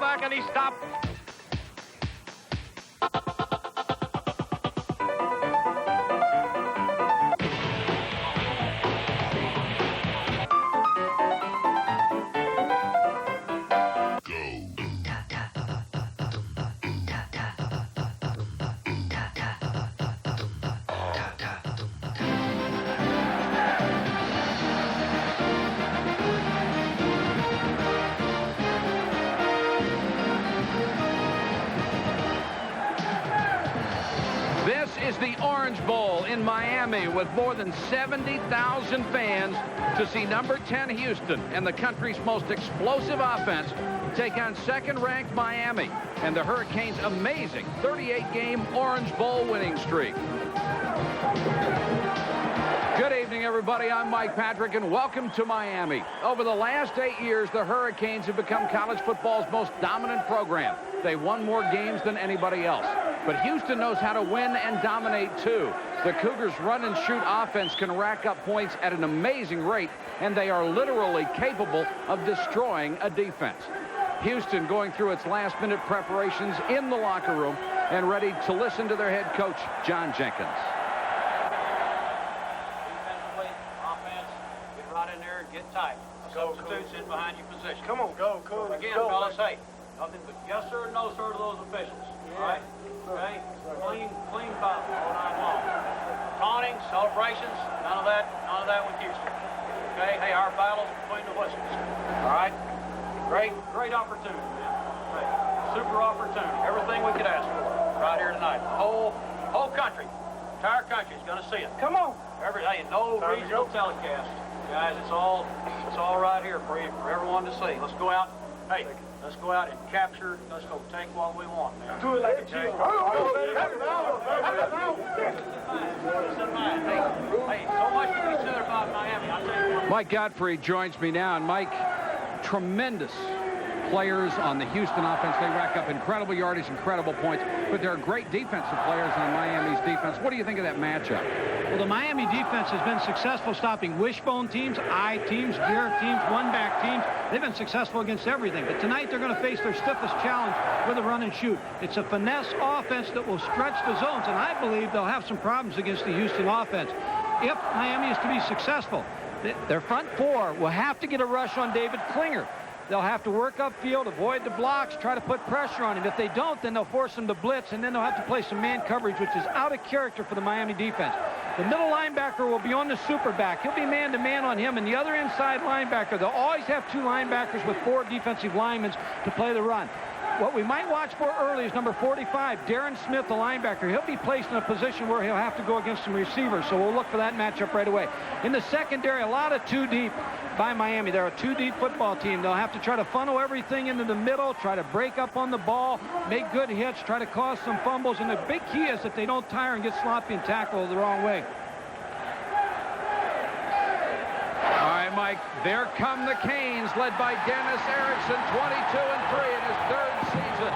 back, and he stopped. Is the Orange Bowl in Miami with more than 70,000 fans to see number 10 Houston and the country's most explosive offense take on second-ranked Miami and the Hurricanes' amazing 38-game Orange Bowl winning streak. Good evening, everybody. I'm Mike Patrick, and welcome to Miami. Over the last 8 years, the Hurricanes have become college football's most dominant program. They've won more games than anybody else. But Houston knows how to win and dominate, too. The Cougars' run-and-shoot offense can rack up points at an amazing rate, and they are literally capable of destroying a defense. Houston going through its last-minute preparations in the locker room and ready to listen to their head coach, John Jenkins. Defensively, offense, get right in there and get tight. Substitutes in behind your position. Come on, go, Cougars. Again, fellas, hey, nothing but yes sir and no sir to those officials. All right? Okay? Clean foul all night long. Taunting, celebrations, none of that with Houston. Okay? Hey, our battles between the whistles. All right? Great opportunity, man. Great. Super opportunity. Everything we could ask for right here tonight. The whole country, entire country is going to see it. Come on. Hey, no regional telecast. Guys, it's all right here for everyone to see. Let's go out. Hey, let's go out and capture. Let's go take what we want, man. Do it like a chill. Hey, so much to be said about Miami. I'll tell you what. Mike Godfrey joins me now, and Mike, tremendous players on the Houston offense. They rack up incredible yardage, incredible points, but there are great defensive players on Miami's defense. What do you think of that matchup? Well, the Miami defense has been successful stopping wishbone teams, eye teams, gear teams, one-back teams. They've been successful against everything. But tonight they're going to face their stiffest challenge with a run and shoot. It's a finesse offense that will stretch the zones, and I believe they'll have some problems against the Houston offense. If Miami is to be successful, their front four will have to get a rush on David Klinger. They'll have to work upfield, avoid the blocks, try to put pressure on him. If they don't, then they'll force him to blitz, and then they'll have to play some man coverage, which is out of character for the Miami defense. The middle linebacker will be on the super back. He'll be man-to-man on him, and the other inside linebacker, they'll always have two linebackers with four defensive linemen to play the run. What we might watch for early is number 45, Darren Smith, the linebacker. He'll be placed in a position where he'll have to go against some receivers, so we'll look for that matchup right away. In the secondary, a lot of two deep by Miami. They're a two-deep football team. They'll have to try to funnel everything into the middle, try to break up on the ball, make good hits, try to cause some fumbles, and the big key is that they don't tire and get sloppy and tackle the wrong way. All right, Mike, there come the Canes, led by Dennis Erickson, 22-3 in his third season.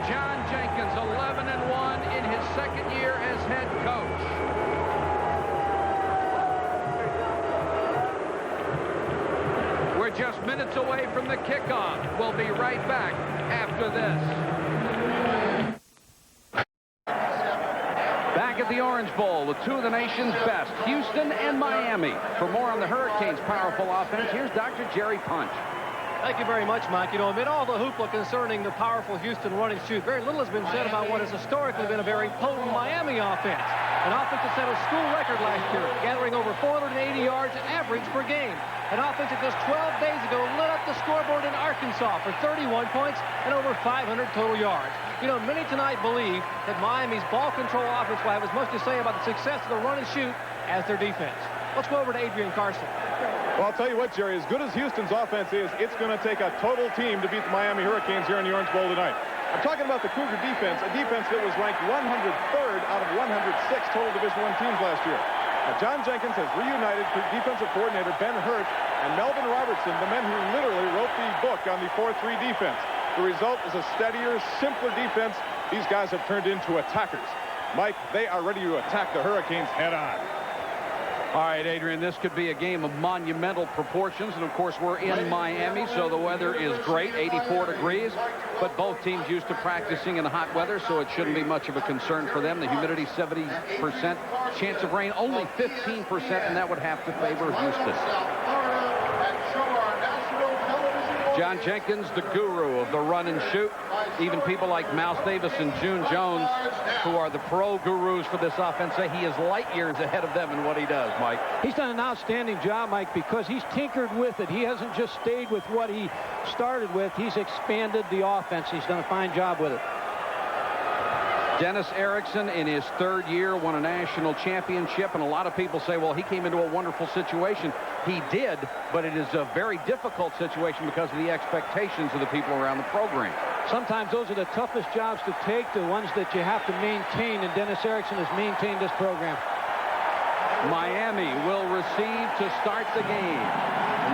John Jenkins, 11-1 in his second year as head coach. We're just minutes away from the kickoff. We'll be right back after this. Back at the Orange Bowl with two of the nation's best, Houston and Miami. For more on the Hurricanes' powerful offense, here's Dr. Jerry Punch. Thank you very much, Mike. You know, amid all the hoopla concerning the powerful Houston run and shoot, very little has been said about what has historically been a very potent Miami offense. An offense that set a school record last year, gathering over 480 yards average per game. An offense that just 12 days ago lit up the scoreboard in Arkansas for 31 points and over 500 total yards. You know, many tonight believe that Miami's ball control offense will have as much to say about the success of the run and shoot as their defense. Let's go over to Adrian Carson. Well, I'll tell you what, Jerry, as good as Houston's offense is, it's going to take a total team to beat the Miami Hurricanes here in the Orange Bowl tonight. I'm talking about the Cougar defense, a defense that was ranked 103rd out of 106 total Division I teams last year. Now, John Jenkins has reunited defensive coordinator Ben Hurt and Melvin Robertson, the men who literally wrote the book on the 4-3 defense. The result is a steadier, simpler defense. These guys have turned into attackers. Mike, they are ready to attack the Hurricanes head on. All right, Adrian, this could be a game of monumental proportions. And, of course, we're in Miami, so the weather is great, 84 degrees. But both teams used to practicing in hot weather, so it shouldn't be much of a concern for them. The humidity, 70%. Chance of rain, only 15%, and that would have to favor Houston. John Jenkins, the guru of the run and shoot. Even people like Mouse Davis and June Jones, who are the pro gurus for this offense, say he is light years ahead of them in what he does, Mike. He's done an outstanding job, Mike, because he's tinkered with it. He hasn't just stayed with what he started with. He's expanded the offense. He's done a fine job with it. Dennis Erickson, in his third year, won a national championship, and a lot of people say, well, he came into a wonderful situation. He did, but it is a very difficult situation because of the expectations of the people around the program. Sometimes those are the toughest jobs to take, the ones that you have to maintain, and Dennis Erickson has maintained this program. Miami will receive to start the game.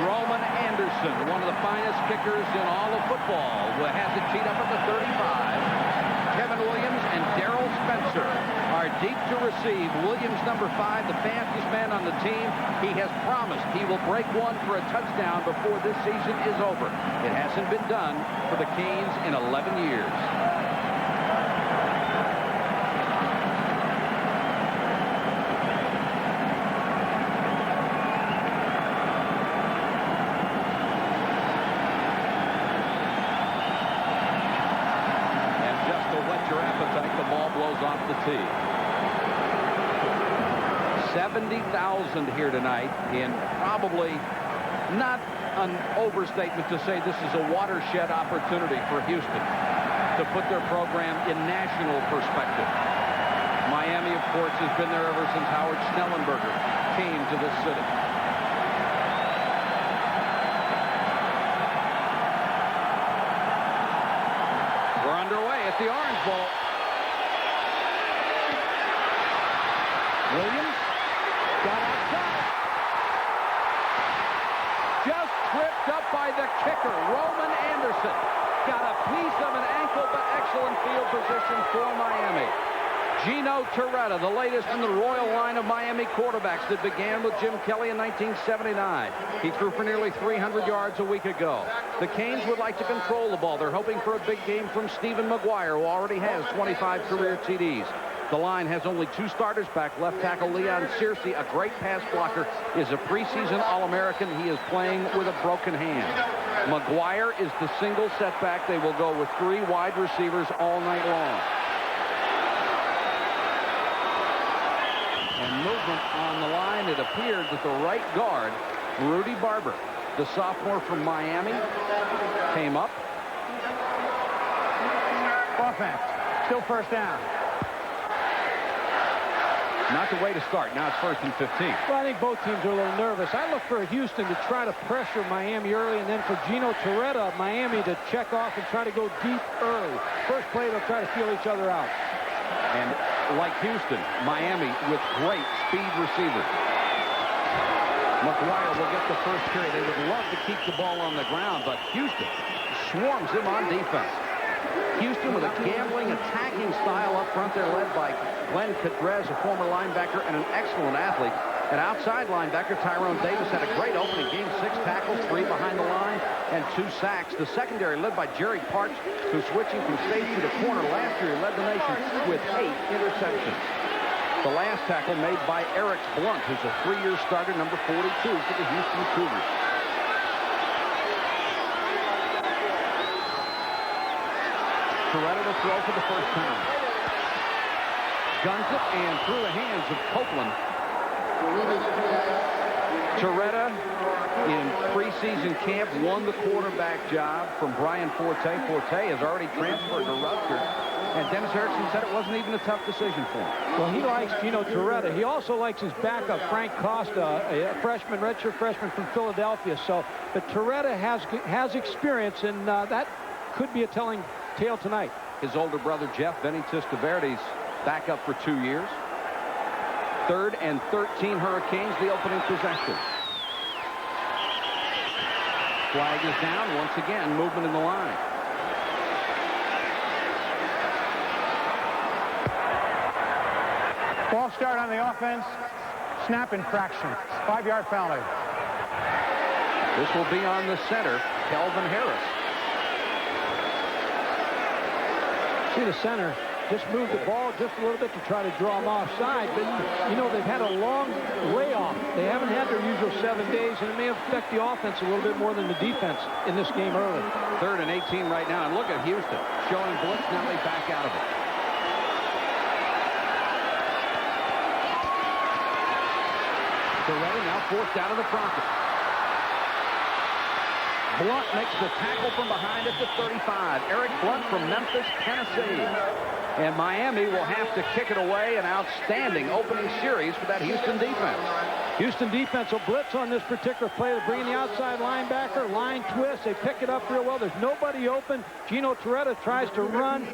Roman Anderson, one of the finest kickers in all of football, has it teed up at the 35. Kevin Williams and Darrell Spencer are deep to receive. Williams, number 5, the fastest man on the team. He has promised he will break one for a touchdown before this season is over. It hasn't been done for the Canes in 11 years. Off the tee. 70,000 here tonight, and probably not an overstatement to say this is a watershed opportunity for Houston to put their program in national perspective. Miami, of course, has been there ever since Howard Schnellenberger came to this city. We're underway at the Orange Bowl. Williams got outside. Just tripped up by the kicker, Roman Anderson. Got a piece of an ankle, but excellent field position for Miami. Gino Torretta, the latest in the royal line of Miami quarterbacks that began with Jim Kelly in 1979. He threw for nearly 300 yards a week ago. The Canes would like to control the ball. They're hoping for a big game from Stephen McGuire, who already has 25 career TDs. The line has only 2 starters back. Left tackle Leon Searcy, a great pass blocker, is a preseason All-American. He is playing with a broken hand. McGuire is the single setback. They will go with 3 wide receivers all night long. And movement on the line. It appears that the right guard, Rudy Barber, the sophomore from Miami, came up. Offense. Still first down. Not the way to start. Now it's 1st and 15. Well, I think both teams are a little nervous. I look for Houston to try to pressure Miami early, and then for Gino Torretta of Miami to check off and try to go deep early. First play, they'll try to feel each other out. And like Houston, Miami with great speed receivers. McGuire will get the first carry. They would love to keep the ball on the ground, but Houston swarms him on defense. Houston with a gambling, attacking style up front. They're led by Glenn Cadrez, a former linebacker and an excellent athlete. An outside linebacker, Tyrone Davis, had a great opening game. 6 tackles, 3 behind the line, and 2 sacks. The secondary led by Jerry Parks, who's switching from safety to corner. Last year, he led the nation with 8 interceptions. The last tackle made by Eric Blunt, who's a 3-year starter, number 42 for the Houston Cougars. Torretta to throw for the first time. Guns it and through the hands of Copeland. Torretta in preseason camp won the quarterback job from Brian Forte. Forte has already transferred to Rutgers. And Dennis Erickson said it wasn't even a tough decision for him. Well, he likes Gino Torretta. He also likes his backup, Frank Costa, a freshman, redshirt freshman from Philadelphia. So, but Torretta has experience, and that could be a telling tale tonight. His older brother, Jeff Benny Testaverde's back up for 2 years. 3rd and 13 Hurricanes, the opening possession. Flag is down. Once again, movement in the line. False start on the offense. Snap infraction. 5-yard penalty. This will be on the center, Kelvin Harris. See, the center just moved the ball just a little bit to try to draw him offside, but you know, they've had a long layoff. They haven't had their usual 7 days, and it may affect the offense a little bit more than the defense in this game early. 3rd and 18 right now, and look at Houston showing blitz. Now they back out of it. Torretta now forced out of the pocket. Blunt makes the tackle from behind at the 35. Eric Blunt from Memphis, Tennessee. And Miami will have to kick it away. An outstanding opening series for that Houston defense. Houston defense will blitz on this particular play. They're bringing the outside linebacker, line twist. They pick it up real well. There's nobody open. Gino Torretta tries to run.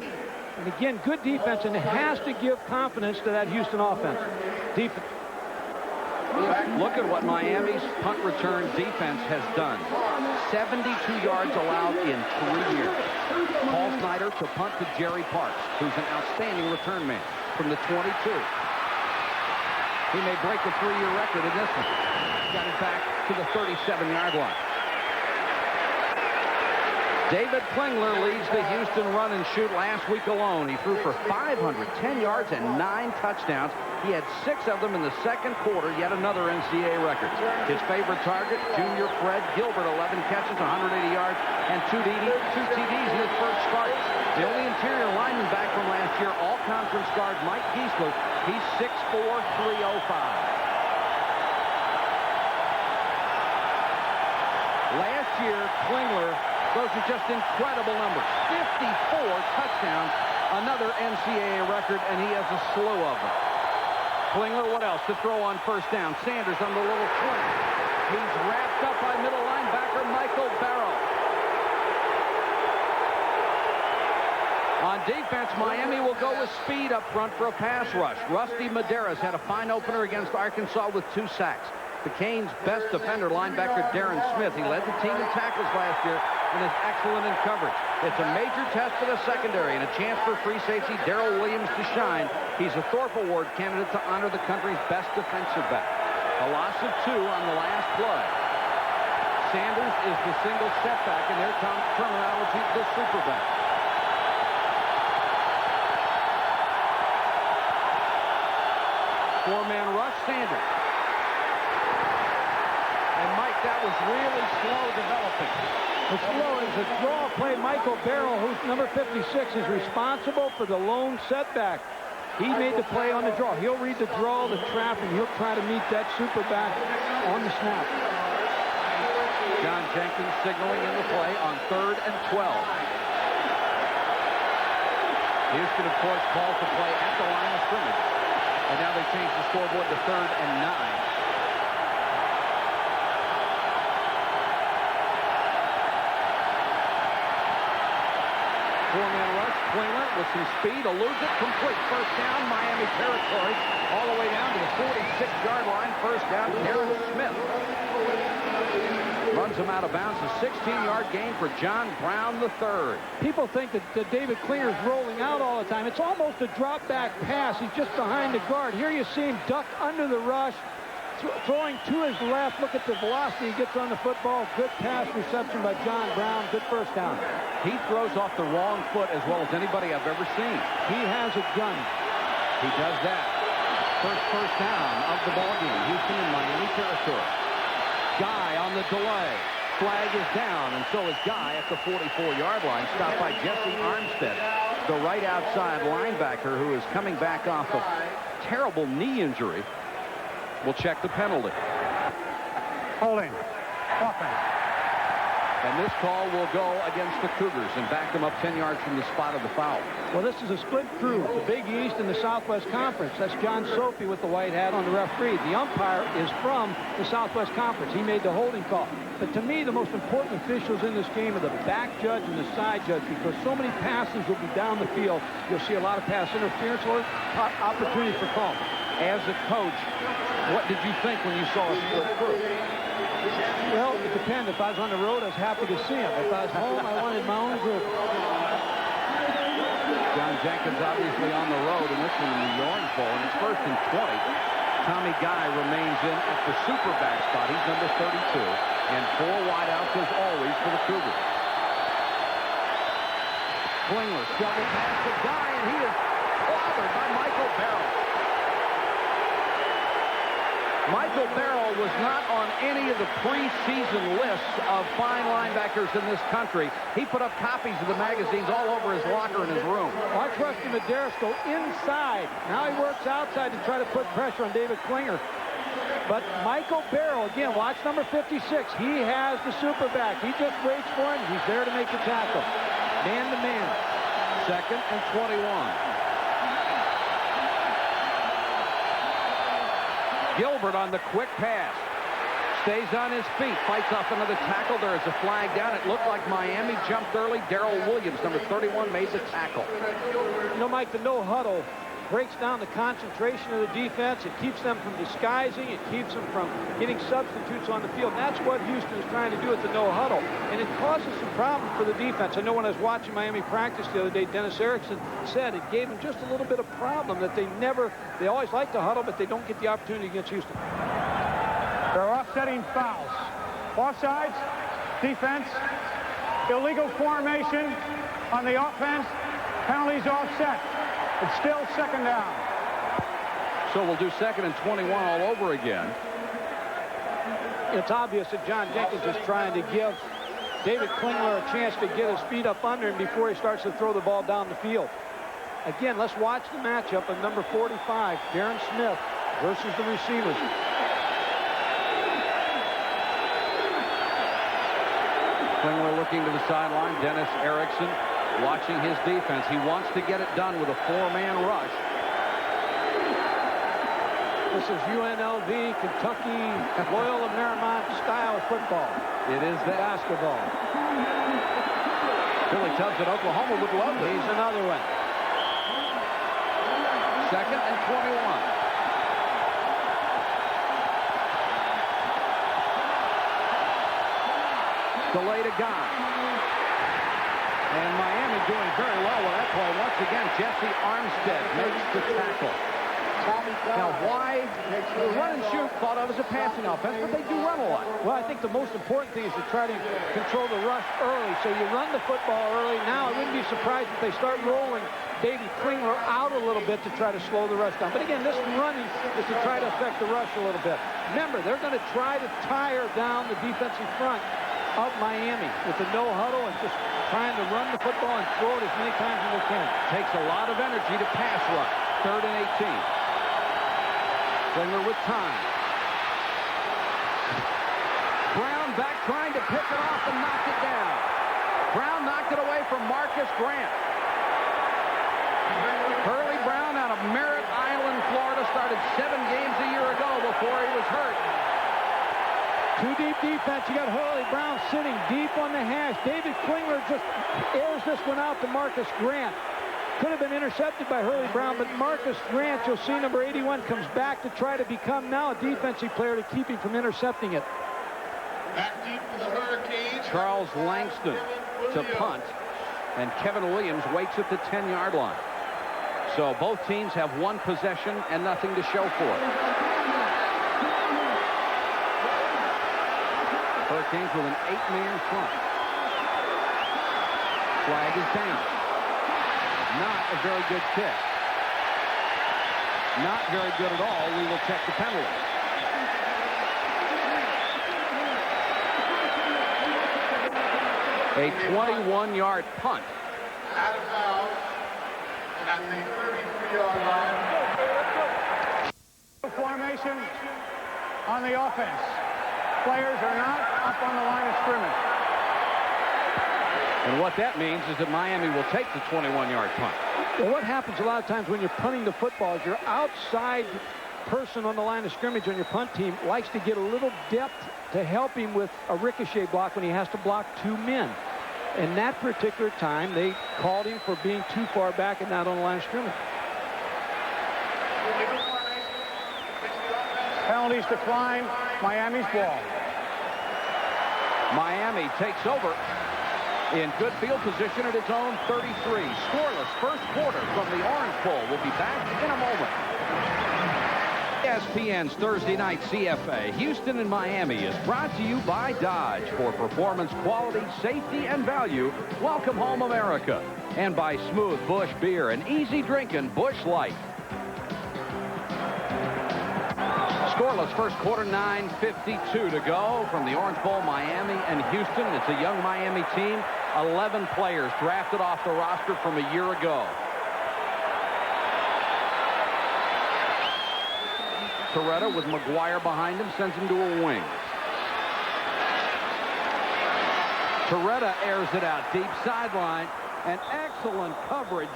And again, good defense, and it has to give confidence to that Houston offense. Look at what Miami's punt return defense has done. 72 yards allowed in 3 years. Paul Snyder to punt to Jerry Parks, who's an outstanding return man from the 22. He may break the 3-year record in this one. Got it back to the 37-yard line. David Klingler leads the Houston run and shoot last week alone. He threw for 510 yards and 9 touchdowns. He had 6 of them in the second quarter, yet another NCAA record. His favorite target, junior Fred Gilbert, 11 catches, 180 yards, and 2 TDs in his first start. The only interior lineman back from last year, all-conference guard Mike Giesler. He's 6'4", 305. Last year, Klingler, those are just incredible numbers. 54 touchdowns, another NCAA record, and he has a slew of them. Klingler, what else to throw on first down? Sanders on the little swing. He's wrapped up by middle linebacker Michael Barrow. On defense, Miami will go with speed up front for a pass rush. Rusty Medeiros had a fine opener against Arkansas with 2 sacks. The Canes' best defender, linebacker Darren Smith. He led the team in tackles last year and is excellent in coverage. It's a major test for the secondary and a chance for free safety Darrell Williams to shine. He's a Thorpe Award candidate to honor the country's best defensive back. A loss of 2 on the last play. Sanders is the single setback, in their terminology, the superback. Four-man rush, Sanders. And Mike, that was really slow developing. The slow is a draw play. Michael Barrow, who's number 56, is responsible for the lone setback. He made the play on the draw. He'll read the draw, the trap, and he'll try to meet that superback on the snap. John Jenkins signaling in the play on 3rd and 12. Houston, of course, calls the play at the line of scrimmage. And now they change the scoreboard to 3rd and 9. Four-man rush, Klingler with some speed, eludes it, complete. First down, Miami territory, all the way down to the 46-yard line. First down, Darren Smith. Runs him out of bounds, a 16-yard gain for John Brown III. People think that David Klingler's rolling out all the time. It's almost a drop-back pass. He's just behind the guard. Here you see him duck under the rush, throwing to his left. Look at the velocity he gets on the football. Good pass reception by John Brown. Good first down. He throws off the wrong foot as well as anybody I've ever seen. He has a gun. He does that. First down of the ballgame. Houston in Miami territory. Guy on the delay. Flag is down, and so is Guy at the 44-yard line. Stopped by Jesse Armstead, the right outside linebacker who is coming back off a terrible knee injury. We'll check the penalty. Holding. Offense. And this call will go against the Cougars and back them up 10 yards from the spot of the foul. Well, this is a split crew, the Big East and the Southwest Conference. That's John Sophie with the white hat on the referee. The umpire is from the Southwest Conference. He made the holding call. But to me, the most important officials in this game are the back judge and the side judge, because so many passes will be down the field. You'll see a lot of pass interference or opportunity for call. As a coach, what did you think when you saw a split crew? Well, it depends. If I was on the road, I was happy to see him. If I was home, I wanted my own group. John Jenkins obviously on the road, and this one in the Orange Bowl, and it's 1st and 20. Tommy Guy remains in at the super back spot. He's number 32, and 4 wideouts as always for the Cougars. Klingler shovel pass to Guy, and he is clobbered by Michael Barrow. Michael Barrow was not on any of the preseason lists of fine linebackers in this country. He put up copies of the magazines all over his locker in his room. Watch Rusty Medeiros go inside. Now he works outside to try to put pressure on David Klinger. But Michael Barrow, again, watch number 56. He has the super back. He just waits for him. He's there to make the tackle. Man to man. 2nd and 21. Gilbert on the quick pass. Stays on his feet. Fights off another tackle. There is a flag down. It looked like Miami jumped early. Darrell Williams, number 31, made the tackle. You know, Mike, the no huddle breaks down the concentration of the defense. It keeps them from disguising. It keeps them from getting substitutes on the field. And that's what Houston is trying to do with the no huddle. And it causes some problems for the defense. I know when I was watching Miami practice the other day, Dennis Erickson said it gave them just a little bit of problem that they always like to huddle, but they don't get the opportunity against Houston. They're offsetting fouls. Offsides, defense, illegal formation on the offense, penalties offset. It's still 2nd down. So we'll do 2nd and 21 all over again. It's obvious that John Jenkins is trying to give David Klingler a chance to get his feet up under him before he starts to throw the ball down the field. Again, let's watch the matchup of number 45, Darren Smith, versus the receivers. Klingler looking to the sideline. Dennis Erickson watching his defense. He wants to get it done with a 4-man rush. This is UNLV, Kentucky, Loyola Marymount style of football. It is that. Basketball. Billy Tubbs at Oklahoma would love this. He's another one. 2nd and 21. Delay to Guy. And Miami doing very well with that play. Once again, Jesse Armstead makes the tackle. Now, why the run and shoot thought of as a passing offense, but they do run a lot. Well, I think the most important thing is to try to control the rush early. So you run the football early. Now, I wouldn't be surprised if they start rolling David Klingler out a little bit to try to slow the rush down. But again, this running is to try to affect the rush a little bit. Remember, they're going to try to tire down the defensive front of Miami with the no huddle and just trying to run the football and throw it as many times as they can. Takes a lot of energy to pass rush. 3rd and 18. Klingler with time. Brown back trying to pick it off and knock it down. Brown knocked it away from Marcus Grant. Hurley Brown out of Merritt Island, Florida, started 7 games a year ago before he was hurt. Too deep defense. You got Hurley Brown sitting deep on the hash. David Klingler just airs this one out to Marcus Grant. Could have been intercepted by Hurley Brown, but Marcus Grant, you'll see number 81, comes back to try to become now a defensive player to keep him from intercepting it. Back deep for the Hurricanes. Charles Langston to punt, and Kevin Williams waits at the 10-yard line. So both teams have 1 possession and nothing to show for it. Hurricanes with an 8-man front. Flag is down. Not a very good kick. Not very good at all. We will check the penalty. A 21-yard punt. Out of bounds. And at the 33-yard line. Formation on the offense. Players are not up on the line of scrimmage. And what that means is that Miami will take the 21-yard punt. Well, what happens a lot of times when you're punting the football is your outside person on the line of scrimmage on your punt team likes to get a little depth to help him with a ricochet block when he has to block 2 men. In that particular time, they called him for being too far back and not on the line of scrimmage. Penalties decline. Miami's ball. Miami takes over in good field position at its own 33. Scoreless first quarter from the Orange Bowl. We'll be back in a moment. ESPN's Thursday night CFA, Houston and Miami, is brought to you by Dodge. For performance, quality, safety, and value, welcome home America. And by Smooth Busch Beer, an easy drinking Busch Light. Scoreless first quarter, 9:52 to go from the Orange Bowl, Miami and Houston. It's a young Miami team, 11 players drafted off the roster from a year ago. Torretta with McGuire behind him sends him to a wing. Torretta airs it out deep sideline, and excellent coverage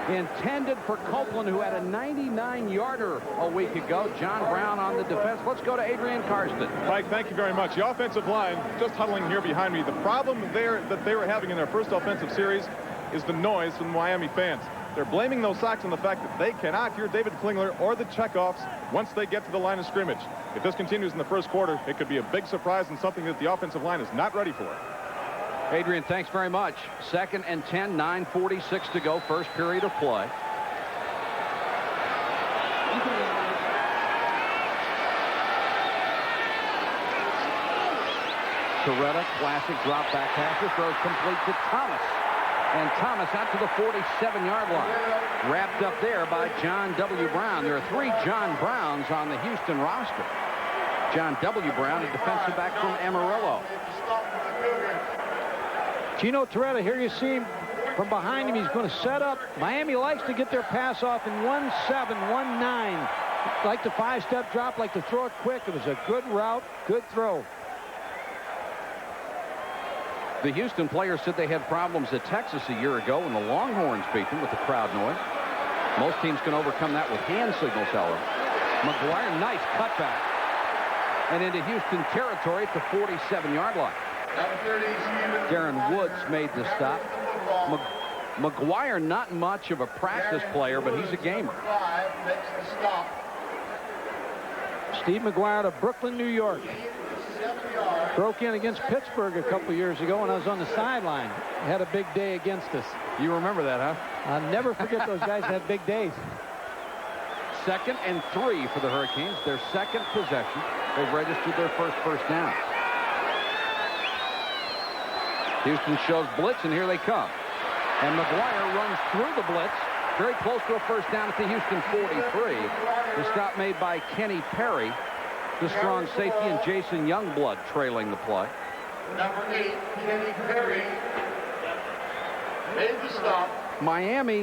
intended for Copeland, who had a 99-yarder a week ago. John Brown on the defense. Let's go to Adrian Karsten. Mike, thank you very much. The offensive line just huddling here behind me. The problem there that they were having in their first offensive series is the noise from the Miami fans. They're blaming those Sox on the fact that they cannot hear David Klingler or the checkoffs once they get to the line of scrimmage. If this continues in the first quarter, it could be a big surprise and something that the offensive line is not ready for. Adrian, thanks very much. 2nd and 10, 9:46 to go, first period of play. Torretta, classic drop back passer, throws complete to Thomas. And Thomas out to the 47-yard line. Wrapped up there by John W. Brown. There are 3 John Browns on the Houston roster. John W. Brown, a defensive back from Amarillo. Gino Torretta, here you see him from behind him. He's going to set up. Miami likes to get their pass off in 1-7, 1-9. Like the 5-step drop, like to throw it quick. It was a good route, good throw. The Houston players said they had problems at Texas a year ago when the Longhorns beat them with the crowd noise. Most teams can overcome that with hand signals, however. McGuire, nice cutback. And into Houston territory at the 47-yard line. Darren Woods made the stop. McGuire, not much of a practice player, but he's a gamer. Steve McGuire of Brooklyn, New York. Broke in against Pittsburgh a couple years ago when I was on the sideline. Had a big day against us. You remember that, huh? I'll never forget those guys had big days. 2nd and 3 for the Hurricanes. Their second possession. They've registered their first down. Houston shows blitz, and here they come. And McGuire runs through the blitz. Very close to a first down at the Houston 43. The stop made by Kenny Perry, the strong safety, and Jason Youngblood trailing the play. Number 8, Kenny Perry, made the stop. Miami,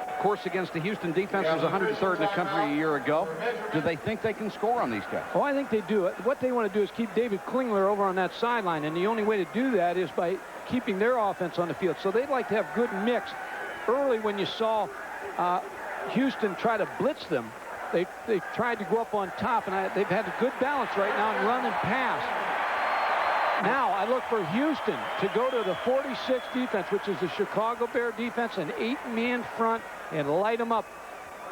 of course, against the Houston defense was 103rd in the country a year ago. Do they think they can score on these guys? Oh, I think they do. What they want to do is keep David Klingler over on that sideline, and the only way to do that is by keeping their offense on the field. So they'd like to have good mix. Early when you saw Houston try to blitz them, they tried to go up on top, and they've had a good balance right now in run and pass. Now I look for Houston to go to the 46 defense, which is the Chicago Bear defense, an 8-man front, and light them up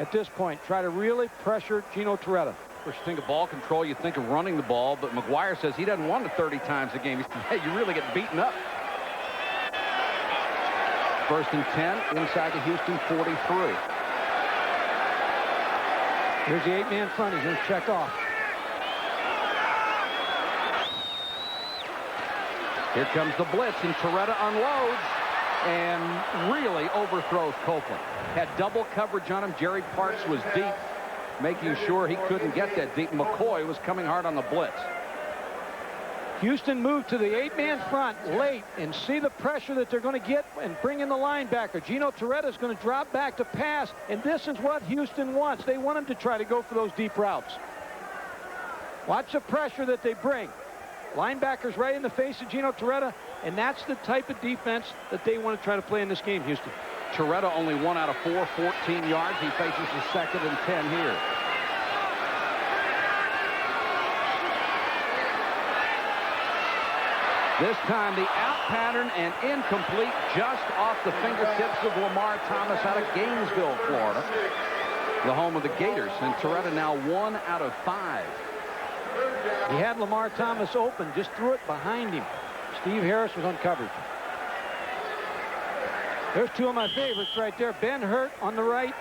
at this point. Try to really pressure Gino Torretta. First you think of ball control, you think of running the ball, but McGuire says he doesn't want it 30 times a game. He says, hey, you really get beaten up. 1st and 10 inside the Houston 43. Here's the 8-man front. He's going to check off. Here comes the blitz, and Torretta unloads and really overthrows Copeland. Had double coverage on him. Jerry Parks was deep, making sure he couldn't get that deep. McCoy was coming hard on the blitz. Houston moved to the 8-man front late, and see the pressure that they're going to get and bring in the linebacker. Gino Torretta is going to drop back to pass, and this is what Houston wants. They want him to try to go for those deep routes. Watch the pressure that they bring. Linebackers right in the face of Gino Torretta. And that's the type of defense that they want to try to play in this game, Houston. Toretta only 1 out of 4, 14 yards. He faces a 2nd and 10 here. This time the out pattern and incomplete just off the fingertips of Lamar Thomas out of Gainesville, Florida, the home of the Gators. And Toretta now 1 out of 5. He had Lamar Thomas open, just threw it behind him. Steve Harris was uncovered. There's 2 of my favorites right there. Ben Hurt on the right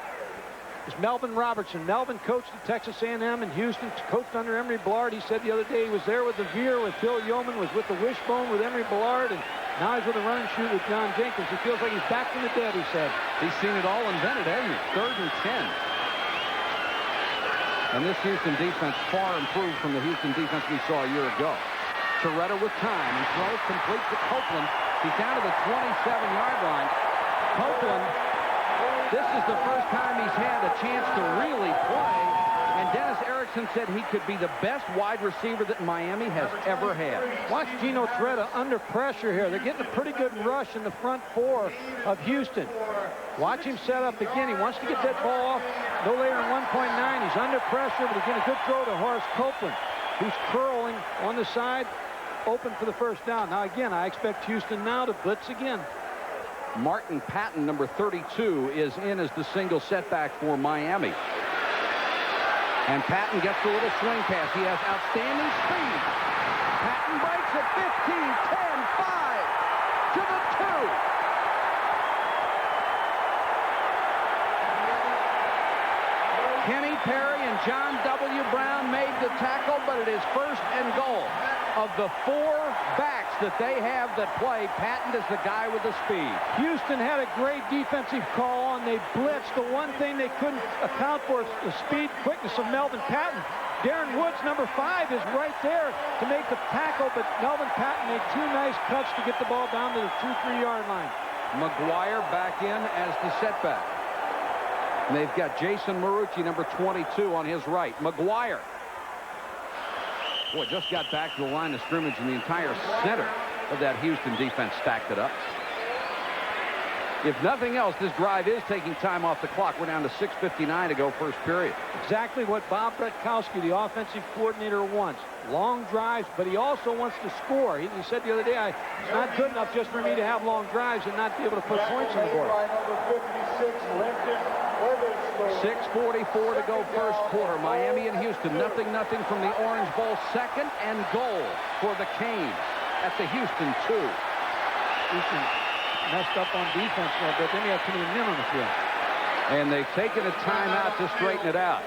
is Melvin Robertson. Melvin coached at Texas A&M in Houston, coached under Emory Bellard. He said the other day he was there with the veer with Bill Yeoman, was with the wishbone with Emory Bellard, and now he's with a run and shoot with John Jenkins. He feels like he's back from the dead, he said. He's seen it all invented, hasn't he? 3rd and 10. And this Houston defense far improved from the Houston defense we saw a year ago. Toretta with time and throws complete to Copeland. He's down to the 27-yard line. Copeland, this is the first time he's had a chance to really play. And Dennis Erickson said he could be the best wide receiver that Miami has ever had. Watch Gino Toretta under pressure here. They're getting a pretty good rush in the front 4 of Houston. Watch him set up again. He wants to get that ball off no later than 1.9. He's under pressure, but he's getting a good throw to Horace Copeland, who's curling on the side, open for the first down. Now, again, I expect Houston now to blitz again. Martin Patton, number 32, is in as the single setback for Miami. And Patton gets a little swing pass. He has outstanding speed. Patton breaks at 15, 10, 5 to the 2. Kenny Perry and John W. Brown made the tackle, but it is 1st and goal. Of the 4 backs that they have that play, Patton is the guy with the speed. Houston had a great defensive call on. They blitzed. The one thing they couldn't account for is the speed, quickness of Melvin Patton. Darren Woods, number 5, is right there to make the tackle, but Melvin Patton made 2 nice cuts to get the ball down to the 2-3-yard line. McGuire back in as the setback. And they've got Jason Marucci, number 22, on his right. McGuire. Boy, just got back to the line of scrimmage, and the entire center of that Houston defense stacked it up. If nothing else, this drive is taking time off the clock. We're down to 6:59 to go, first period. Exactly what Bob Bretkowski, the offensive coordinator, wants. Long drives, but he also wants to score. He said the other day, it's not good enough just for me to have long drives and not be able to put points on the board. 6:44 to go, first quarter. Miami and Houston, 0-0 from the Orange Bowl. 2nd and goal for the Canes at the Houston 2. Houston messed up on defense a little bit. Then he had too many men on the field. And they've taken a timeout to straighten it out.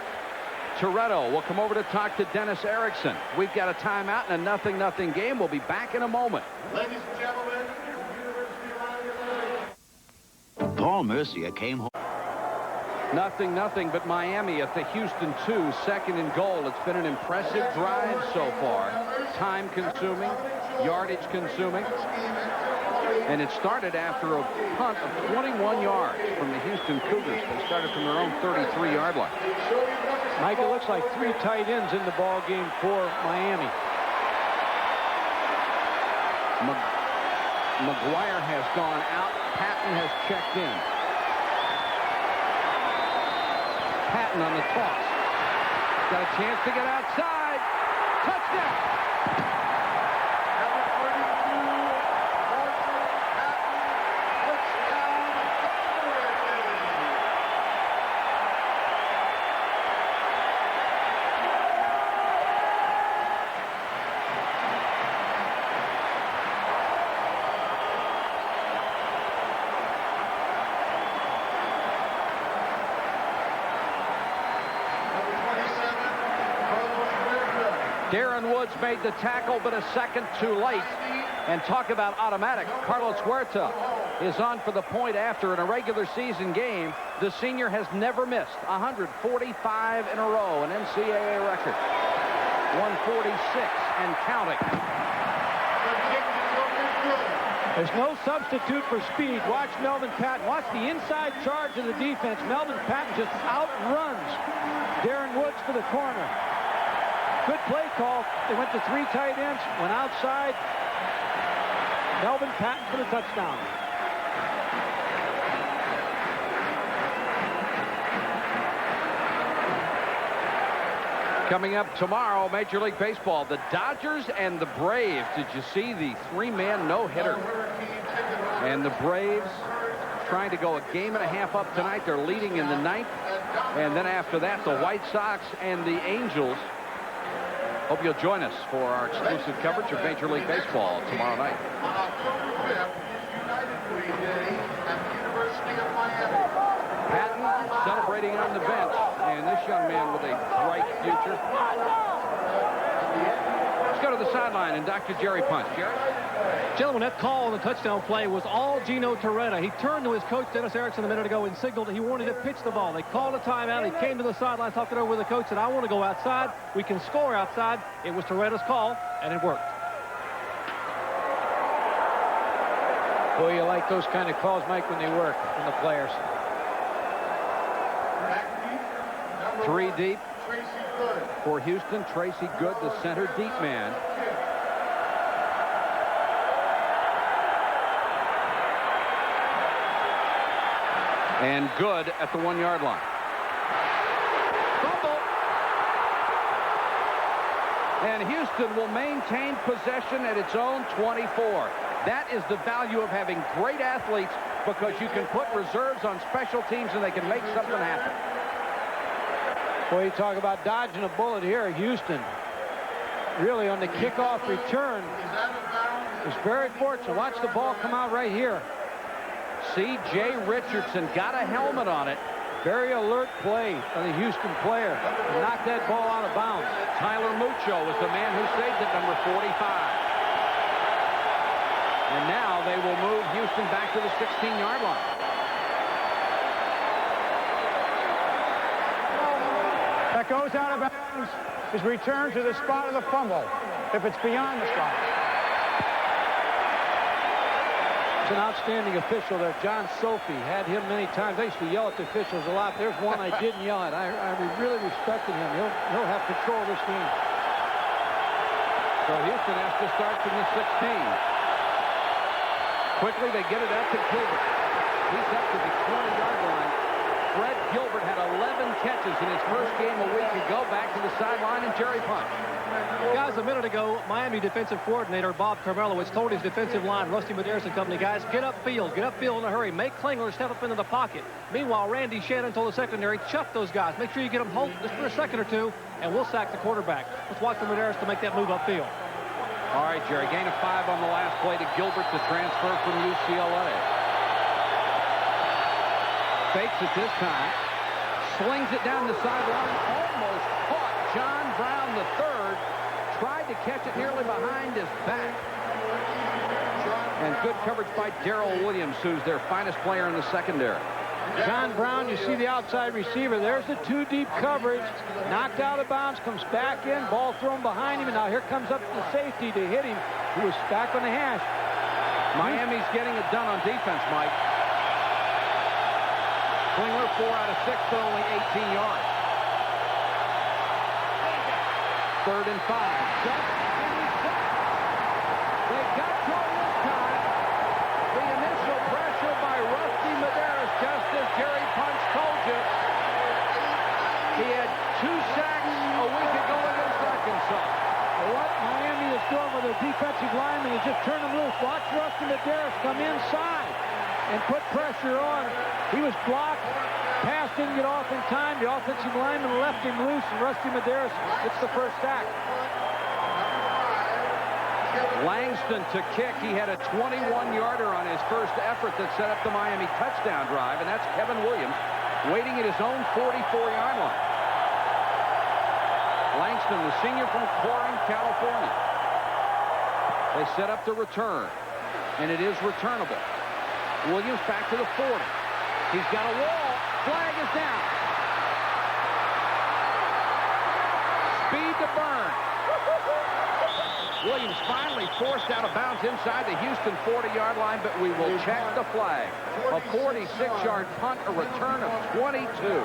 Toretto will come over to talk to Dennis Erickson. We've got a timeout and a 0-0 game. We'll be back in a moment. Ladies and gentlemen, Paul Mercier came home. 0-0, but Miami at the Houston 2, 2nd and goal. It's been an impressive drive so far. Time consuming, yardage consuming. And it started after a punt of 21 yards from the Houston Cougars. They started from their own 33-yard line. Mike, it looks like 3 tight ends in the ball game for Miami. McGuire has gone out. Patton has checked in. Patton on the toss. Got a chance to get outside. Touchdown. Darren Woods made the tackle, but a second too late. And talk about automatic. Carlos Huerta is on for the point after in a regular season game. The senior has never missed. 145 in a row, an NCAA record. 146 and counting. There's no substitute for speed. Watch Melvin Patton. Watch the inside charge of the defense. Melvin Patton just outruns Darren Woods for the corner. Good play call. They went to 3 tight ends, went outside. Melvin Patton for the touchdown. Coming up tomorrow, Major League Baseball, the Dodgers and the Braves. Did you see the three-man no-hitter? And the Braves trying to go a game and a half up tonight. They're leading in the ninth. And then after that, the White Sox and the Angels. Hope you'll join us for our exclusive coverage of Major League Baseball tomorrow night. On October 5th, United Way Day at the University of Miami. Patton celebrating on the bench, and this young man with a bright future. Let's go to the sideline and Dr. Jerry Punch. Jerry? Gentlemen, that call on the touchdown play was all Gino Torretta. He turned to his coach, Dennis Erickson, a minute ago and signaled that he wanted to pitch the ball. They called a timeout. He came to the sideline, talked it over with the coach, said, I want to go outside. We can score outside. It was Torretta's call, and it worked. Boy, you like those kind of calls, Mike, when they work from the players. Three deep for Houston. Tracy Good, the center deep man. And Good at the 1-yard line. Fumble. And Houston will maintain possession at its own 24. That is the value of having great athletes, because you can put reserves on special teams and they can make something happen. Boy, you talk about dodging a bullet here. Houston really on the kickoff return is very fortunate. Watch the ball come out right here. C.J. Richardson got a helmet on it. Very alert play by the Houston player. Knocked that ball out of bounds. Tyler Mucho was the man who saved it, number 45. And now they will move Houston back to the 16-yard line. That goes out of bounds is returned to the spot of the fumble if it's beyond the spot. It's an outstanding official there. John Sophie had him many times. I used to yell at the officials a lot. There's one I didn't yell at. I really respected him. He'll have control of this game. So Houston has to start from the 16. Quickly, they get it out to Gilbert. He's up to the 20-yard line. Fred Gilbert had 11 catches in his first game a week ago. Back to the sideline, and Jerry Punch. Guys, a minute ago, Miami defensive coordinator Bob Carmelo told his defensive line, Rusty Medeiros and company, guys, get upfield in a hurry. Make Klingler step up into the pocket. Meanwhile, Randy Shannon told the secondary, chuck those guys. Make sure you get them home just for a second or two, and we'll sack the quarterback. Let's watch for Medeiros to make that move upfield. All right, Jerry, gain of 5 on the last play to Gilbert, the transfer from UCLA. Fakes it this time. Slings it down the sideline. Almost caught John Brown III. Tried to catch it nearly behind his back. And good coverage by Darrell Williams, who's their finest player in the secondary. John Brown, you see the outside receiver. There's the 2 deep coverage. Knocked out of bounds, comes back in. Ball thrown behind him, and now here comes up the safety to hit him. He was back on the hash. Miami's getting it done on defense, Mike. Klingler 4 out of 6, but only 18 yards. 3rd and 5. They got to him this time. The initial pressure by Rusty Medeiros, just as Jerry Punch told you. He had 2 sacks a week ago against Arkansas. What Miami is doing with their defensive linemen is just turn them loose. Watch Rusty Medeiros come inside and put pressure on. He was blocked. Pass didn't get off in time. The offensive lineman left him loose, and Rusty Medeiros gets the first sack. Langston to kick. He had a 21-yarder on his first effort that set up the Miami touchdown drive, and that's Kevin Williams waiting at his own 44-yard line. Langston, the senior from Corinth, California. They set up the return, and it is returnable. Williams back to the 40. He's got a wall. Flag is down. Speed to burn. Williams finally forced out of bounds inside the Houston 40-yard line, but we will check the flag. A 46-yard punt, a return of 22.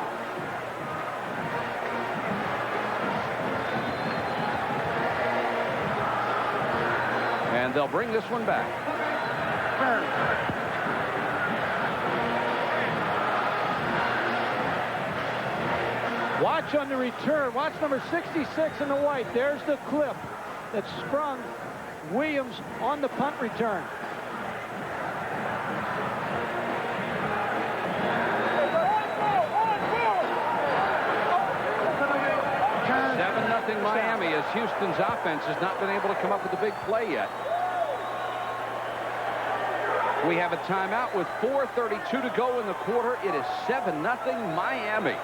And they'll bring this one back. return. Watch on the return. Watch number 66 in the white. There's the clip that sprung Williams on the punt return. Miami, as Houston's offense has not been able to come up with a big play yet. We have a timeout with 4:32 to go in the quarter. It is 7-0 Miami.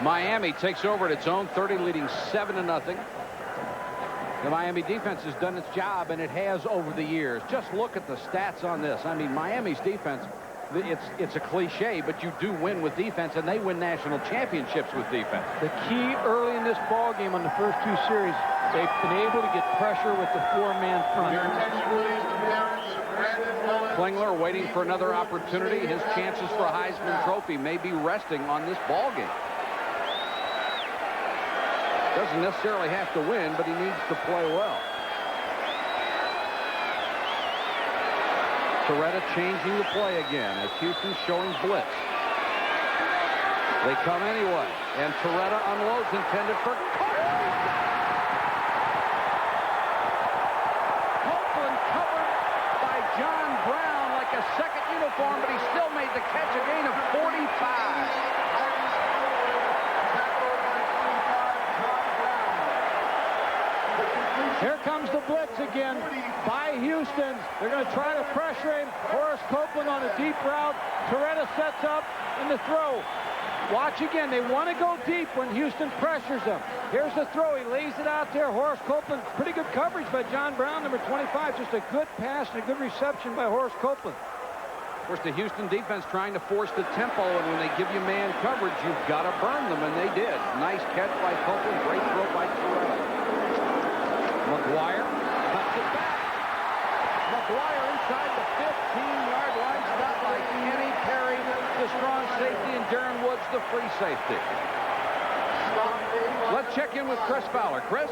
Miami takes over at its own 30, leading 7-0. The Miami defense has done its job, and it has over the years. Just look at the stats on this. I mean, Miami's defense, it's a cliche, but you do win with defense, and they win national championships with defense. The key early in this ball game on the first two series, they've been able to get pressure with the four-man front. Klingler waiting for another opportunity. His chances for a Heisman Trophy may be resting on this ball game. Doesn't necessarily have to win, but he needs to play well. Toretta changing the play again as Houston's showing blitz. They come anyway, and Toretta unloads, intended for Copeland, covered by John Brown like a second uniform, but he still made the catch, a gain of 45. Here comes the blitz again by Houston. They're going to try to pressure him. Horace Copeland on a deep route. Toretta sets up and the throw. Watch again. They want to go deep when Houston pressures them. Here's the throw. He lays it out there. Horace Copeland, pretty good coverage by John Brown, number 25. Just a good pass and a good reception by Horace Copeland. Of course, the Houston defense trying to force the tempo, and when they give you man coverage, you've got to burn them, and they did. Nice catch by Copeland. Great throw by Toretta. McGuire cuts it back. McGuire inside the 15-yard line, stopped by Kenny Perry, the strong safety, and Darren Woods, the free safety. Let's check in with Chris Fowler. Chris?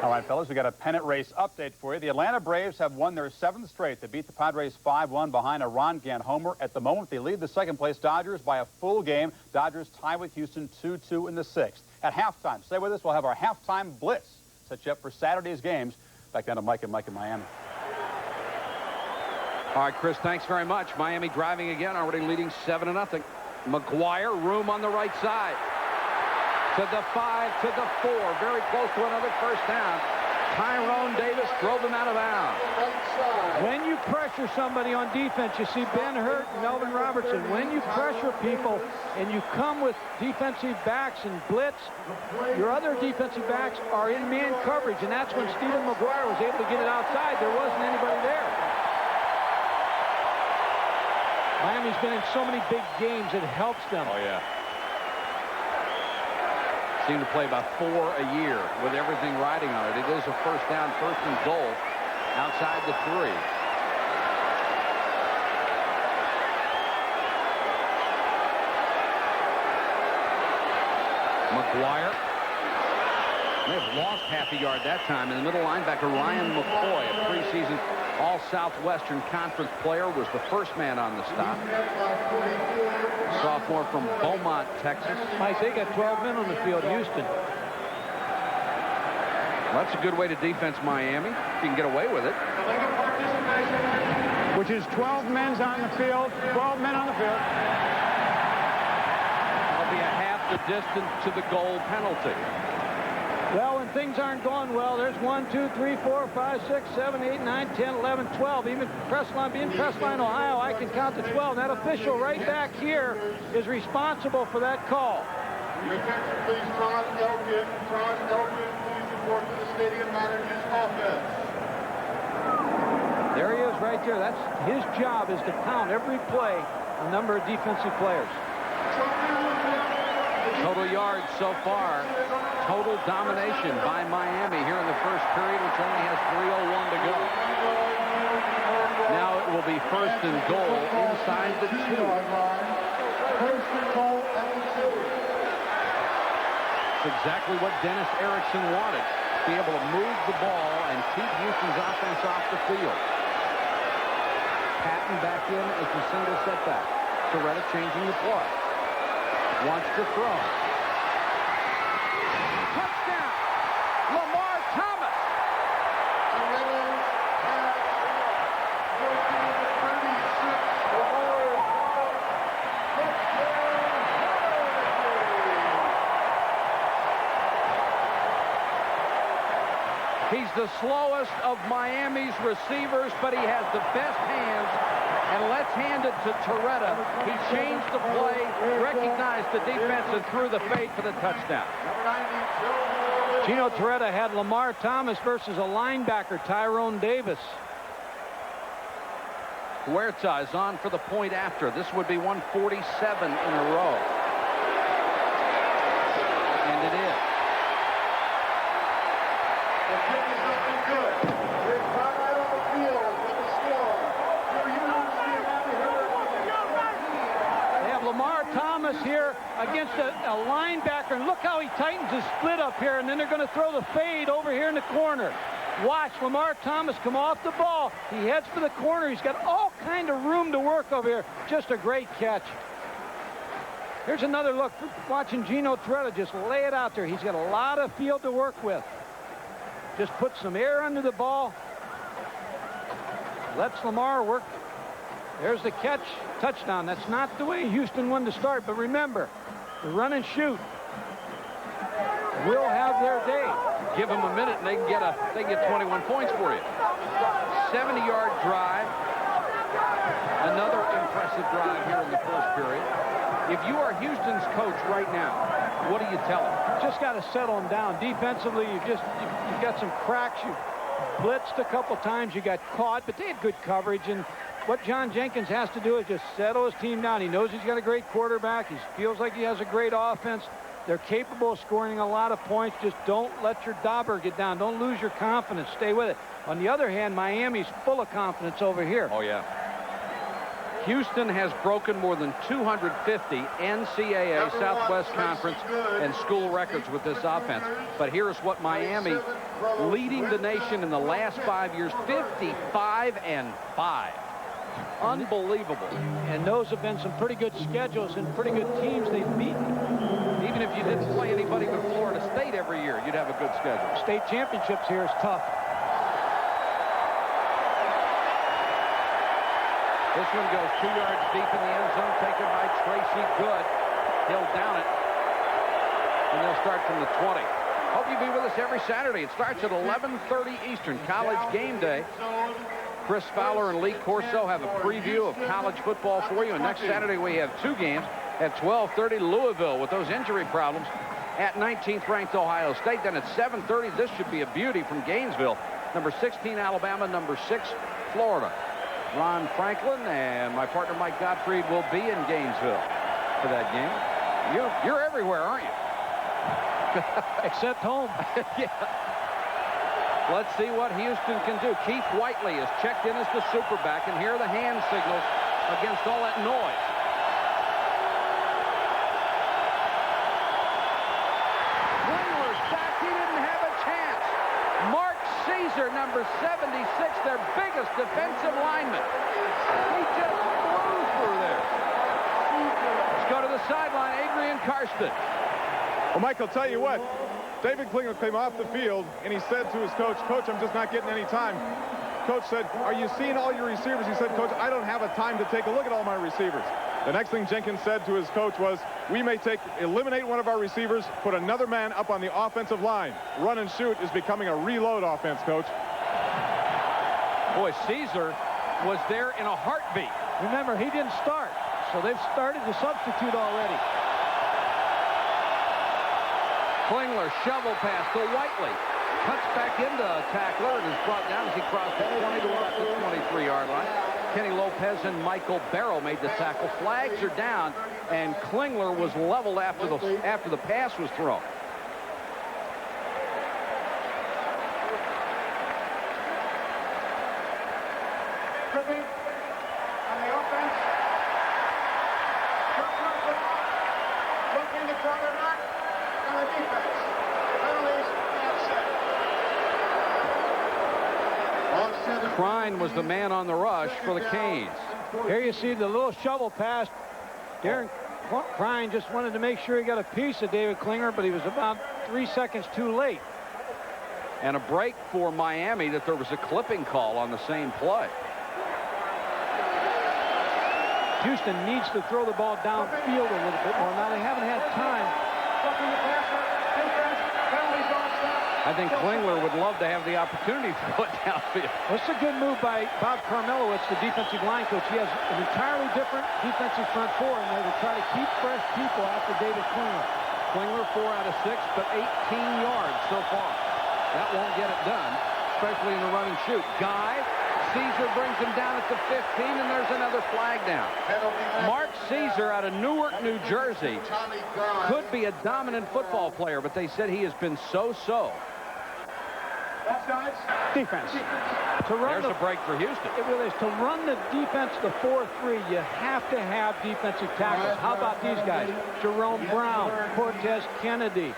All right, fellas, we got a pennant race update for you. The Atlanta Braves have won their 7th straight. They beat the Padres 5-1 behind a Ron Gant homer. At the moment, they lead the second-place Dodgers by a full game. Dodgers tie with Houston 2-2 in the 6th. At halftime, stay with us. We'll have our halftime blitz. Set you up for Saturday's games. Back down to Mike and Mike in Miami. All right, Chris, thanks very much. Miami driving again, already leading 7-0. McGuire, room on the right side. To the 5, to the 4. Very close to another first down. Tyrone Davis drove him out of bounds. When you pressure somebody on defense, you see Ben Hurt and Melvin Robertson. When you pressure people and you come with defensive backs and blitz, your other defensive backs are in man coverage, and that's when Stephen McGuire was able to get it outside. There wasn't anybody there. Miami's been in so many big games, it helps them. Oh, yeah. Seem to play about 4 a year with everything riding on it. It is a first down, first and goal outside the 3. McGuire. They have lost half a yard that time. In the middle linebacker, Ryan McCoy, a preseason All-Southwestern Conference player, was the first man on the stop. Sophomore from Beaumont, Texas. Mike, they got 12 men on the field, Houston. Well, that's a good way to defense Miami. If you can get away with it. Which is 12 men on the field. 12 men on the field. That'll be a half the distance to the goal penalty. Well, when things aren't going well, there's 1, 2, 3, 4, 5, 6, 7, 8, 9, 10, 11, 12. Even being Crestline, Ohio, I can count to 12. That official right back here is responsible for that call. Your attention, please, Todd Elkin. Todd Elkin, please report to the stadium manager's office. There he is right there. That's his job, is to count every play, the number of defensive players. Total yards so far. Total domination by Miami here in the first period, which only has 3:01 to go. Now it will be first and goal inside the 2. First and goal at the 2. It's exactly what Dennis Erickson wanted. To be able to move the ball and keep Houston's offense off the field. Patton back in as the single setback. Toretta changing the play. Wants to throw. Touchdown! Lamar Thomas! He's the slowest of Miami's receivers, but he has the best hands. And let's hand it to Toretta. He changed the play, recognized the defense, and threw the fade for the touchdown. Gino Toretta had Lamar Thomas versus a linebacker, Tyrone Davis. Huerta is on for the point after. This would be 147 in a row. And it is. They have Lamar Thomas here against a linebacker, and look how he tightens his split up here, and then they're going to throw the fade over here in the corner. Watch Lamar Thomas come off the ball. He heads for the corner. He's got all kind of room to work over here. Just a great catch. Here's another look. Watching Gino Toretta just lay it out there. He's got a lot of field to work with. Just put some air under the ball. Lets Lamar work. There's the catch. Touchdown. That's not the way Houston wanted to start. But remember, the run and shoot will have their day. Give them a minute and they can get 21 points for you. 70-yard drive. Another impressive drive here in the first period. If you are Houston's coach right now, what do you tell him? Just got to settle them down. Defensively, you've got some cracks. You blitzed a couple times. You got caught, but they had good coverage. And what John Jenkins has to do is just settle his team down. He knows he's got a great quarterback. He feels like he has a great offense. They're capable of scoring a lot of points. Just don't let your dauber get down. Don't lose your confidence. Stay with it. On the other hand, Miami's full of confidence over here. Oh, yeah. Houston has broken more than 250 NCAA, Southwest Conference, and school records with this offense. But here's what Miami, leading the nation in the last 5 years, 55-5. Unbelievable. And those have been some pretty good schedules and pretty good teams they've beaten. Even if you didn't play anybody but Florida State every year, you'd have a good schedule. State championships here is tough. This one goes 2 yards deep in the end zone, taken by Tracy Good. He'll down it, and they'll start from the 20. Hope you be with us every Saturday. It starts at 11:30 Eastern, College Game Day. Chris Fowler and Lee Corso have a preview of college football for you. And next Saturday, we have 2 games at 12:30 Louisville with those injury problems at 19th ranked Ohio State. Then at 7:30, this should be a beauty from Gainesville. Number 16, Alabama. Number 6, Florida. Ron Franklin and my partner Mike Gottfried will be in Gainesville for that game. You're everywhere, aren't you? Except home. Yeah. Let's see what Houston can do. Keith Whiteley is checked in as the superback, and here are the hand signals against all that noise. Klingler's back. He didn't have a chance. Mark Caesar, number 76, their biggest defensive lineman. He just flew through there. Let's go to the sideline. Adrian Karsten. Well, Mike, I'll tell you what. David Klingler came off the field, and he said to his coach, "Coach, I'm just not getting any time." Coach said, "Are you seeing all your receivers?" He said, "Coach, I don't have a time to take a look at all my receivers." The next thing Jenkins said to his coach was, "We may eliminate one of our receivers, put another man up on the offensive line. Run and shoot is becoming a reload offense, Coach." Boy, Caesar was there in a heartbeat. Remember, he didn't start, so they've started to substitute already. Klingler shovel pass to Whiteley. Cuts back into a tackler and is brought down as he crossed the 20 to about the 23-yard line. Kenny Lopez and Michael Barrow made the tackle. Flags are down, and Klingler was leveled after the pass was thrown. On the offense. Looking the quarterback on the defense. Penalties, offset. Crine was the man on the rush for the Canes. Here you see the little shovel pass. Darren Klein just wanted to make sure he got a piece of David Klinger, but he was about 3 seconds too late. And a break for Miami that there was a clipping call on the same play. Houston needs to throw the ball downfield a little bit more. Now they haven't had time. I think Klingler would love to have the opportunity to throw it downfield. That's a good move by Bob Carmelowitz, the defensive line coach. He has an entirely different defensive front four in there to try to keep fresh people after David Klinger. Klinger 4 out of 6, but 18 yards so far. That won't get it done, especially in the run and shoot. Guy, Caesar brings him down at the 15, and there's another flag down. Mark Caesar out of Newark, New Jersey, could be a dominant football player, but they said he has been so-so. Defense. There's a break for Houston. It really is. To run the defense, the 4-3, you have to have defensive tackles. How about these guys? Jerome Brown, Cortez Kennedy,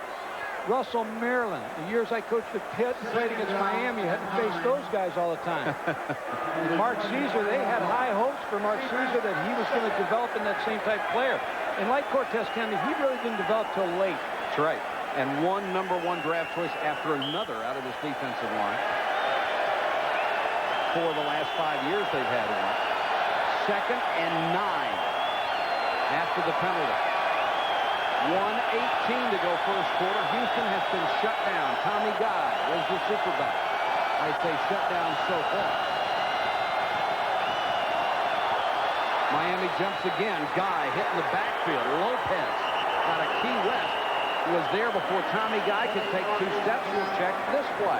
Russell Maryland. The years I coached at Pitt and played against Miami, you had to face those guys all the time. And Mark Caesar, they had high hopes for Mark Caesar that he was going to develop in that same type player. And like Cortez Kennedy, he really didn't develop till late. That's right. And one #1 draft choice after another out of this defensive line. For the last 5 years they've had one. 2nd and 9 after the penalty. 1:18 to go first quarter. Houston has been shut down. Tommy Guy was the superback. I say shut down so far. Miami jumps again. Guy hitting the backfield. Lopez out of Key West was there before Tommy Guy could take 2 steps. We'll check this play.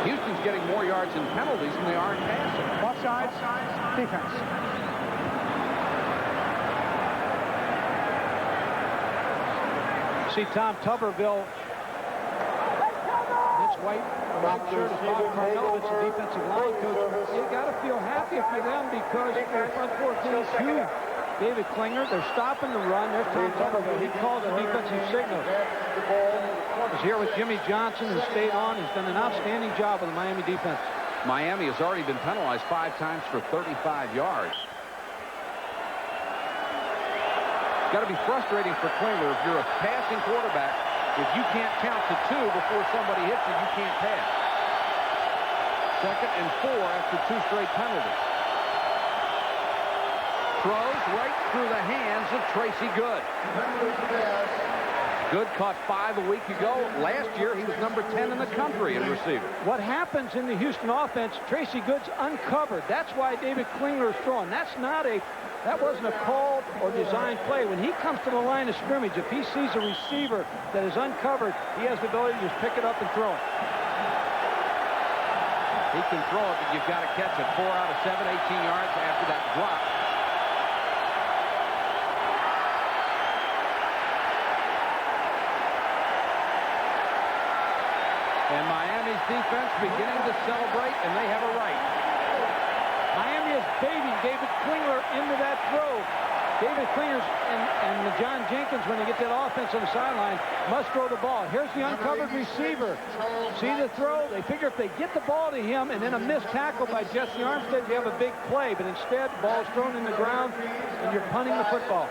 Houston's getting more yards in penalties than they are in passing. Offside, defense. See Tom Tuberville. This white shirt is Bob Carmelowitz, the defensive line coach. You got to feel happy for them because their front four teams huge. David Klinger, they're stopping the run. There's Tom Tuberville. He calls the defensive signal. He's here with Jimmy Johnson, who stayed on. He's done an outstanding job with the Miami defense. Miami has already been penalized 5 times for 35 yards. Got to be frustrating for Klinger if you're a passing quarterback. If you can't count to 2 before somebody hits you, you can't pass. 2nd and 4 after 2 straight penalties. Throws right through the hands of Tracy Good. Good caught 5 a week ago. Last year, he was number 10 in the country in receiving. What happens in the Houston offense, Tracy Good's uncovered. That's why David Klinger is throwing. That wasn't a called or designed play. When he comes to the line of scrimmage, if he sees a receiver that is uncovered, he has the ability to just pick it up and throw it. He can throw it, but you've got to catch it. 4 out of 7, 18 yards after that drop. And Miami's defense beginning to celebrate, and they have a right. Miami is baiting David Klinger into that throw. David Klinger and John Jenkins, when they get that offense on the sideline, must throw the ball. Here's the uncovered receiver. See the throw? They figure if they get the ball to him and then a missed tackle by Jesse Armstead, you have a big play. But instead, the ball is thrown in the ground, and you're punting the football.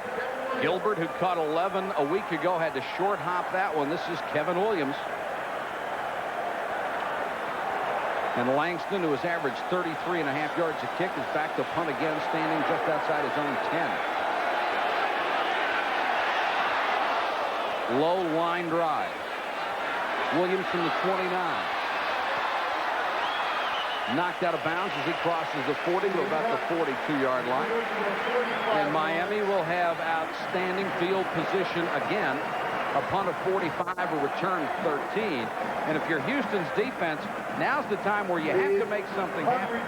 Gilbert, who caught 11 a week ago, had to short hop that one. This is Kevin Williams. And Langston, who has averaged 33.5 yards a kick, is back to punt again, standing just outside his own 10. Low line drive. Williams from the 29. Knocked out of bounds as he crosses the 40 to about the 42-yard line. And Miami will have outstanding field position again. A punt of 45, a return 13. And if you're Houston's defense, now's the time where you have to make something happen.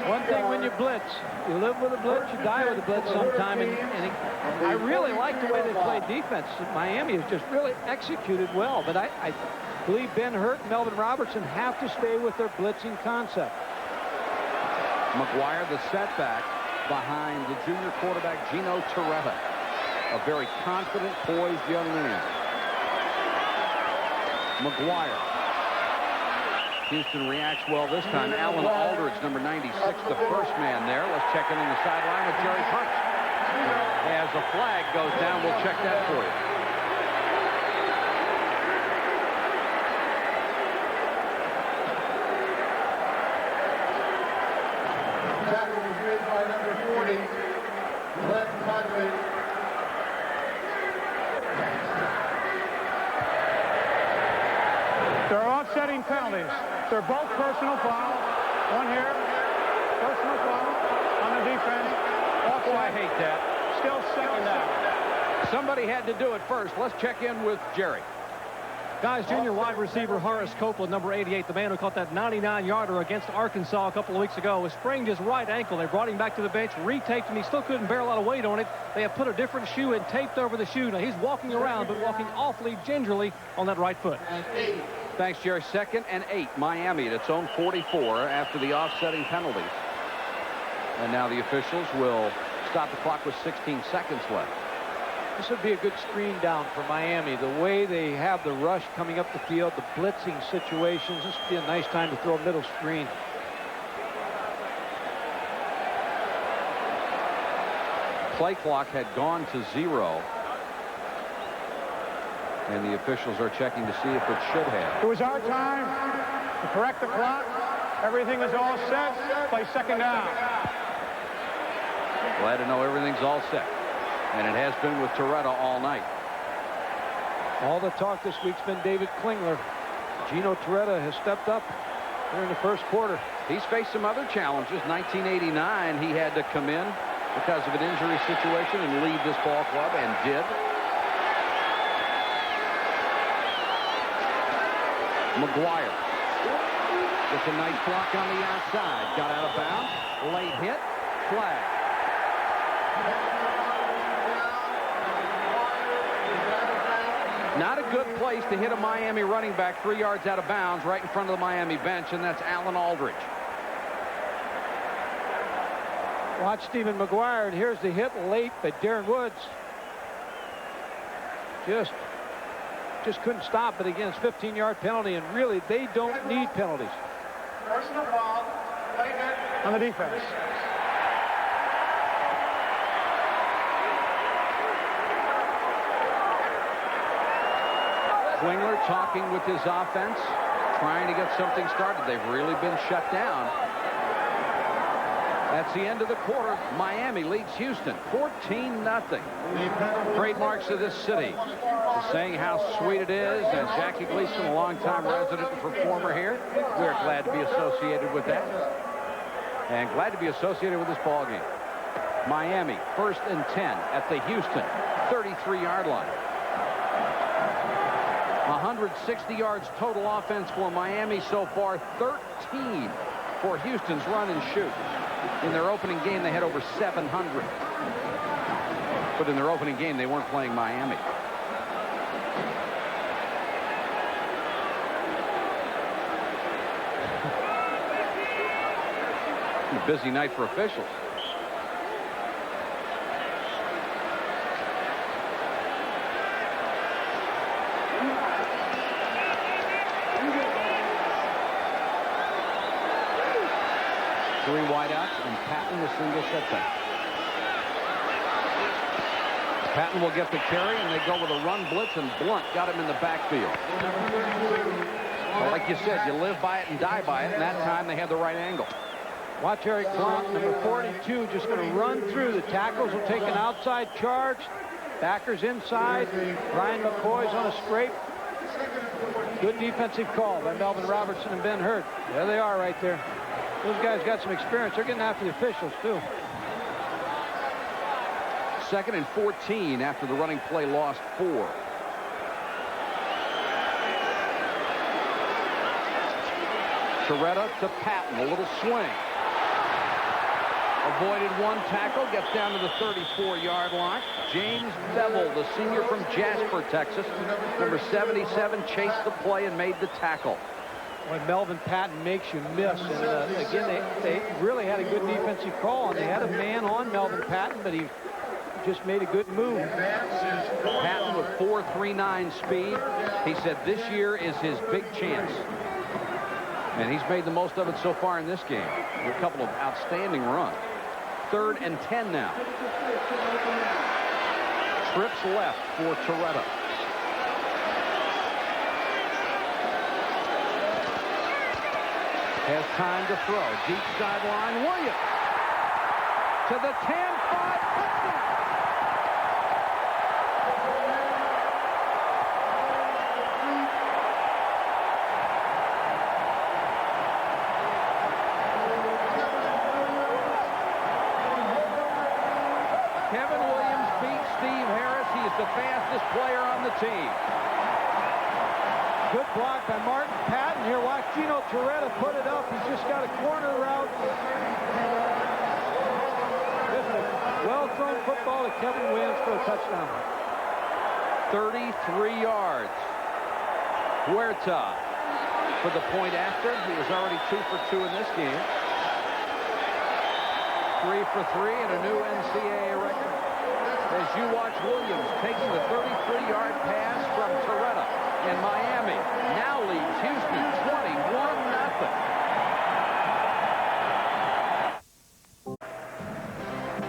One thing when you blitz, you live with a blitz, you die with a blitz sometime. I really like the way they play defense. Miami has just really executed well. But I believe Ben Hurt and Melvin Robertson have to stay with their blitzing concept. McGuire, the setback behind the junior quarterback, Gino Torretta. A very confident, poised young man. McGuire Houston reacts well this time. Alan Aldridge, number 96, the first man there. Let's check in on the sideline with Jerry Punch. As a flag goes down, we'll check that for you. Tackle was made by number 40, Glenn Conway. There are offsetting penalties. They're both personal fouls. One here, personal foul on the defense. Oh, I hate that. Still second down. Somebody had to do it first. Let's check in with Jerry. Guys, junior wide receiver Horace Copeland, number 88, the man who caught that 99-yarder against Arkansas a couple of weeks ago, was sprained his right ankle. They brought him back to the bench, retaped him. He still couldn't bear a lot of weight on it. They have put a different shoe and taped over the shoe. Now, he's walking around, but walking awfully gingerly on that right foot. Thanks, Jerry. 2nd and 8. Miami at its own 44 after the offsetting penalties. And now the officials will stop the clock with 16 seconds left. This would be a good screen down for Miami. The way they have the rush coming up the field, the blitzing situations, this would be a nice time to throw a middle screen. Play clock had gone to 0. And the officials are checking to see if it should have. It was our time to correct the clock. Everything is all set. Play second down. Glad to know everything's all set. And it has been with Toretta all night. All the talk this week's been David Klingler. Gino Toretta has stepped up here in the first quarter. He's faced some other challenges. 1989, he had to come in because of an injury situation and lead this ball club, and did. McGuire with a nice block on the outside. Got out of bounds. Late hit. Flag. Not a good place to hit a Miami running back 3 yards out of bounds right in front of the Miami bench, and that's Alan Aldridge. Watch Stephen McGuire, and here's the hit late, but Darren Woods just couldn't stop it. Again, it's 15-yard penalty, and really, they don't need penalties. Personal foul, play hit. On the defense. Klingler talking with his offense, trying to get something started. They've really been shut down. That's the end of the quarter. Miami leads Houston 14-0. Trademarks of this city. Saying how sweet it is. And Jackie Gleason, a longtime resident and performer here. We're glad to be associated with that. And glad to be associated with this ball game. Miami 1st and 10 at the Houston 33-yard line. 160 yards total offense for Miami so far. 13 for Houston's run and shoot. In their opening game, they had over 700. But in their opening game, they weren't playing Miami. A busy night for officials. Three wideouts, and Patton the single setback. Patton will get the carry, and they go with a run blitz, and Blunt got him in the backfield. Well, like you said, you live by it and die by it, and that time they had the right angle. Watch Eric Blunt, number 42, just going to run through. The tackles will take an outside charge. Backers inside. Ryan McCoy's on a scrape. Good defensive call by Melvin Robertson and Ben Hurt. There they are right there. Those guys got some experience. They're getting after the officials, too. 2nd and 14 after the running play lost 4. Toretta to Patton. A little swing. Avoided one tackle. Gets down to the 34-yard line. James Bevel, the senior from Jasper, Texas. Number 77, chased the play and made the tackle. When Melvin Patton makes you miss. And again, they really had a good defensive call, and they had a man on Melvin Patton, but he just made a good move. Patton with 4.39 speed. He said this year is his big chance. And he's made the most of it so far in this game. A couple of outstanding runs. 3rd and 10 now. Trips left for Toretta. Has time to throw. Deep sideline. Williams. To the 10-5 touchdown. Kevin Williams beats Steve Harris. He is the fastest player on the team. Good block by Martin Patton here. Watch Gino Toretta put it up. He's just got a corner route. This is well-thrown football to Kevin Williams for a touchdown. 33 yards. Huerta for the point after. He was already 2 for 2 in this game. 3 for 3 and a new NCAA record. As you watch Williams taking the 33-yard pass from Toretta. And Miami now leads Houston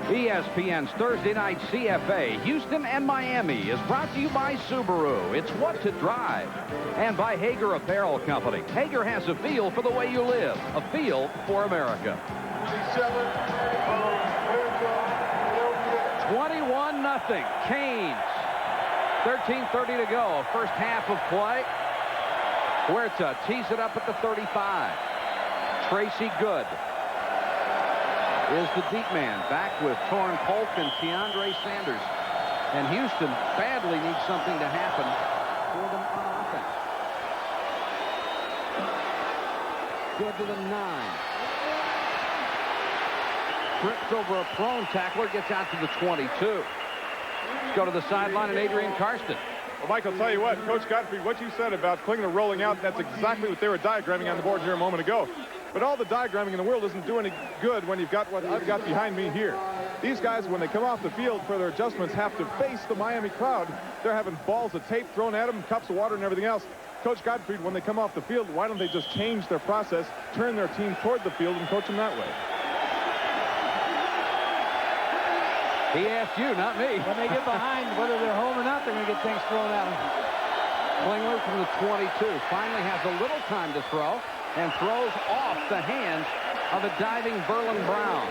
21-0. ESPN's Thursday night CFA, Houston and Miami, is brought to you by Subaru. It's what to drive. And by Hager Apparel Company. Hager has a feel for the way you live. A feel for America. 21-0. Canes. 13:30 to go. First half of play. Huerta tees it up at the 35. Tracy Good is the deep man. Back with Torrin Polk and Keandre Sanders. And Houston badly needs something to happen for them on offense. Good to the 9. Trips over a prone tackler. Gets out to the 22. Go to the sideline and Adrian Karsten. Well, Mike, I'll tell you what, Coach Godfrey, what you said about Klingler rolling out, that's exactly what they were diagramming on the board here a moment ago. But all the diagramming in the world doesn't do any good when you've got what I've got behind me here. These guys, when they come off the field for their adjustments, have to face the Miami crowd. They're having balls of tape thrown at them, cups of water and everything else. Coach Godfrey, when they come off the field, why don't they just change their process, turn their team toward the field and coach them that way? He asked you, not me. When they get behind, whether they're home or not, they're going to get things thrown at them. Klingler from the 22 finally has a little time to throw and throws off the hands of a diving Verlin Brown.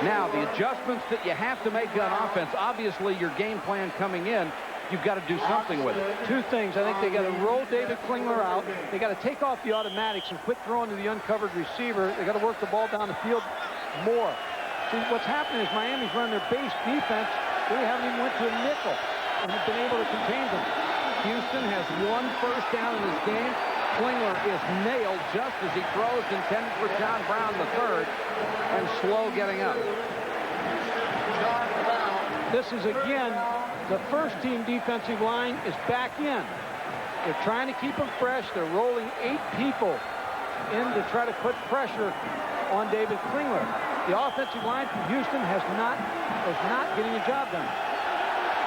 Now, the adjustments that you have to make on offense, obviously your game plan coming in, you've got to do something with it. 2 things. I think they got to roll David Klingler out. They got to take off the automatics and quit throwing to the uncovered receiver. They got to work the ball down the field more. See, what's happening is Miami's run their base defense. They haven't even went to a nickel and have been able to contain them. Houston has 1 first down in this game. Klingler is nailed just as he throws, intended for John Brown III, and slow getting up. This is, again, the first team defensive line is back in. They're trying to keep them fresh. They're rolling 8 people in to try to put pressure on David Klingler. The offensive line from Houston is not getting a job done.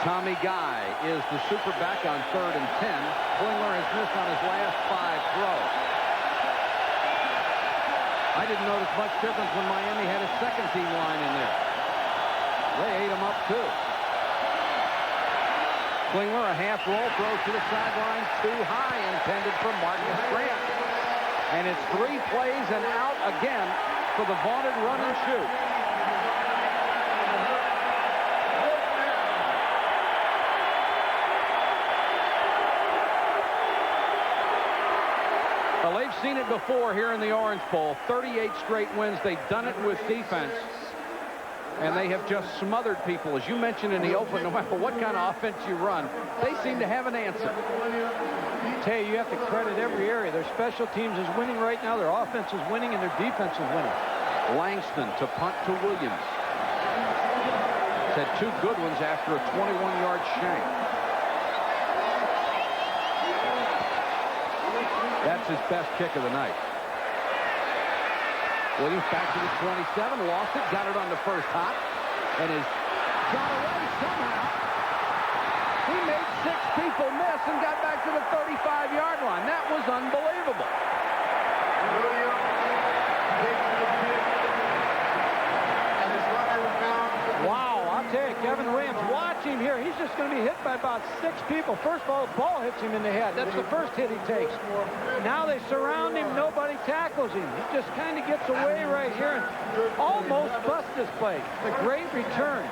Tommy Guy is the super back on 3rd and 10. Klingler has missed on his last 5 throws. I didn't notice much difference when Miami had his second team line in there. They ate him up too. Klingler, a half roll, throws to the sideline, too high, intended for Marcus Grant. And it's 3 plays and out again for the vaunted run and shoot. Well, they've seen it before here in the Orange Bowl. 38 straight wins. They've done it with defense. And they have just smothered people. As you mentioned in the open, no matter what kind of offense you run, they seem to have an answer. I tell you have to credit every area. Their special teams is winning right now. Their offense is winning, and their defense is winning. Langston to punt to Williams. He's had 2 good ones after a 21-yard shank. That's his best kick of the night. Williams back to the 27, lost it, got it on the first hop, and has got away somehow. He made 6 people missed and got back to the 35-yard line. That was unbelievable. Wow, I'll tell you, Kevin Williams, watch him here. He's just going to be hit by about 6 people. First of all, the ball hits him in the head. That's the first hit he takes. Now they surround him. Nobody tackles him. He just kind of gets away right here and almost busts this play. The great return.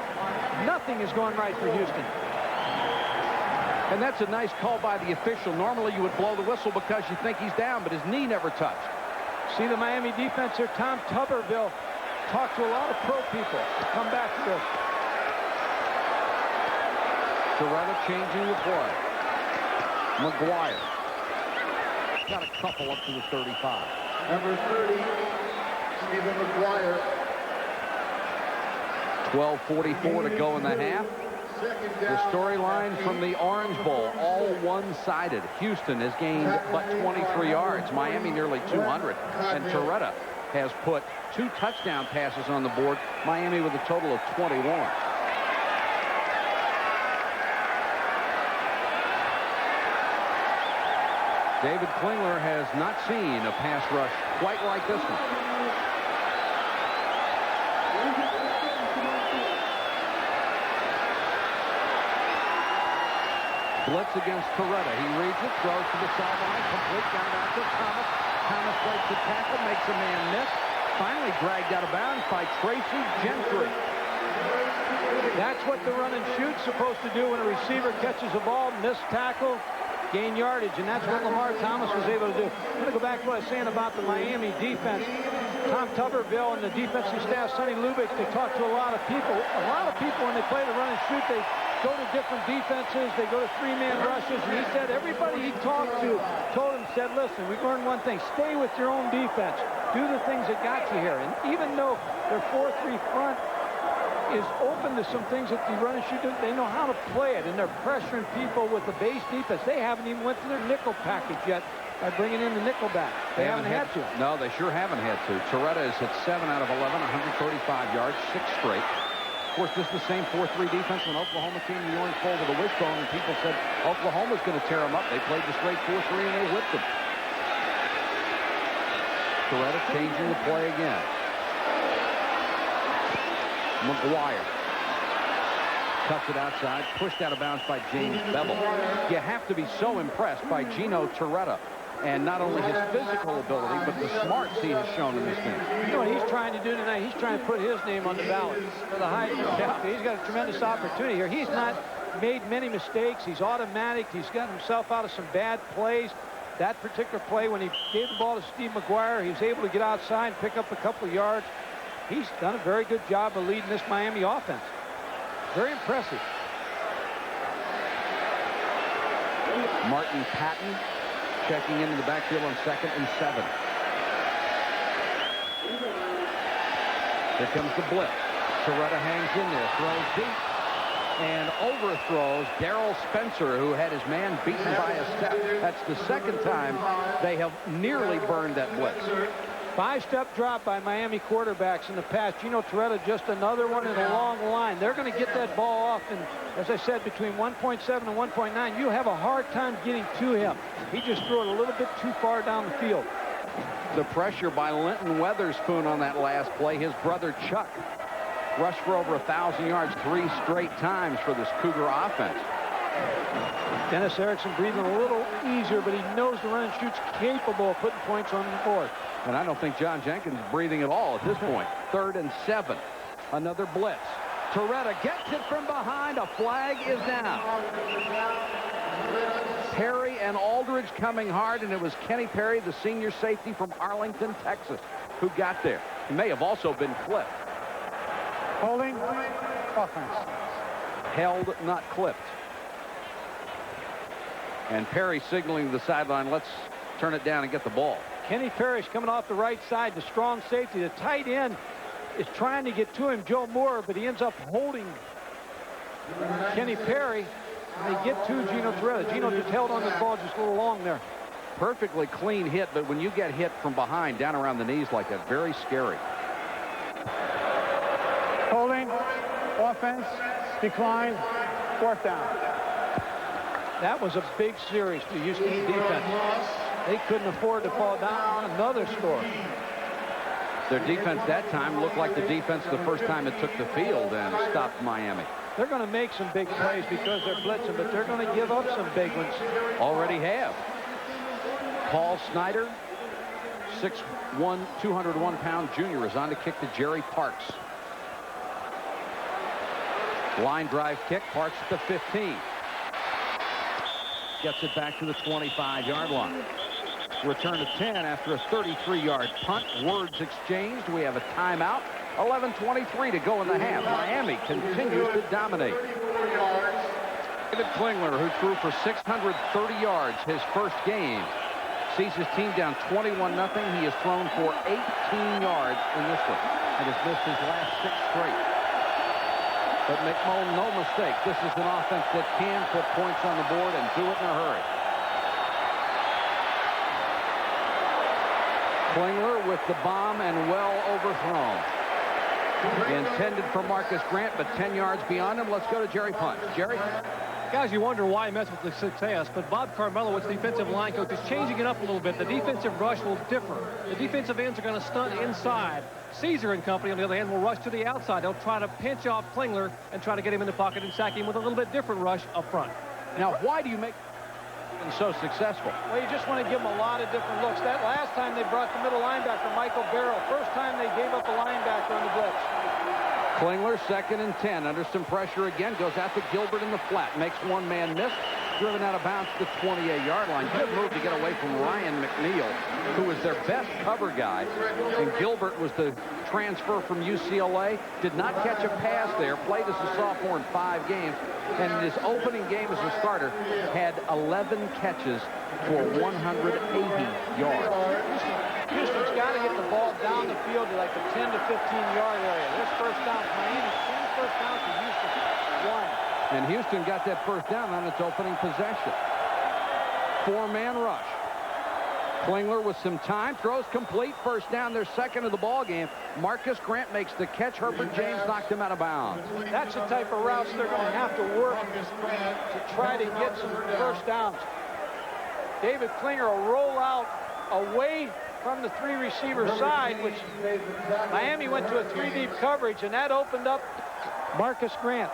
Nothing is going right for Houston. And that's a nice call by the official. Normally you would blow the whistle because you think he's down, but his knee never touched. See the Miami defense here. Tom Tuberville talked to a lot of pro people. Come back to this. Toretta changing the play. McGuire. Got a couple up to the 35. Number 30, Stephen McGuire. 12:44 to go in the half. The storyline from the Orange Bowl, all one-sided. Houston has gained but 23 yards. Miami nearly 200. And Toretta has put 2 touchdown passes on the board. Miami with a total of 21. David Klingler has not seen a pass rush quite like this one. Blitz against Toretta. He reads it, throws to the sideline, complete down out to Thomas. Thomas breaks the tackle, makes a man miss. Finally dragged out of bounds by Tracy Gentry. That's what the run and shoot's supposed to do when a receiver catches a ball, miss tackle, gain yardage, and that's what Lamar Thomas was able to do. I'm going to go back to what I was saying about the Miami defense. Tom Tuberville and the defensive staff, Sonny Lubick, they talk to a lot of people. A lot of people, when they play the run and shoot, they go to different defenses. They go to 3-man rushes. And he said everybody he talked to told him, said, listen, we've learned one thing. Stay with your own defense. Do the things that got you here. And even though their 4-3 front is open to some things that the run and shoot, they know how to play it. And they're pressuring people with the base defense. They haven't even went to their nickel package yet by bringing in the nickel back. They haven't had to. No, they sure haven't had to. Toretta has hit 7 out of 11, 135 yards, 6 straight. Of course, this is the same 4-3 defense when Oklahoma came to the Orange Bowl with a wishbone, and people said Oklahoma's going to tear them up. They played the straight 4-3, and they whipped them. Toretta changing the play again. McGuire cuts it outside, pushed out of bounds by James Bevel. You have to be so impressed by Gino Toretta, and not only his physical ability, but the smarts he has shown in this game. You know what he's trying to do tonight? He's trying to put his name on the ballot for the Heisman. He's got a tremendous opportunity here. He's not made many mistakes. He's automatic. He's gotten himself out of some bad plays. That particular play, when he gave the ball to Steve McGuire, he was able to get outside and pick up a couple of yards. He's done a very good job of leading this Miami offense. Very impressive. Martin Patton checking into the backfield on 2nd and 7. Here comes the blitz. Toretta hangs in there, throws deep, and overthrows Darrell Spencer, who had his man beaten by a step. That's the second time they have nearly burned that blitz. 5-step drop by Miami quarterbacks in the past. Gino Toretta, just another one in a long line. They're going to get that ball off, and as I said, between 1.7 and 1.9, you have a hard time getting to him. He just threw it a little bit too far down the field. The pressure by Linton Weatherspoon on that last play. His brother Chuck rushed for over 1,000 yards 3 straight times for this Cougar offense. Dennis Erickson breathing a little easier, but he knows the run and shoot's capable of putting points on the board. And I don't think John Jenkins is breathing at all at this point. 3rd and 7. Another blitz. Toretta gets it from behind. A flag is down. Perry and Aldridge coming hard, and it was Kenny Perry, the senior safety from Arlington, Texas, who got there. He may have also been clipped. Holding. Offense. Held, not clipped. And Perry signaling to the sideline, let's turn it down and get the ball. Kenny Parrish coming off the right side, the strong safety. The tight end is trying to get to him, Joe Moore, but he ends up holding Kenny Perry. And they get to Gino Toretta. Gino just held on to the ball just a little long there. Perfectly clean hit, but when you get hit from behind, down around the knees like that, very scary. Holding. Offense. Decline. 4th down. That was a big series to Houston defense. They couldn't afford to fall down. Another score. Their defense that time looked like the defense the first time it took the field and stopped Miami. They're going to make some big plays because they're blitzing, but they're going to give up some big ones. Already have. Paul Snyder, 6'1", 201-pound junior, is on to kick to Jerry Parks. Line drive kick, Parks at the 15. Gets it back to the 25-yard line. Return to 10 after a 33-yard punt. Words exchanged. We have a timeout. 11:23 to go in the half. Miami continues to dominate. David Klingler, who threw for 630 yards his first game, sees his team down 21-0. He has thrown for 18 yards in this one and has missed his last 6 straight. But make no mistake, this is an offense that can put points on the board and do it in a hurry. Klingler with the bomb and well overthrown. Intended for Marcus Grant, but 10 yards beyond him. Let's go to Jerry Punch. Jerry? Guys, you wonder why he messed with the success, but Bob Carmelo, its defensive line coach, is changing it up a little bit. The defensive rush will differ. The defensive ends are going to stunt inside. Caesar and company, on the other hand, will rush to the outside. They'll try to pinch off Klingler and try to get him in the pocket and sack him with a little bit different rush up front. Now, why do you make them so successful? Well, you just want to give them a lot of different looks. That last time they brought the middle linebacker, Michael Barrow. First time they gave up a linebacker on the blitz. Klingler, 2nd and 10, under some pressure again, goes out to Gilbert in the flat, makes one man miss, driven out of bounds to the 28-yard line. Good move to get away from Ryan McNeil, who was their best cover guy, and Gilbert was the transfer from UCLA, did not catch a pass there, played as a sophomore in 5 games, and in his opening game as a starter, had 11 catches for 180 yards. Houston's got to get the ball down the field to like the 10 to 15-yard area. This first down, Miami, 10 first downs to Houston, 1. And Houston got that first down on its opening possession. 4-man rush. Klingler with some time, throws complete, first down, their second of the ball game. Marcus Grant makes the catch. Herbert James knocked him out of bounds. That's the type of routes they're going to have to work to try to get some first downs. David Klingler will roll out away from the 3-receiver side, which Miami went to a 3-deep coverage, and that opened up Marcus Grant.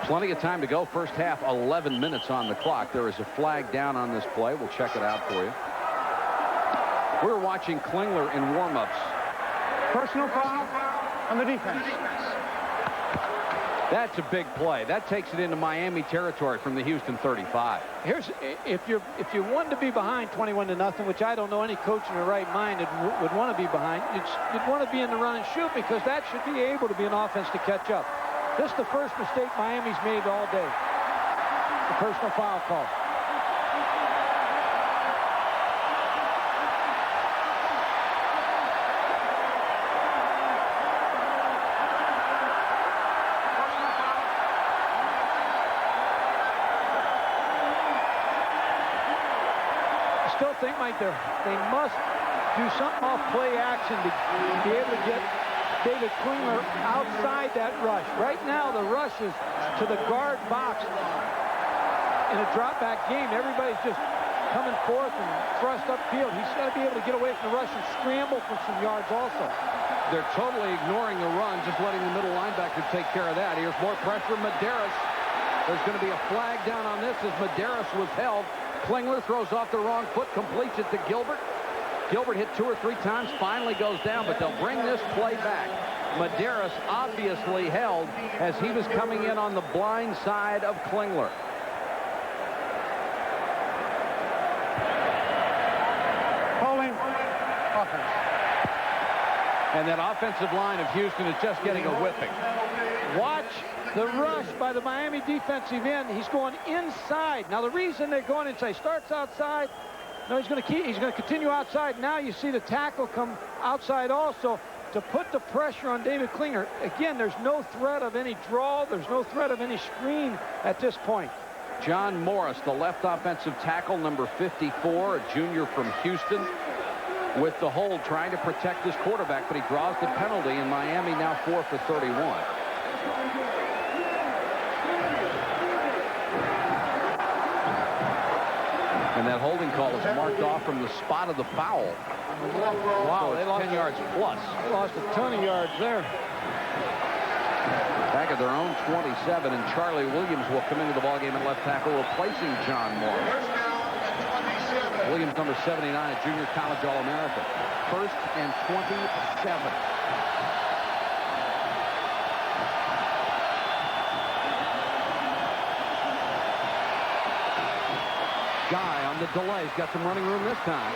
Plenty of time to go. First half, 11 minutes on the clock. There is a flag down on this play. We'll check it out for you. We're watching Klingler in warm-ups. Personal foul on the defense. That's a big play. That takes it into Miami territory from the Houston 35. Here's if you want to be behind 21-0, which I don't know any coach in their right mind would want to be behind, you'd want to be in the run and shoot, because that should be able to be an offense to catch up. This is the first mistake Miami's made all day. The personal foul call. Still think, Mike, they must do something off play action to be able to get David Klingler outside that rush. Right now, the rush is to the guard box. In a drop-back game, everybody's just coming forth and thrust upfield. He's got to be able to get away from the rush and scramble for some yards also. They're totally ignoring the run, just letting the middle linebacker take care of that. Here's more pressure. Medeiros. There's going to be a flag down on this as Medeiros was held. Klingler throws off the wrong foot, completes it to Gilbert. Gilbert hit 2 or 3 times, finally goes down, but they'll bring this play back. Medeiros obviously held as he was coming in on the blind side of Klingler. Holding offense. And that offensive line of Houston is just getting a whipping. Watch the rush by the Miami defensive end. He's going inside. Now, the reason they're going inside, starts outside. No, he's going to continue outside. Now you see the tackle come outside also to put the pressure on David Klingler. Again, there's no threat of any draw. There's no threat of any screen at this point. John Morris, the left offensive tackle, number 54, a junior from Houston, with the hold, trying to protect his quarterback, but he draws the penalty, and Miami now 4 for 31. And that holding call is marked off from the spot of the foul. Wow, So they lost 10 yards plus. They lost a ton of yards there. Back at their own 27, and Charlie Williams will come into the ballgame at left tackle, replacing John Moore. Williams, number 79, a junior college All-American. 1st and 27. Guy on the delay. He's got some running room this time.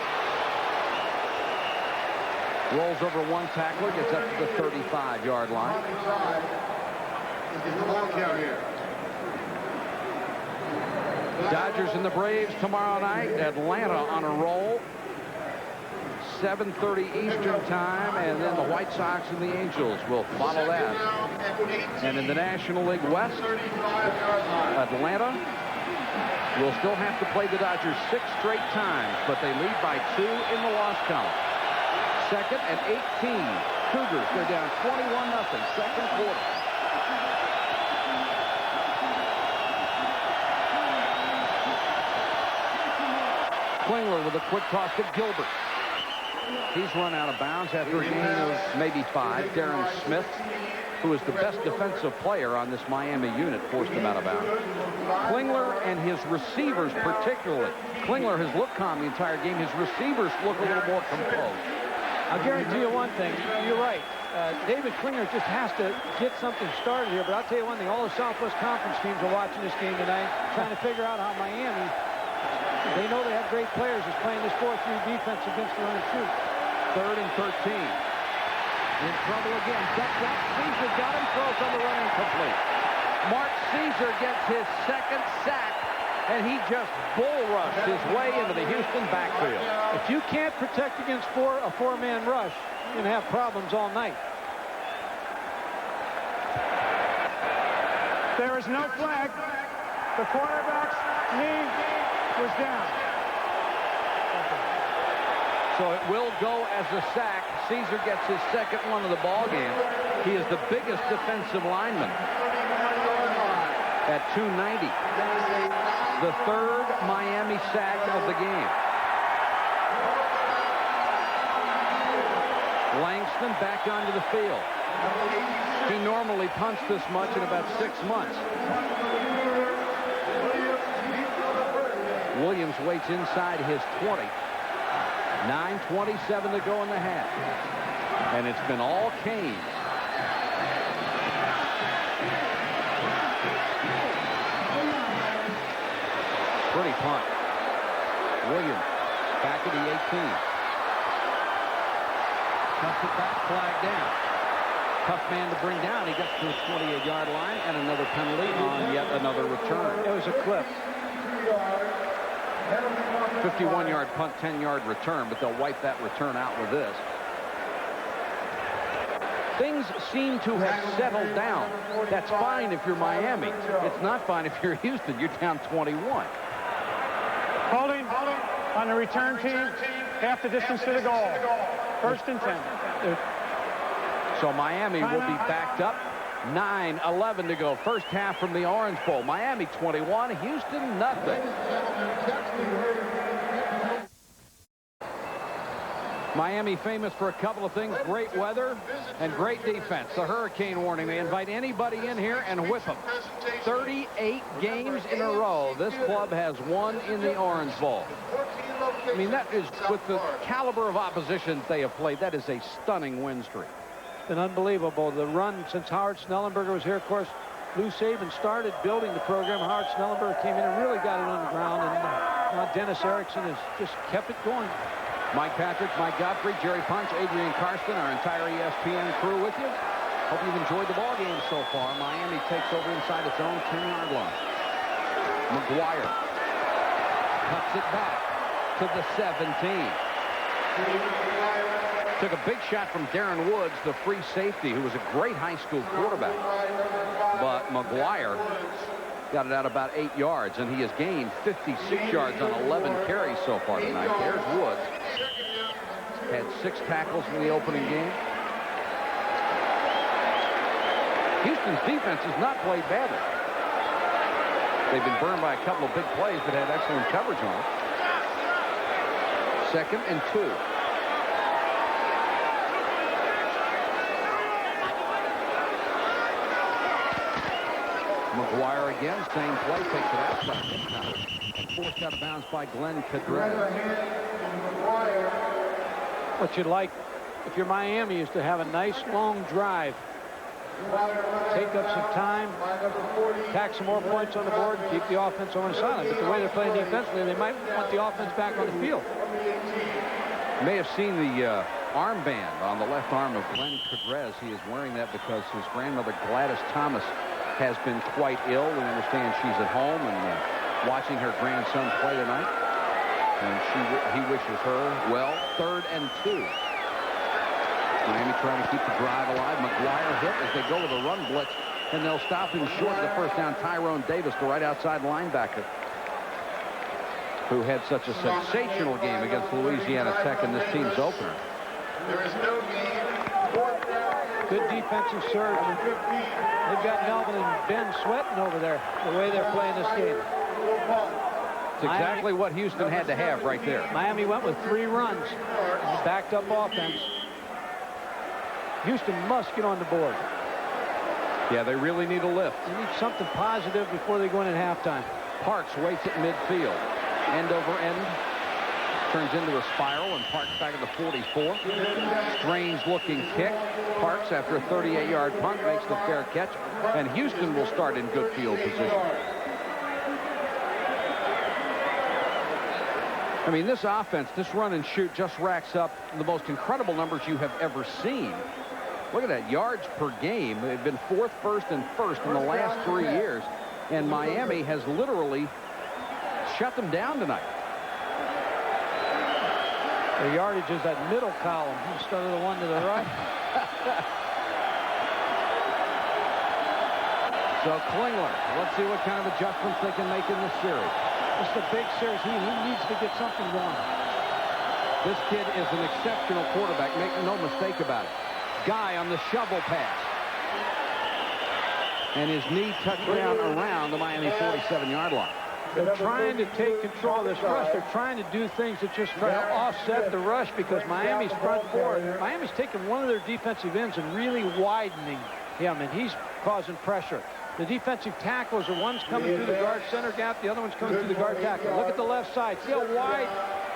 Rolls over one tackler, gets up to the 35-yard line. Dodgers and the Braves tomorrow night. Atlanta on a roll. 7:30 Eastern time, and then the White Sox and the Angels will follow that. And in the National League West, Atlanta will still have to play the Dodgers 6 straight times, but they lead by 2 in the loss column. 2nd and 18. Cougars go down 21-0, second quarter. Klingler with a quick toss to Gilbert. He's run out of bounds after a gain of maybe 5. Darren Smith, who is the best defensive player on this Miami unit, forced him out of bounds. Klingler and his receivers particularly. Klingler has looked calm the entire game. His receivers look a little more composed. I'll guarantee you one thing. You're right. David Klingler just has to get something started here. But I'll tell you one thing. All the Southwest Conference teams are watching this game tonight, trying to figure out how Miami, they know they have great players, is playing this 4-3 defense against the run and shoot. 3rd and 13. In trouble again. Ducked up. Caesar got him. Throws on the run incomplete. Mark Caesar gets his 2nd sack, and he just bull rushed his way into the Houston backfield. If you can't protect against a four-man rush, you're going to have problems all night. There is no flag. The quarterback's knee was down. So it will go as a sack. Caesar gets his 2nd one of the ball game. He is the biggest defensive lineman at 290. The 3rd Miami sack of the game. Langston back onto the field. He normally punts this much in about 6 months. Williams waits inside his 20. 9:27 to go in the half. And it's been all Canes. Pretty punt. Williams back at the 18. Cuts it back, flag down. Tough man to bring down. He gets to the 28-yard line, and another penalty on yet another return. It was a clip. 51-yard punt, 10-yard return, but they'll wipe that return out with this. Things seem to have settled down. That's fine if you're Miami. It's not fine if you're Houston. You're down 21. Holding on the return team, half the distance to the goal. 1st and 10. So Miami will be backed up. 9:11 to go. First half from the Orange Bowl. Miami 21, Houston nothing. Miami famous for a couple of things: great weather and great defense. The hurricane warning. They invite anybody in here and whip them. 38 games in a row this club has won in the Orange Bowl. I mean, that is, with the caliber of opposition they have played, that is a stunning win streak. It's been unbelievable. The run since Howard Snellenberger was here. Of course, Lou Saban started building the program. Howard Snellenberger came in and really got it on the ground. And now Dennis Erickson has just kept it going. Mike Patrick, Mike Godfrey, Jerry Punch, Adrian Karsten, our entire ESPN crew with you. Hope you've enjoyed the ball game so far. Miami takes over inside its own 10-yard line. McGuire cuts it back to the 17. Took a big shot from Darren Woods, the free safety, who was a great high school quarterback. But McGuire got it out about 8 yards, and he has gained 56 yards on 11 carries so far tonight. There's Woods. Had 6 tackles in the opening game. Houston's defense has not played badly. They've been burned by a couple of big plays, but had excellent coverage on it. 2nd and 2. McGuire again, same play, takes it outside. Forced out of bounds by Glenn Cougars. What you'd like, if you're Miami, is to have a nice long drive. Take up some time, tack some more points on the board, and keep the offense on silent. But the way they're playing defensively, they might want the offense back on the field. You may have seen the armband on the left arm of Glenn Cougars. He is wearing that because his grandmother, Gladys Thomas, has been quite ill. We understand she's at home and watching her grandson play tonight. And he wishes her well. 3rd and 2. Miami trying to keep the drive alive. McGuire hit as they go to the run blitz, and they'll stop him short of the first down. Tyrone Davis, the right outside linebacker, who had such a sensational game against Louisiana Tech in this team's opener. There is no need. Good defensive surge. They've got Melvin and Ben sweating over there, the way they're playing this game. It's exactly what Houston had to have right there. Miami went with 3 runs. Backed up offense. Houston must get on the board. Yeah, they really need a lift. They need something positive before they go in at halftime. Parks waits at midfield. End over end. Turns into a spiral, and Parks back at the 44. Strange looking kick. Parks, after a 38-yard punt, makes the fair catch. And Houston will start in good field position. I mean, this offense, this run and shoot just racks up the most incredible numbers you have ever seen. Look at that, yards per game. They've been 4th, 1st, and 1st in the last 3 years. And Miami has literally shut them down tonight. The yardage is that middle column instead of the one to the right. So Klingler, let's see what kind of adjustments they can make in this series. This is a big series. He needs to get something going. This kid is an exceptional quarterback. Make no mistake about it. Guy on the shovel pass. And his knee touched down around the Miami 47-yard line. They're trying to take control of this rush. They're trying to do things that just try to offset the rush because Miami's front four. Miami's taking one of their defensive ends and really widening him, and he's causing pressure. The defensive tackles are one's coming through the guard center gap, the other one's coming through the guard tackle. Look at the left side. See how wide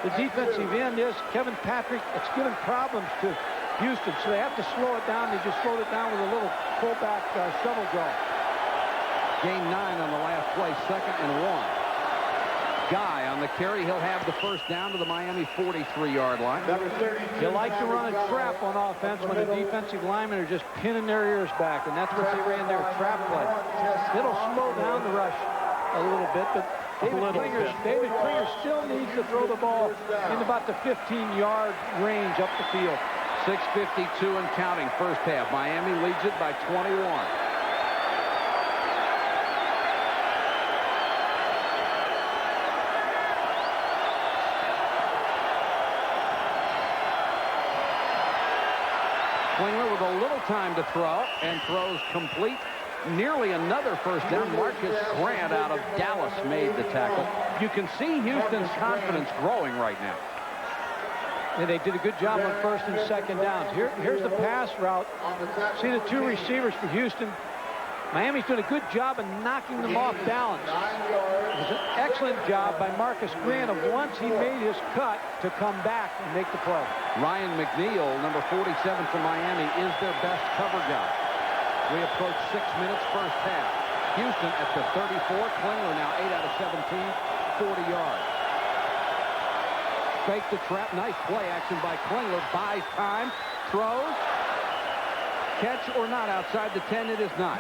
the defensive end is? Kevin Patrick, it's giving problems to Houston, so they have to slow it down. They just slowed it down with a little fullback shovel draw. Gain 9 on the last play, 2nd and 1. Guy on the carry. He'll have the first down to the Miami 43-yard line. You like to run a trap on offense when the defensive linemen are just pinning their ears back, and that's what they ran their trap play. It'll slow down the rush a little bit, but David Klinger still needs to throw the ball in about the 15-yard range up the field. 6:52 and counting, first half. Miami leads it by 21. Klingler with a little time to throw, and throws complete. Nearly another first down. Marcus Grant out of Dallas made the tackle. You can see Houston's confidence growing right now. And they did a good job on 1st and 2nd downs. Here's the pass route. See the 2 receivers for Houston. Miami's doing a good job of knocking them off balance. It was an excellent job by Marcus Grant of once he made his cut to come back and make the play. Ryan McNeil, number 47 for Miami, is their best cover guy. We approach 6 minutes first half. Houston at the 34. Klingler now 8 out of 17, 40 yards. Fake the trap. Nice play action by Klingler. Buys time. Throws. Catch or not outside the 10. It is not.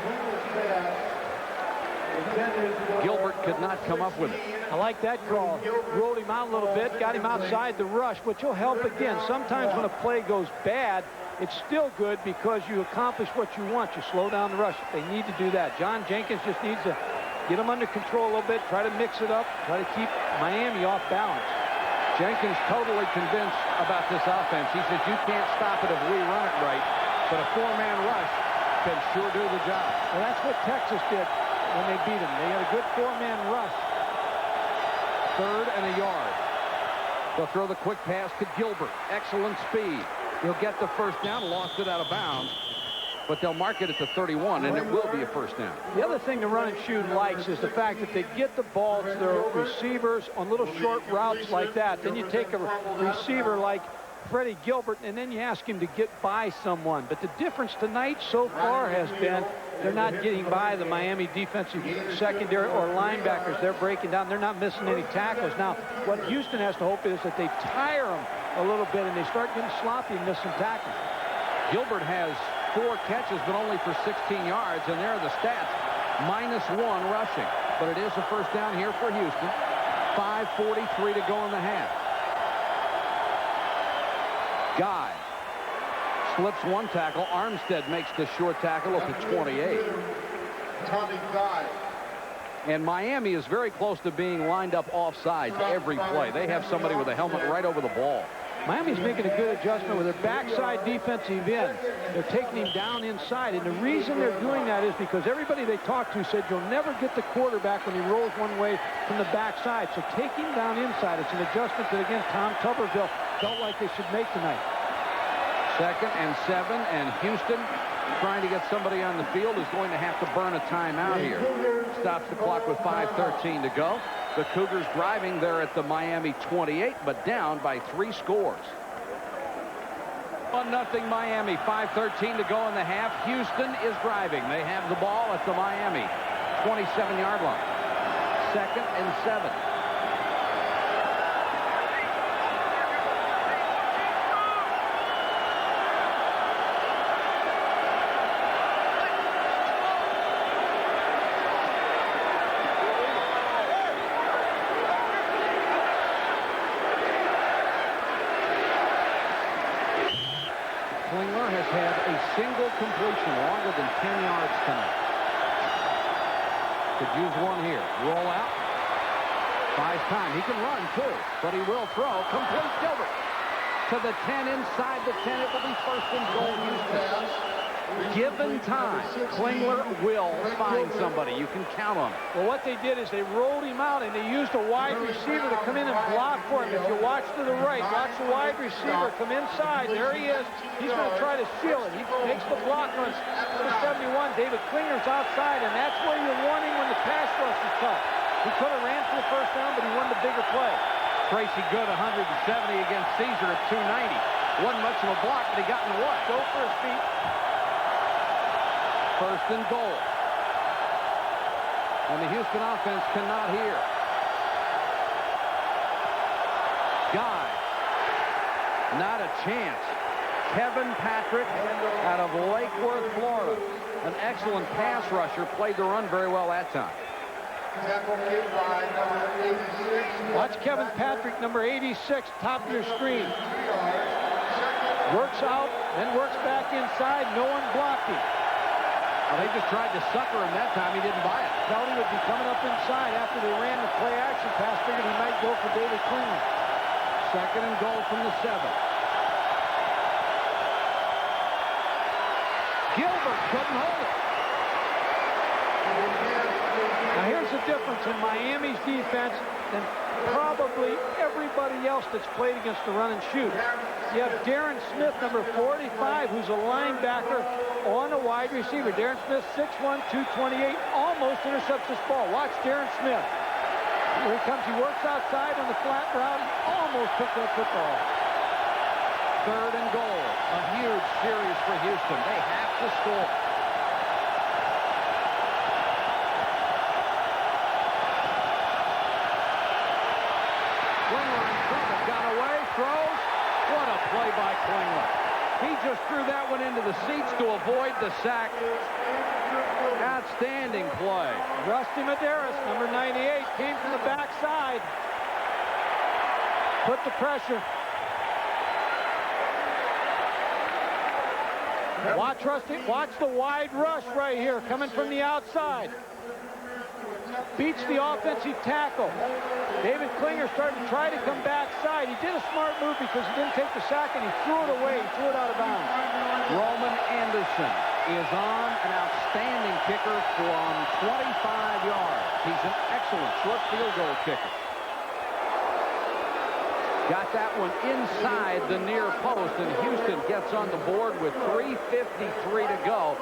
Gilbert could not come up with it. I like that call. Rolled him out a little bit. Got him outside the rush, which will help again. Sometimes when a play goes bad, it's still good because you accomplish what you want. You slow down the rush. They need to do that. John Jenkins just needs to get them under control a little bit, try to mix it up, try to keep Miami off balance. Jenkins totally convinced about this offense. He says, you can't stop it if we run it right, but a 4-man rush can sure do the job. Well, that's what Texas did when they beat them. They had a good 4-man rush. 3rd and a yard. They'll throw the quick pass to Gilbert. Excellent speed. He'll get the first down, lost it out of bounds. But they'll mark it at the 31, and it will be a first down. The other thing the run and shoot likes is the fact that they get the ball to their receivers on little short routes like that. Then you take a receiver like Freddie Gilbert, and then you ask him to get by someone. But the difference tonight so far has been they're not getting by the Miami defensive secondary or linebackers. They're breaking down. They're not missing any tackles. Now, what Houston has to hope is that they tire them a little bit and they start getting sloppy and missing tackles. Gilbert has 4 catches, but only for 16 yards, and there are the stats. -1 rushing. But it is a first down here for Houston. 5:43 to go in the half. Guy slips 1 tackle. Armstead makes the short tackle at the 28. Tommy Guy. And Miami is very close to being lined up offsides every play. They have somebody with a helmet right over the ball. Miami's making a good adjustment with their backside defensive end. They're taking him down inside, and the reason they're doing that is because everybody they talked to said you'll never get the quarterback when he rolls one way from the backside. So take him down inside. It's an adjustment that, again, Tom Tuberville felt like they should make tonight. 2nd and 7, and Houston trying to get somebody on the field is going to have to burn a timeout here. Stops the clock with 5:13 to go. The Cougars driving there at the Miami 28, but down by 3 scores. 1-0 Miami, 5:13 to go in the half. Houston is driving. They have the ball at the Miami 27-yard line. 2nd and 7. Single completion longer than 10 yards tonight. Could use one here. Roll out. Buys time. He can run too, but he will throw. Complete. Gilbert to the 10, inside the 10. It will be 1st and goal. Houston. Given time, Klingler will find somebody. You can count on it. Well, what they did is they rolled him out, and they used a wide receiver to come in and block for him. If you watch to the right, watch the wide receiver come inside. There he is. He's going to try to steal it. He makes the block on number 71. David Klinger's outside, and that's where you're warning when the pass rush is tough. He could have ran for the first down, but he won the bigger play. Tracy Good, 170 against Caesar at 290. Wasn't much of a block, but he got in the what? Go for his feet. 1st and goal. And the Houston offense cannot hear. Guy. Not a chance. Kevin Patrick out of Lake Worth, Florida. An excellent pass rusher. Played the run very well that time. Watch Kevin Patrick, number 86, top of your screen. Works out, then works back inside. No one blocked him. Well, they just tried to sucker him that time. He didn't buy it. Felt he would be coming up inside after they ran the play action pass. Figured he might go for David Klingler. 2nd and goal from the 7. Gilbert couldn't hold it. Now here's the difference in Miami's defense than probably everybody else that's played against the run and shoot. You have Darren Smith, number 45, who's a linebacker on a wide receiver. Darren Smith, 6'1", 228, almost intercepts this ball. Watch Darren Smith. Here he comes. He works outside on the flat route. He almost took that football. 3rd and goal. A huge series for Houston. They have to score. Klingler in trouble. Got away. Throws. What a play by Klingler. He just threw that one into the seats to avoid the sack. Outstanding play. Rusty Medeiros, number 98, came from the backside. Put the pressure. Watch Rusty. Watch the wide rush right here coming from the outside. Beats the offensive tackle. David Klinger started to try to come backside. He did a smart move because he didn't take the sack and he threw it away. He threw it out of bounds. Roman Anderson is on, an outstanding kicker from 25 yards. He's an excellent short field goal kicker. Got that one inside the near post, and Houston gets on the board with 3:53 to go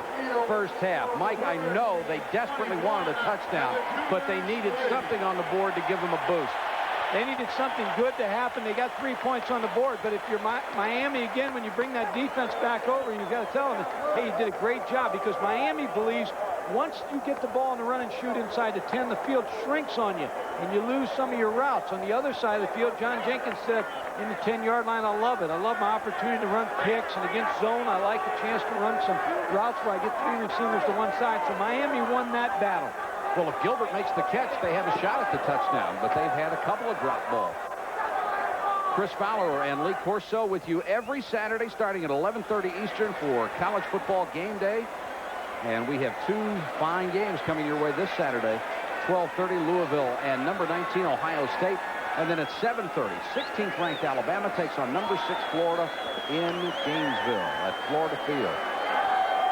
first half. Mike, I know they desperately wanted a touchdown, but they needed something on the board to give them a boost. They needed something good to happen. They got 3 points on the board, but if you're Miami again, when you bring that defense back over, you've got to tell them, hey, you did a great job, because Miami believes once you get the ball in the run and shoot inside the 10, the field shrinks on you, and you lose some of your routes. On the other side of the field, John Jenkins said, in the 10-yard line, I love it. I love my opportunity to run picks, and against zone, I like the chance to run some routes where I get 3 receivers to one side. So Miami won that battle. Well, if Gilbert makes the catch, they have a shot at the touchdown, but they've had a couple of drop balls. Chris Fowler and Lee Corso with you every Saturday starting at 11:30 Eastern for College Football Game Day. And we have 2 fine games coming your way this Saturday. 12:30 Louisville and number 19 Ohio State. And then at 7:30, 16th ranked Alabama takes on number 6 Florida in Gainesville at Florida Field.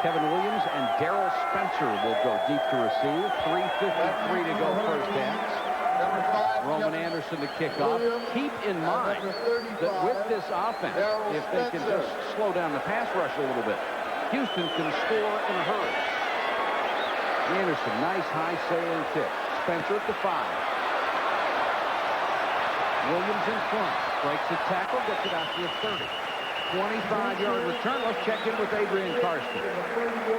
Kevin Williams and Darrell Spencer will go deep to receive. 3:53 to go first half. Roman Anderson to kick off. Keep in mind that with this offense, if they can just slow down the pass rush a little bit, Houston can score in a hurry. Anderson, nice high sailing kick. Spencer at the 5. Williams in front. Breaks the tackle, gets it out to the 30. 25-yard return. Let's check in with Adrian Karsten.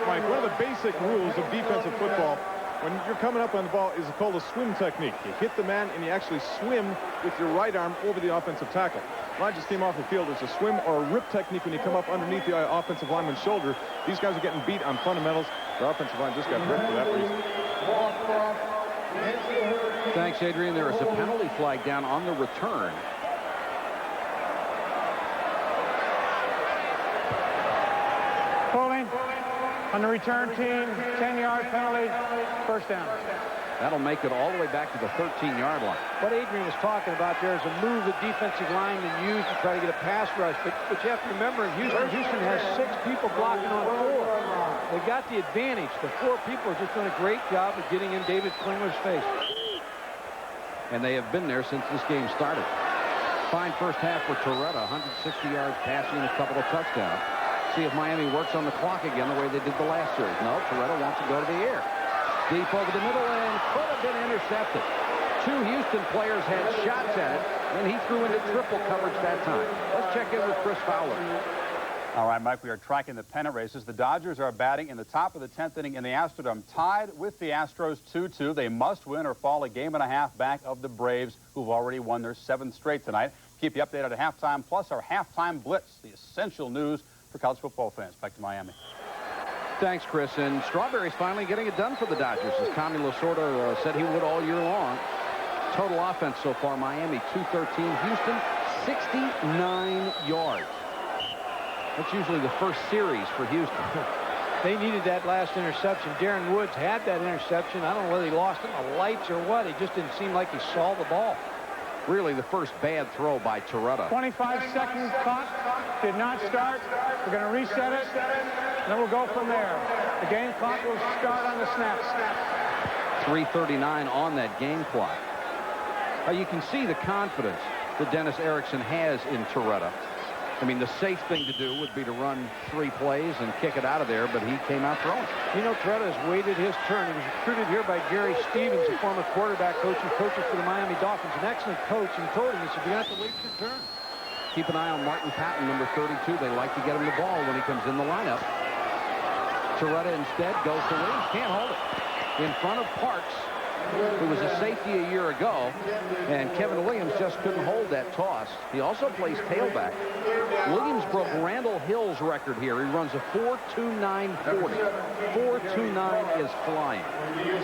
Mike, one of the basic rules of defensive football, when you're coming up on the ball, is called a swim technique. You hit the man and you actually swim with your right arm over the offensive tackle. Line just came off the field. It's a swim or a rip technique when you come up underneath the offensive lineman's shoulder. These guys are getting beat on fundamentals. The offensive line just got ripped for that reason. Thanks, Adrian. There is a penalty flag down on the return. Holding on the return team, 10-yard penalty, first down. That'll make it all the way back to the 13-yard line. What Adrian was talking about there is a move the defensive linemen use to try to get a pass rush. But you have to remember, in Houston has 6 people blocking on 4. They got the advantage. The 4 people are just doing a great job of getting in David Klingler's face. And they have been there since this game started. Fine first half for Torretta, 160 yards passing and a couple of touchdowns. See if Miami works on the clock again the way they did the last series. No, Torretta wants to go to the air. Deep over the middle and could have been intercepted. 2 Houston players had shots at it, and he threw into triple coverage that time. Let's check in with Chris Fowler. All right, Mike, we are tracking the pennant races. The Dodgers are batting in the top of the 10th inning in the Astrodome, tied with the Astros 2-2. They must win or fall a game and a half back of the Braves, who've already won their 7th straight tonight. Keep you updated at halftime, plus our halftime blitz, the essential news for college football fans. Back to Miami. Thanks, Chris. And Strawberry's finally getting it done for the Dodgers, as Tommy Lasorda said he would all year long. Total offense so far, Miami 213, Houston 69 yards. That's usually the first series for Houston. They needed that last interception. Darren Woods had that interception. I don't know whether he lost it in the lights or what. It just didn't seem like he saw the ball. Really the first bad throw by Torretta. 25-second clock did not start. We're going to reset it, and then we'll go from there. The game clock will start on the snap. 3:39 on that game clock. You can see the confidence that Dennis Erickson has in Torretta. I mean, the safe thing to do would be to run 3 plays and kick it out of there, but he came out throwing. You know, Torretta has waited his turn. He was recruited here by Gary Stevens, a former quarterback coach who coaches for the Miami Dolphins. An excellent coach, and he told him, he said, you have to wait your turn. Keep an eye on Martin Patton, number 32. They like to get him the ball when he comes in the lineup. Torretta instead goes to Williams. Can't hold it. In front of Parks, who was a safety a year ago, and Kevin Williams just couldn't hold that toss. He also plays tailback. Williams broke Randall Hill's record here. He runs a 4.2940. 4.29 is flying.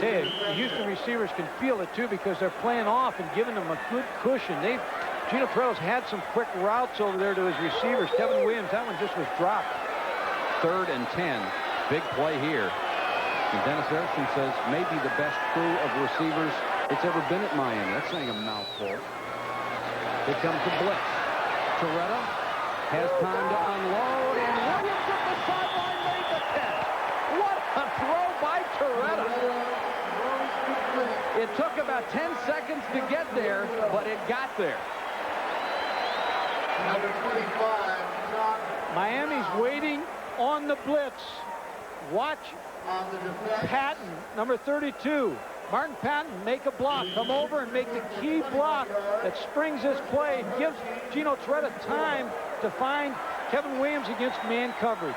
Hey, the Houston receivers can feel it too, because they're playing off and giving them a good cushion. Gino Perel's had some quick routes over there to his receivers. Kevin Williams, that one just was dropped. 3rd and 10. Big play here. And Dennis Erickson says maybe the best crew of receivers that's ever been at Miami. That's saying a mouthful. Here comes the blitz. Torretta has time to unload, and Williams at the sideline made the catch. What a throw by Torretta. It took about 10 seconds to get there, but it got there. 25, John Miami's waiting on the blitz. Watch on the defense. Patton, number 32. Martin Patton, make a block. Come over and make the key block that springs this play. Gives Gino Torretta time to find Kevin Williams against man coverage.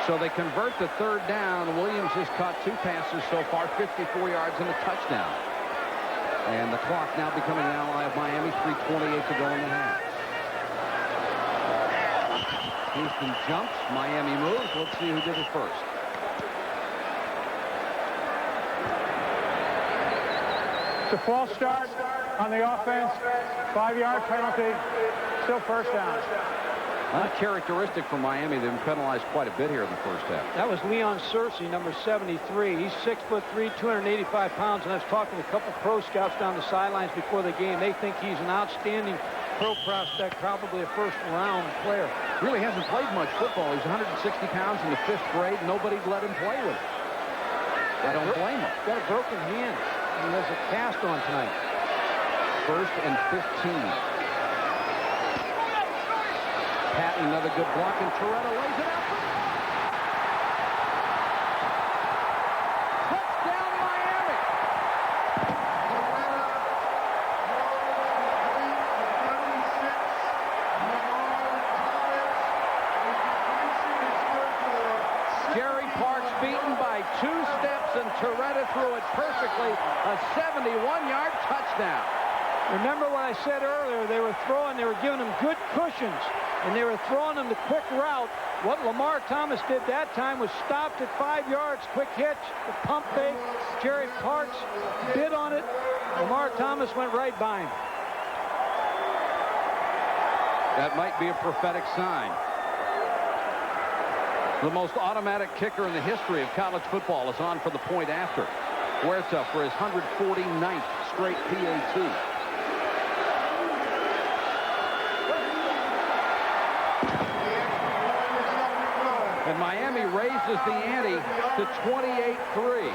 So they convert the third down. Williams has caught 2 passes so far, 54 yards and a touchdown. And the clock now becoming an ally of Miami, 3:28 to go in the half. Houston jumps, Miami moves. Let's see who did it first. It's a false start on the offense. 5-yard penalty. Still first down. Uncharacteristic for Miami. They've been penalized quite a bit here in the first half. That was Leon Searcy, number 73. He's 6'3", 285 pounds, and I was talking to a couple pro scouts down the sidelines before the game. They think he's an outstanding pro prospect, probably a first-round player. Really hasn't played much football. He's 160 pounds in the 5th grade. Nobody'd let him play with it. I don't blame him. Got a broken hand. He has a cast on tonight. 1st and 15. Patton, another good block, and Torretta lays it out. Touchdown, Miami. Jerry Parks beaten by 2 steps, and Torretta threw it perfectly. A 71-yard touchdown. Remember what I said earlier, they were giving them good cushions, and they were throwing them the quick route. What Lamar Thomas did that time was stopped at 5 yards, quick hitch, the pump fake. Jerry Parks bid on it. Lamar Thomas went right by him. That might be a prophetic sign. The most automatic kicker in the history of college football is on for the point after. Huerta for his 149th straight PAT. And Miami raises the ante to 28-3.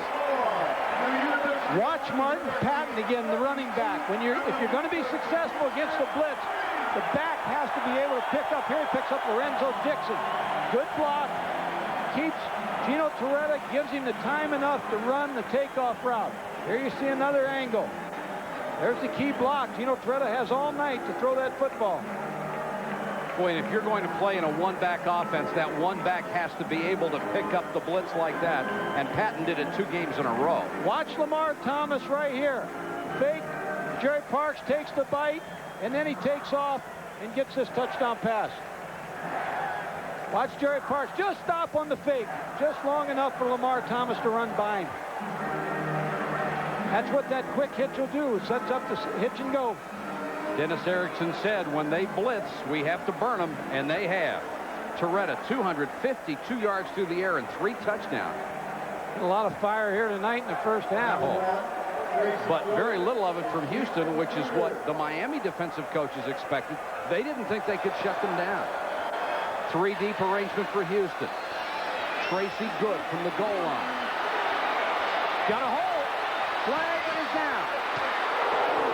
Watch Martin Patton again, the running back. If you're going to be successful against the blitz, the back has to be able to pick up. Here he picks up Lorenzo Dixon. Good block. Keeps Gino Torretta, gives him the time enough to run the takeoff route. Here you see another angle. There's the key block. Gino Torretta has all night to throw that football. Boy, and if you're going to play in a one-back offense, that one back has to be able to pick up the blitz like that. And Patton did it 2 games in a row. Watch Lamar Thomas right here. Fake. Jerry Parks takes the bite, and then he takes off and gets this touchdown pass. Watch Jerry Parks. Just stop on the fake. Just long enough for Lamar Thomas to run by him. That's what that quick hitch will do. It sets up the hitch and go. Dennis Erickson said, when they blitz, we have to burn them, and they have. Torretta, 252 yards through the air and 3 touchdowns. A lot of fire here tonight in the first half. But very little of it from Houston, which is what the Miami defensive coaches expected. They didn't think they could shut them down. 3 deep arrangement for Houston. Tracy Good from the goal line. Got a hole. Flag is down.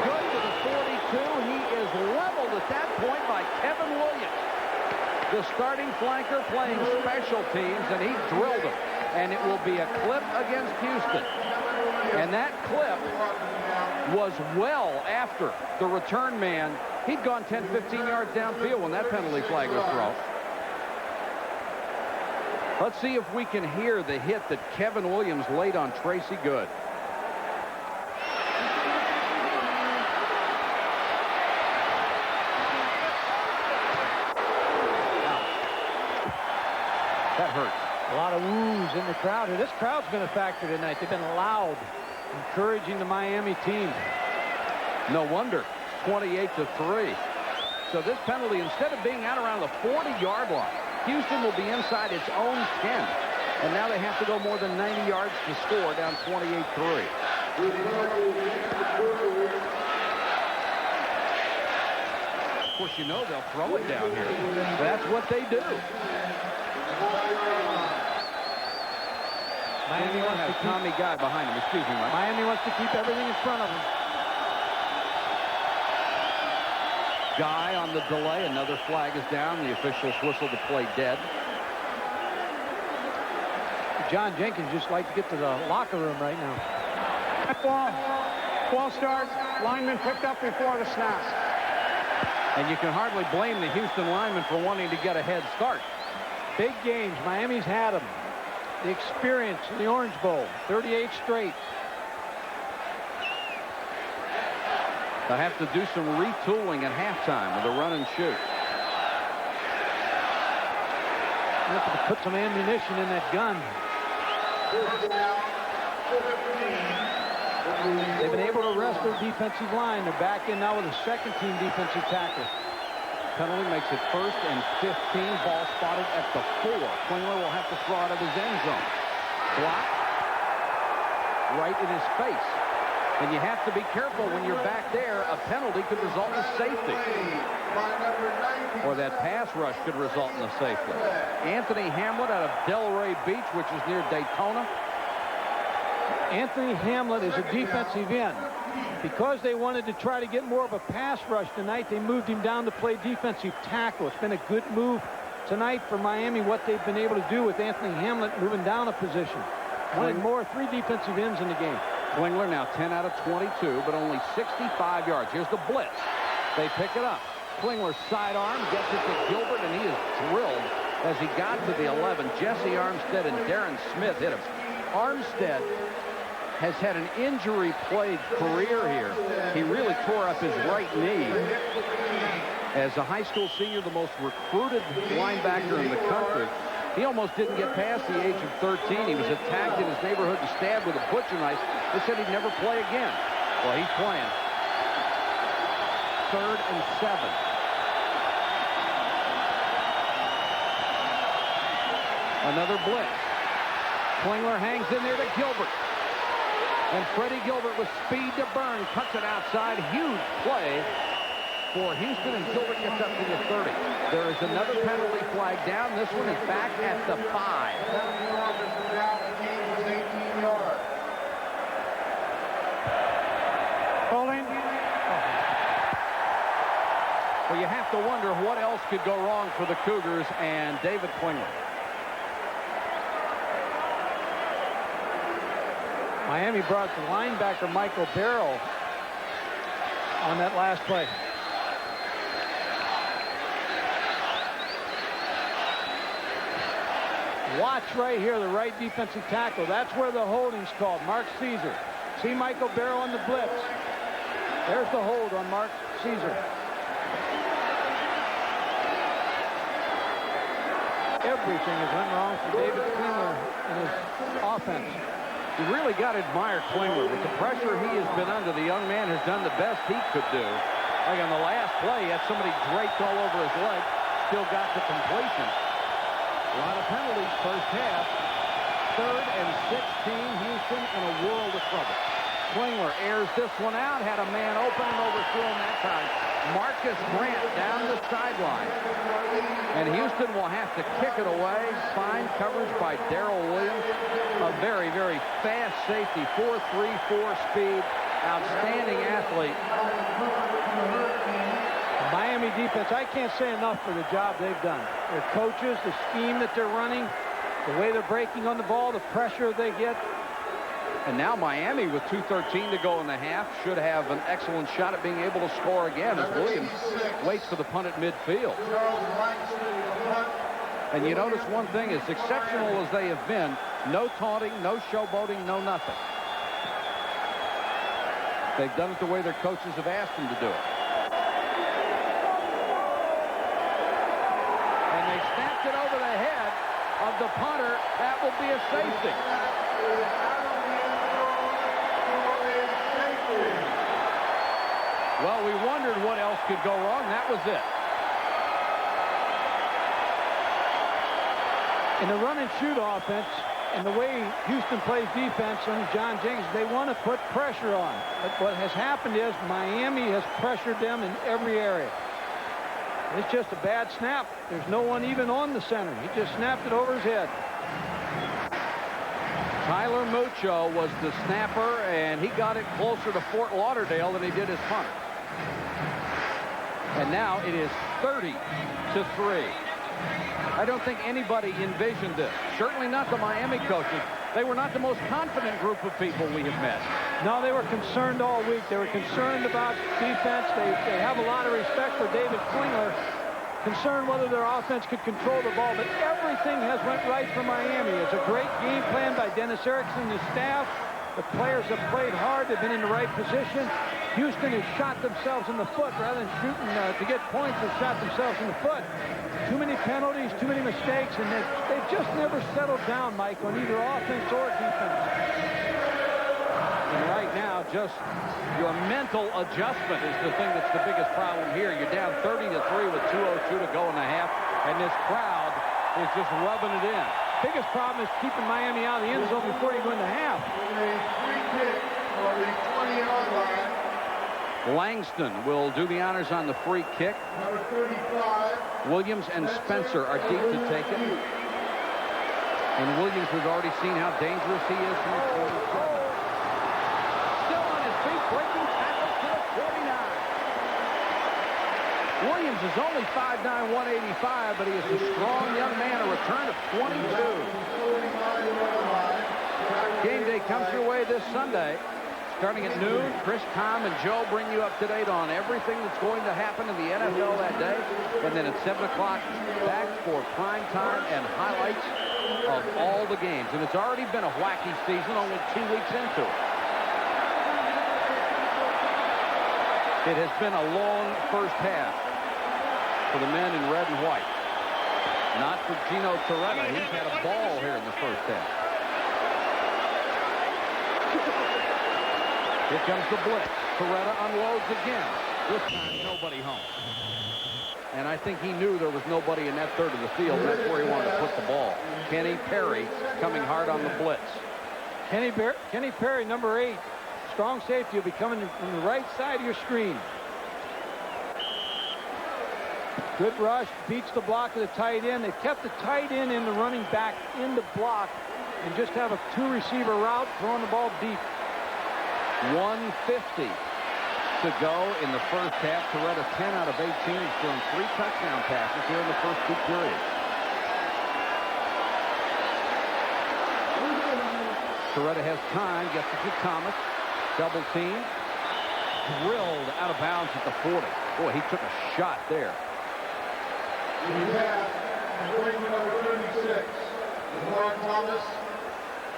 Good to the 42. He is leveled at that point by Kevin Williams, the starting flanker playing special teams, and he drilled him. And it will be a clip against Houston. And that clip was well after the return man. He'd gone 10, 15 yards downfield when that penalty flag was thrown. Let's see if we can hear the hit that Kevin Williams laid on Tracy Good. That hurts. A lot of woos in the crowd here. This crowd's been a factor tonight. They've been loud, encouraging the Miami team. No wonder. 28-3. So this penalty, instead of being out around the 40-yard line, Houston will be inside its own 10. And now they have to go more than 90 yards to score, down 28-3. Of course, you know they'll throw it down here. That's what they do. Miami wants to keep Tommy Guy behind him. Excuse me, Mike. Miami wants to keep everything in front of them. guy on the delay. Another flag is down. The officials whistle the play dead. John Jenkins just like to get to the locker room right now. Ball starts. Lineman picked up before the snap. And you can hardly blame the Houston lineman for wanting to get a head start. Big games. Miami's had them. The experience in the Orange Bowl. 38 straight. They'll have to do some retooling at halftime with a run and shoot. They'll have to put some ammunition in that gun. They've been able to rest their defensive line. They're back in now with a second-team defensive tackle. Penalty makes it 1st and 15. Ball spotted at the 4. Klingler will have to throw out of his end zone. Block. Right in his face. And you have to be careful when you're back there. A penalty could result in safety. Or that pass rush could result in a safety. Anthony Hamlet out of Delray Beach, which is near Daytona. Anthony Hamlet is a defensive end. Because they wanted to try to get more of a pass rush tonight, they moved him down to play defensive tackle. It's been a good move tonight for Miami, what they've been able to do with Anthony Hamlet moving down a position. One more, 3 defensive ends in the game. Klingler now 10 out of 22, but only 65 yards. Here's the blitz. They pick it up. Klingler sidearm, gets it to Gilbert, and he is thrilled as he got to the 11. Jesse Armstead and Darren Smith hit him. Armstead has had an injury-plagued career here. He really tore up his right knee. As a high school senior, the most recruited linebacker in the country, he almost didn't get past the age of 13. He was attacked in his neighborhood and stabbed with a butcher knife. They said he'd never play again. Well, he's playing. 3rd and 7. Another blitz. Klingler hangs in there to Gilbert. And Freddie Gilbert with speed to burn. Cuts it outside. Huge play for Houston, and Gilbert gets up to the 30. There is another penalty flag down. This one is back at the 5. Holding. Well, you have to wonder what else could go wrong for the Cougars and David Klingler. Miami brought the linebacker Michael Barrow on that last play. Watch right here, the right defensive tackle. That's where the holding's called. Mark Caesar. See Michael Barrow on the blitz. There's the hold on Mark Caesar. Everything has went wrong for David Klingler in his offense. You really got to admire Klingler. With the pressure he has been under, the young man has done the best he could do. Like on the last play, he had somebody draped all over his leg. Still got to completion. A lot of penalties first half. 3rd and 16. Houston in a world of trouble. Klingler airs this one out. Had a man open and overthrew him that time. Marcus Grant down the sideline. And Houston will have to kick it away. Fine coverage by Darrell Williams. A very, very fast safety. 4.34 speed. Outstanding athlete. Miami defense, I can't say enough for the job they've done. Their coaches, the scheme that they're running, the way they're breaking on the ball, the pressure they get. And now Miami, with 2:13 to go in the half, should have an excellent shot at being able to score again as Williams waits for the punt at midfield. And you notice one thing, as exceptional as they have been, no taunting, no showboating, no nothing. They've done it the way their coaches have asked them to do it. And they snapped it over the head of the punter. That will be a safety. Well, we wondered what else could go wrong. That was it. In the run and shoot offense, and the way Houston plays defense under John Jenkins, they want to put pressure on. But what has happened is Miami has pressured them in every area. It's just a bad snap. There's no one even on the center. He just snapped it over his head. Tyler Mucho was the snapper, and he got it closer to Fort Lauderdale than he did his punter. And now it is 30-3. I don't think anybody envisioned this. Certainly not the Miami coaches. They were not the most confident group of people we have met. No, they were concerned all week. They were concerned about defense. They have a lot of respect for David Klingler. Concerned whether their offense could control the ball. But everything has went right for Miami. It's a great game plan by Dennis Erickson and his staff. The players have played hard. They've been in the right position. Houston has shot themselves in the foot rather than shooting to get points. They've shot themselves in the foot. Too many penalties, too many mistakes, and they've just never settled down, Mike, on either offense or defense. And right now, just your mental adjustment is the thing that's the biggest problem here. You're down 30-3 with 2:02 to go in the half, and this crowd is just rubbing it in. Biggest problem is keeping Miami out of the end zone before you go in the half. Free kick on the 20-yard line. Langston will do the honors on the free kick. Number 35. Williams and Spencer are deep to take it. And Williams, we've already seen how dangerous he is from the 47. Still on his feet, breaking tackle to the 49. Williams is only 5'9", 185, but he is a strong young man, a return of 22. Game day comes your way this Sunday. Starting at noon, Chris, Tom, and Joe bring you up to date on everything that's going to happen in the NFL that day. And then at 7 o'clock, back for prime time and highlights of all the games. And it's already been a wacky season, only 2 weeks into it. It has been a long first half for the men in red and white. Not for Gino Torretta. He's had a ball here in the first half. Here comes the blitz. Torretta unloads again. This time, nobody home. And I think he knew there was nobody in that third of the field. That's where he wanted to put the ball. Kenny Perry coming hard on the blitz. Kenny Perry, number 8. Strong safety will be coming from the right side of your screen. Good rush. Beats the block of the tight end. They kept the tight end in the running back in the block and just have a 2-receiver route, throwing the ball deep. 1:50 to go in the first half. Torretta 10 out of 18. He's thrown 3 touchdown passes here in the first 2 periods. Torretta has time, gets it to Thomas. Double team. Drilled out of bounds at the 40. Boy, he took a shot there.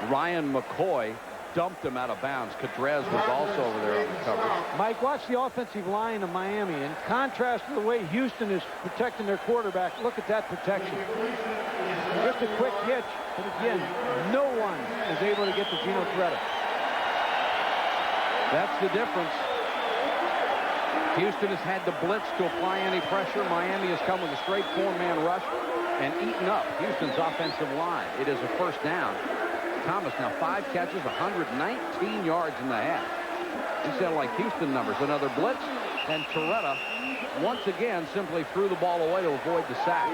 Ryan McCoy dumped him out of bounds. Kadrez was also over there on the coverage. Mike, watch the offensive line of Miami. In contrast to the way Houston is protecting their quarterback, look at that protection. Just a quick hitch, but again, no one is able to get to Gino Torretta. That's the difference. Houston has had to blitz to apply any pressure. Miami has come with a straight 4-man rush and eaten up Houston's offensive line. It is a first down. Thomas now 5 catches, 119 yards in the half. He sounded like Houston numbers. Another blitz, and Torretta once again simply threw the ball away to avoid the sack.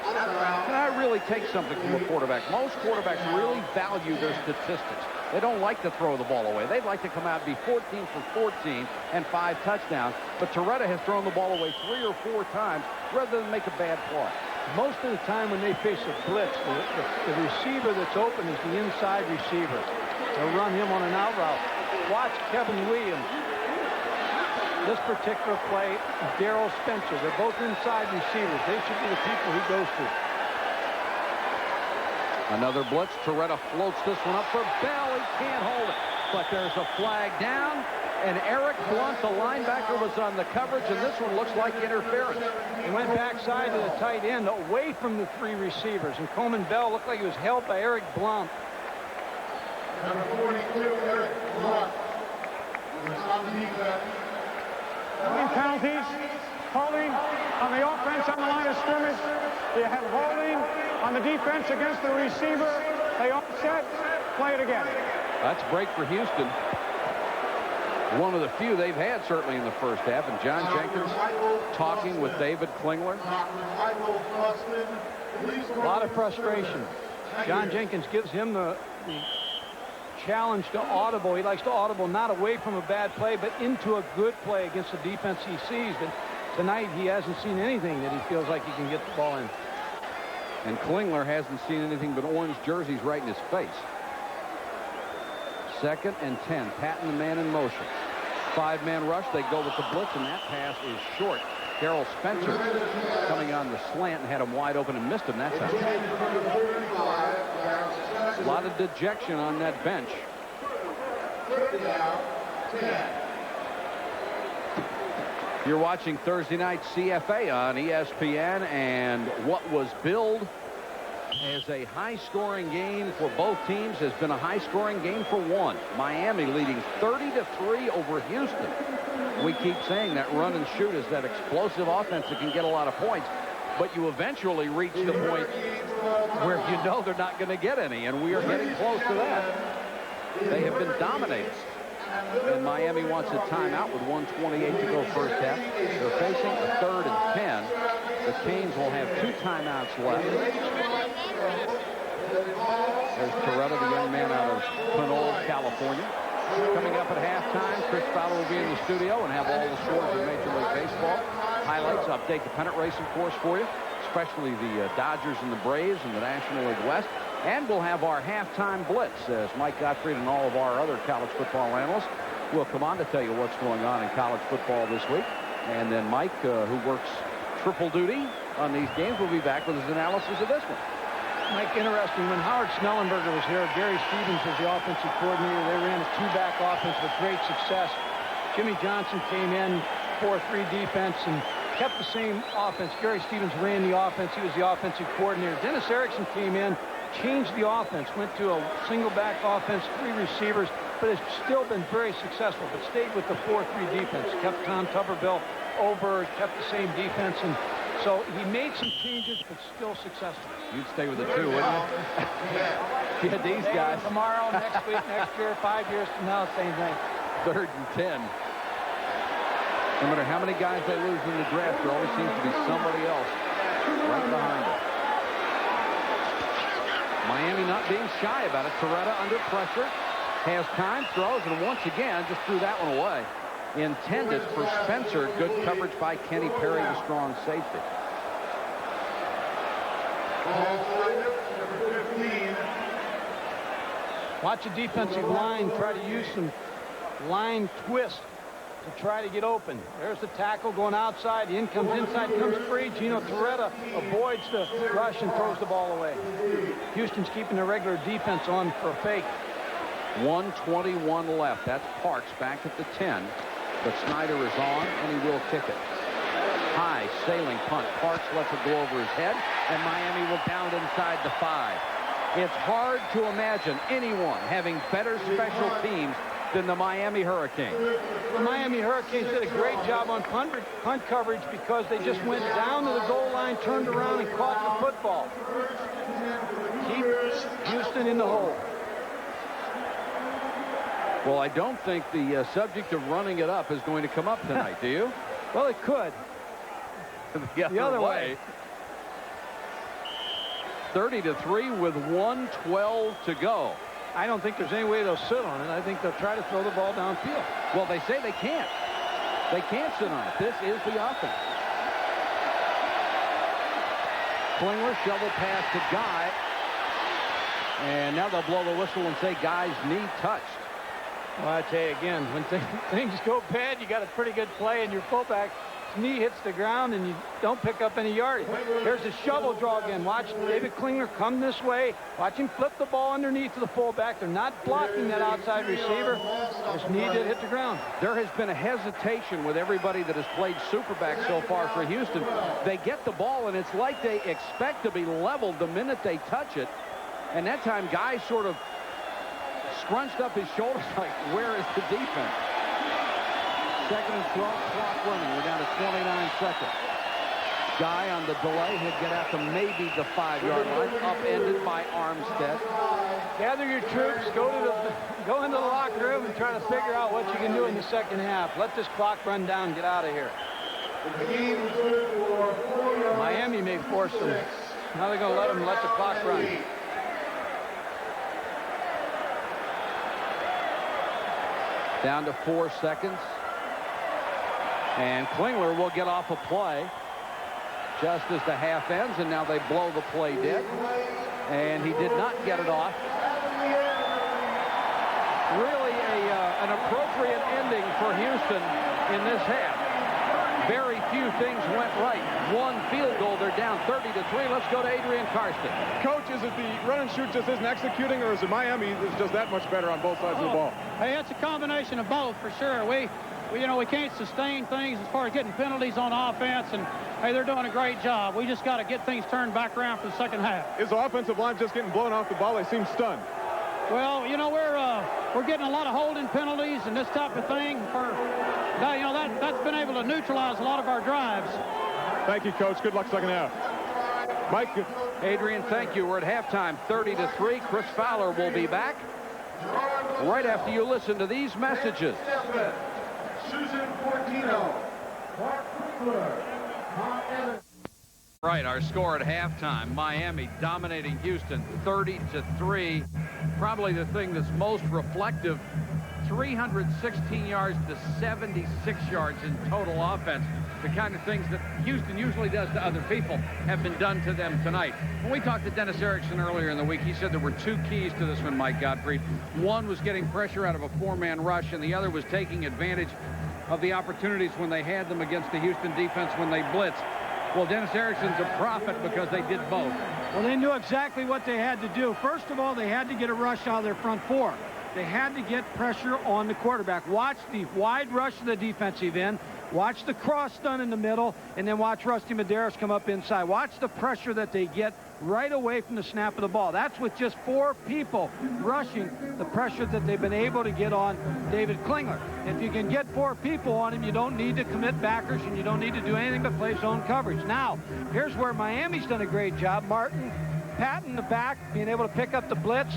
Can I really take something from a quarterback? Most quarterbacks really value their statistics. They don't like to throw the ball away. They'd like to come out and be 14 for 14 and 5 touchdowns. But Torretta has thrown the ball away 3 or 4 times rather than make a bad play. Most of the time when they face a blitz, the receiver that's open is the inside receiver. They'll run him on an out route. Watch Kevin Williams. This particular play, Darrell Spencer. They're both inside receivers. They should be the people he goes to. Another blitz. Torretta floats this one up for Bell. He can't hold it. But there's a flag down. And Eric Blunt, the linebacker, was on the coverage. And this one looks like interference. He went backside to the tight end, away from the 3 receivers. And Coleman Bell looked like he was held by Eric Blunt. Number 42, Eric Blunt. On the defense. Penalties, holding on the offense on the line of scrimmage. You have holding on the defense against the receiver. They offset, play it again. That's break for Houston. One of the few they've had certainly in the first half. And John Jenkins talking with David Klingler. A lot of frustration. John Jenkins gives him the challenge to audible. He likes to audible not away from a bad play, but into a good play against the defense he sees. But tonight, he hasn't seen anything that he feels like he can get the ball in. And Klingler hasn't seen anything but orange jerseys right in his face. 2nd and 10. Patton, the man in motion. 5-man rush. They go with the blitz, and that pass is short. Darrell Spencer coming on the slant and had him wide open and missed him that time. A lot of dejection on that bench. You're watching Thursday night CFA on ESPN, and what was billed as a high-scoring game for both teams has been a high-scoring game for one. Miami leading 30-3 over Houston. We keep saying that run and shoot is that explosive offense that can get a lot of points, but you eventually reach the point where you know they're not going to get any, and we are getting close to that. They have been dominated. And Miami wants a timeout with 1:28 to go first half. They're facing a 3rd and 10. The Canes will have 2 timeouts left. There's Toretta, the young man out of Pinole, California. Coming up at halftime, Chris Fowler will be in the studio and have all the scores in Major League Baseball. Highlights, update the pennant race, of course, for you, especially the Dodgers and the Braves in the National League West. And we'll have our halftime blitz as Mike Gottfried and all of our other college football analysts will come on to tell you what's going on in college football this week. And then Mike, who works triple duty on these games, will be back with his analysis of this one. Mike, interesting, when Howard Snellenberger was here, Gary Stevens was the offensive coordinator. They ran a 2-back offense with great success. Jimmy Johnson came in, 4-3 defense, and kept the same offense. Gary Stevens ran the offense. He was the offensive coordinator. Dennis Erickson came in, changed the offense, went to a single-back offense, 3 receivers, but has still been very successful, but stayed with the 4-3 defense. Kept Tom Tuberville over, kept the same defense, and so he made some changes, but still successful. You'd stay with the 2, wouldn't you? Yeah, these guys. Tomorrow, next week, next year, 5 years from now, same thing. 3rd and 10. No matter how many guys they lose in the draft, there always seems to be somebody else right behind them. Miami not being shy about it. Toretta under pressure. Has time, throws, and once again just threw that one away. Intended for Spencer. Good coverage by Kenny Perry, the strong safety. Watch the defensive line try to use some line twist to try to get open. There's the tackle going outside. The in comes inside, comes free. Gino Toretta avoids the rush and throws the ball away. Houston's keeping their regular defense on for a fake. 1:21 left. That's Parks back at the 10. But Snyder is on, and he will kick it. High sailing punt. Parks lets it go over his head, and Miami will down inside the 5. It's hard to imagine anyone having better special teams than the Miami Hurricanes. The Miami Hurricanes did a great job on punt coverage because they just went down to the goal line, turned around, and caught the football. Keep Houston in the hole. Well, I don't think the subject of running it up is going to come up tonight, do you? Well, it could. the other way. 30-3 with 1:12 to go. I don't think there's any way they'll sit on it. I think they'll try to throw the ball downfield. Well, they say they can't. They can't sit on it. This is the offense. Klingler, shovel pass to Guy. And now they'll blow the whistle and say Guy's knee touched. Well, I tell you again, when things go bad, you got a pretty good play, and your fullback knee hits the ground, and you don't pick up any yardage. Here's a shovel draw again. Watch David Klingler come this way. Watch him flip the ball underneath to the fullback. They're not blocking that outside receiver. His knee did hit the ground. There has been a hesitation with everybody that has played superback so far for Houston. They get the ball, and it's like they expect to be leveled the minute they touch it. And that time, Guy sort of scrunched up his shoulders like, where is the defense? 2nd and 12, clock running. We're down to 29 seconds. Guy on the delay. He'll get out to maybe the 5-yard line. Upended by Armstead. Gather your troops. Go into the locker room and try to figure out what you can do in the second half. Let this clock run down. Get out of here. Miami may force them. Now they're going to let the clock run. Down to 4 seconds. And Klingler will get off a play just as the half ends, and now they blow the play dead. And he did not get it off. Really an appropriate ending for Houston in this half. Very few things went right. One field goal, they're down 30-3. Let's go to Adrian Karsten. Coach, is it the run and shoot just isn't executing, or is it Miami that's just that much better on both sides of the ball? Hey, it's a combination of both for sure. We can't sustain things as far as getting penalties on offense, and hey, they're doing a great job. We just got to get things turned back around for the second half. Is the offensive line just getting blown off the ball? They seem stunned. Well, we're getting a lot of holding penalties and this type of thing. That's been able to neutralize a lot of our drives. Thank you, Coach. Good luck second half. Mike. Adrian, thank you. We're at halftime, 30-3. Chris Fowler will be back right after you listen to these messages. Susan Portino, Mark Winkler, Tom Evans. Right, our score at halftime, Miami dominating Houston 30-3. Probably the thing that's most reflective, 316 yards to 76 yards in total offense. The kind of things that Houston usually does to other people have been done to them tonight. When we talked to Dennis Erickson earlier in the week, he said there were 2 keys to this one, Mike Gottfried. One was getting pressure out of a 4-man rush, and the other was taking advantage of the opportunities when they had them against the Houston defense when they blitzed. Well, Dennis Erickson's a prophet because they did both. Well, they knew exactly what they had to do. First of all, they had to get a rush out of their front 4. They had to get pressure on the quarterback. Watch the wide rush of the defensive end. Watch the cross done in the middle, and then watch Rusty Medeiros come up inside. Watch the pressure that they get right away from the snap of the ball. That's with just 4 people rushing the pressure that they've been able to get on David Klingler. If you can get 4 people on him, you don't need to commit backers, and you don't need to do anything but play zone coverage. Now, here's where Miami's done a great job. Martin, Patton the back, being able to pick up the blitz.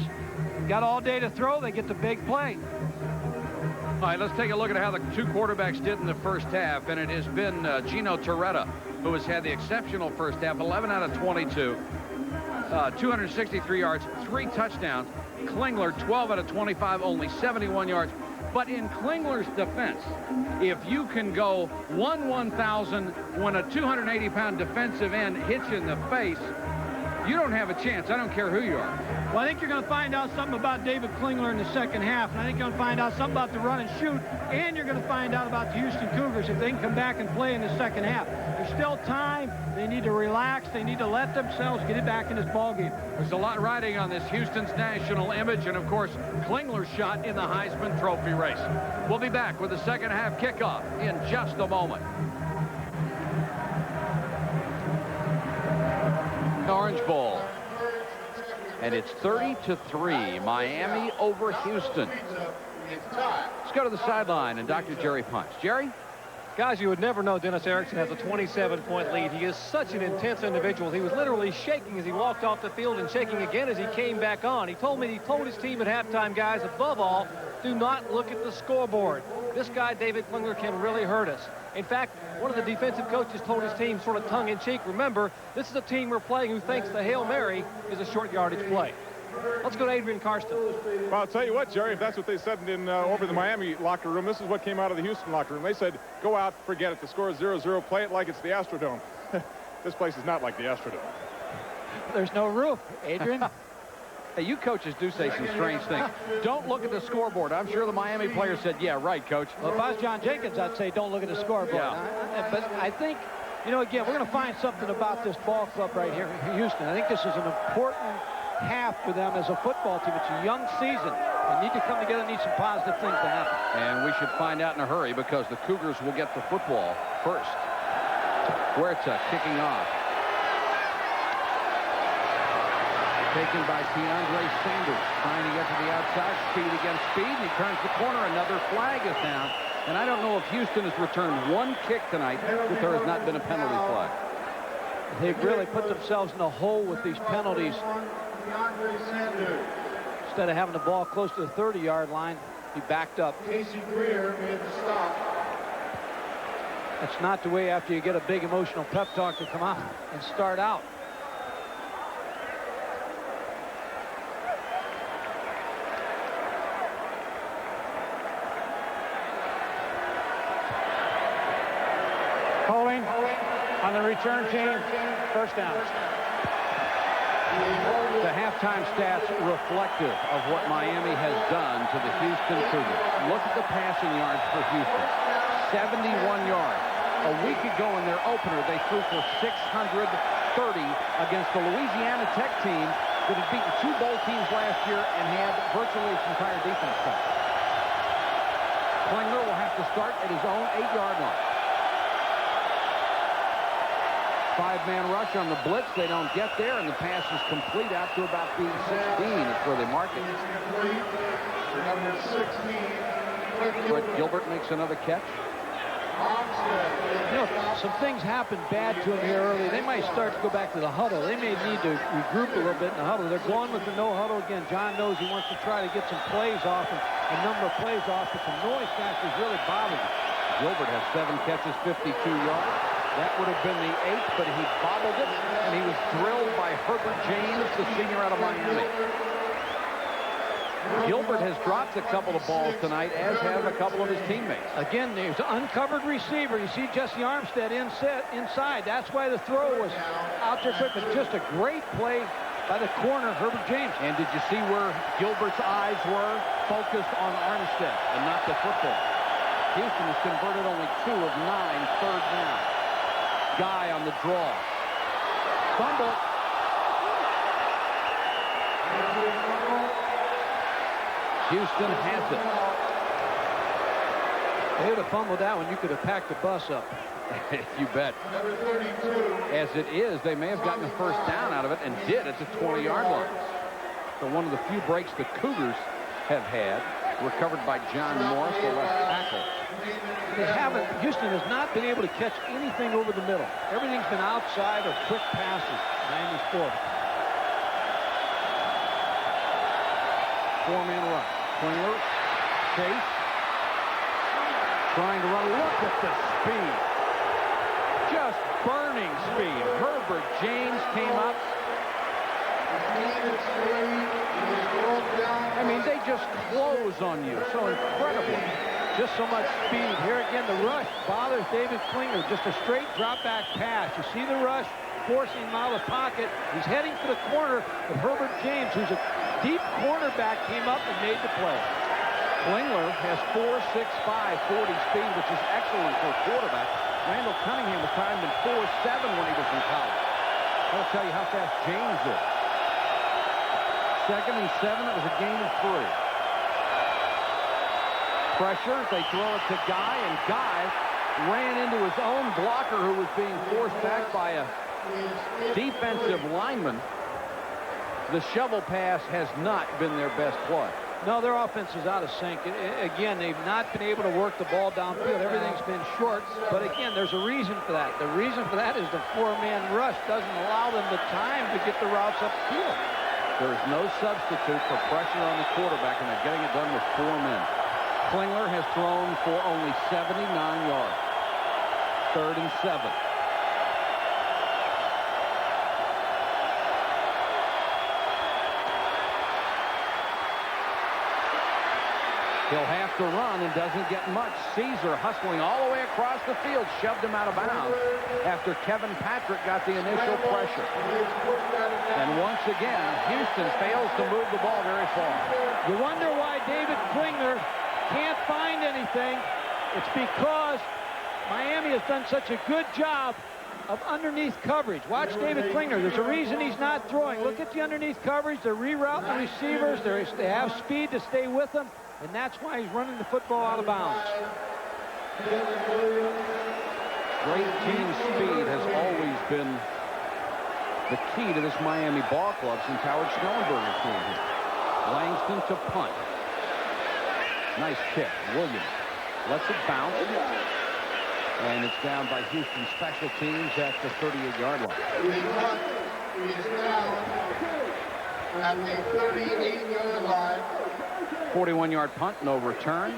Got all day to throw. They get the big play. All right, let's take a look at how the 2 quarterbacks did in the first half, and it has been Gino Torretta, who has had the exceptional first half, 11 out of 22, 263 yards, 3 touchdowns. Klingler, 12 out of 25, only 71 yards. But in Klingler's defense, if you can go 1,000 when a 280-pound defensive end hits you in the face, you don't have a chance. I don't care who you are. Well, I think you're going to find out something about David Klingler in the second half, and I think you're going to find out something about the run and shoot, and you're going to find out about the Houston Cougars if they can come back and play in the second half. There's still time. They need to relax. They need to let themselves get it back in this ballgame. There's a lot riding on this Houston's national image, and, of course, Klingler's shot in the Heisman Trophy race. We'll be back with the second half kickoff in just a moment. Orange Bowl. And it's 30-3, Miami over Houston. Let's go to the sideline and Dr. Jerry Punch. Jerry? Guys, you would never know Dennis Erickson has a 27-point lead. He is such an intense individual. He was literally shaking as he walked off the field and shaking again as he came back on. He told his team at halftime, guys, above all, do not look at the scoreboard. This guy, David Klingler, can really hurt us. In fact, one of the defensive coaches told his team sort of tongue-in-cheek, remember, this is a team we're playing who thinks the Hail Mary is a short yardage play. Let's go to Adrian Karsten. Well, I'll tell you what, Jerry, if that's what they said in over the Miami locker room, this is what came out of the Houston locker room. They said, go out, forget it. The score is 0-0. Play it like it's the Astrodome. This place is not like the Astrodome. There's no roof, Adrian. Hey, you coaches do say some strange things. Don't look at the scoreboard. I'm sure the Miami players said, yeah, right, coach. Well, if I was John Jenkins, I'd say don't look at the scoreboard. Yeah. But I think, again, we're going to find something about this ball club right here in Houston. I think this is an important half for them as a football team. It's a young season. They need to come together and need some positive things to happen. And we should find out in a hurry because the Cougars will get the football first. Huerta kicking off. Taken by DeAndre Sanders, trying to get to the outside, speed against speed, and he turns the corner. Another flag is down, and I don't know if Houston has returned 1 kick tonight if there has not been a penalty flag. They've really put themselves in a hole with these penalties. Instead of having the ball close to the 30-yard line, he backed up. Casey Greer made the stop. That's not the way after you get a big emotional pep talk to come out and start out. On the return team, first down. The halftime stats reflective of what Miami has done to the Houston Cougars. Look at the passing yards for Houston. 71 yards. A week ago in their opener, they threw for 630 against the Louisiana Tech team that had beaten 2 bowl teams last year and had virtually its entire defense cut. Klingler will have to start at his own 8-yard line. 5-man rush on the blitz. They don't get there, and the pass is complete out to about the 16. That's where they mark it. Number 16. Brett Gilbert makes another catch. You know, some things happen bad to them here early. They might start to go back to the huddle. They may need to regroup a little bit in the huddle. They're going with the no huddle again. John knows he wants to try to get some plays off, and a number of plays off, but the noise factor is really bothering him. Gilbert has 7 catches, 52 yards. That would have been the 8th, but he bobbled it, and he was drilled by Herbert James, the senior out of Miami. Gilbert has dropped a couple of balls tonight, as have a couple of his teammates. Again, there's an uncovered receiver. You see Jesse Armstead inside. That's why the throw was out there quick. But just a great play by the corner, Herbert James. And did you see where Gilbert's eyes were? Focused on Armstead and not the football. Houston has converted only 2 of 9 third down. Guy on the draw. Fumble. Houston has it. They would have fumbled that one. You could have packed the bus up. You bet. As it is, they may have gotten a first down out of it and did at the 20-yard line. So one of the few breaks the Cougars have had, recovered by John Morris, the left tackle. Houston has not been able to catch anything over the middle. Everything's been outside or quick passes. Miami's fourth. 4-man rush. Klingler, Chase, trying to run. Look at the speed. Just burning speed. Herbert James came up. I mean, they just close on you so incredibly. Just so much speed. Here again, the rush bothers David Klingler. Just a straight drop-back pass. You see the rush forcing him out of the pocket. He's heading for the corner, but Herbert James, who's a deep cornerback, came up and made the play. Klingler has 4.65 40 speed, which is excellent for a quarterback. Randall Cunningham was timed in 4.7 when he was in college. That'll tell you how fast James is. 2nd and 7, it was a gain of 3. Pressure, they throw it to Guy, and Guy ran into his own blocker who was being forced back by a defensive lineman. The shovel pass has not been their best play. No, their offense is out of sync. Again, they've not been able to work the ball downfield. Everything's been short, but again, there's a reason for that. The reason for that is the 4-man rush doesn't allow them the time to get the routes upfield. There's no substitute for pressure on the quarterback, and they're getting it done with 4 men. Klingler has thrown for only 79 yards. 3rd and 7. He'll have to run and doesn't get much. Caesar hustling all the way across the field, shoved him out of bounds after Kevin Patrick got the initial pressure. And once again, Houston fails to move the ball very far. You wonder why David Klingler can't find anything. It's because Miami has done such a good job of underneath coverage. Watch David Klingler. There's a reason he's not throwing. Look at the underneath coverage. They're rerouting the receivers. They have speed to stay with them. And that's why he's running the football out of bounds. Great team speed has always been the key to this Miami ball club since Howard Schnellenberger came here. Langston to punt. Nice kick. Williams lets it bounce. And it's down by Houston special teams at the 38-yard line. He is now at the 38-yard line. 41-yard punt, no return.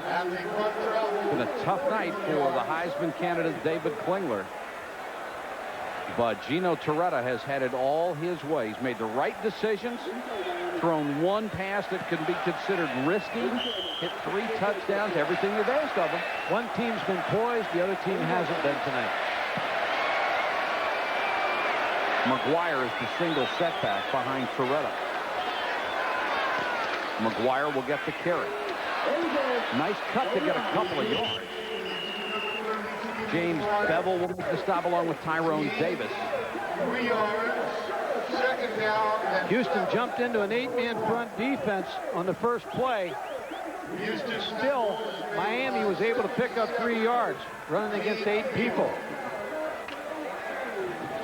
It's been a tough night for the Heisman candidate David Klingler. But Gino Torretta has had it all his way. He's made the right decisions, thrown 1 pass that can be considered risky, hit 3 touchdowns, everything they've asked of him. One team's been poised, the other team hasn't been tonight. McGuire is the single setback behind Torretta. McGuire will get the carry. Nice cut to get a couple of yards. James Bevel will make the stop along with Tyrone Davis. 3 yards. Second down. Houston jumped into an 8-man front defense on the first play. Still, Miami was able to pick up 3 yards running against 8 people.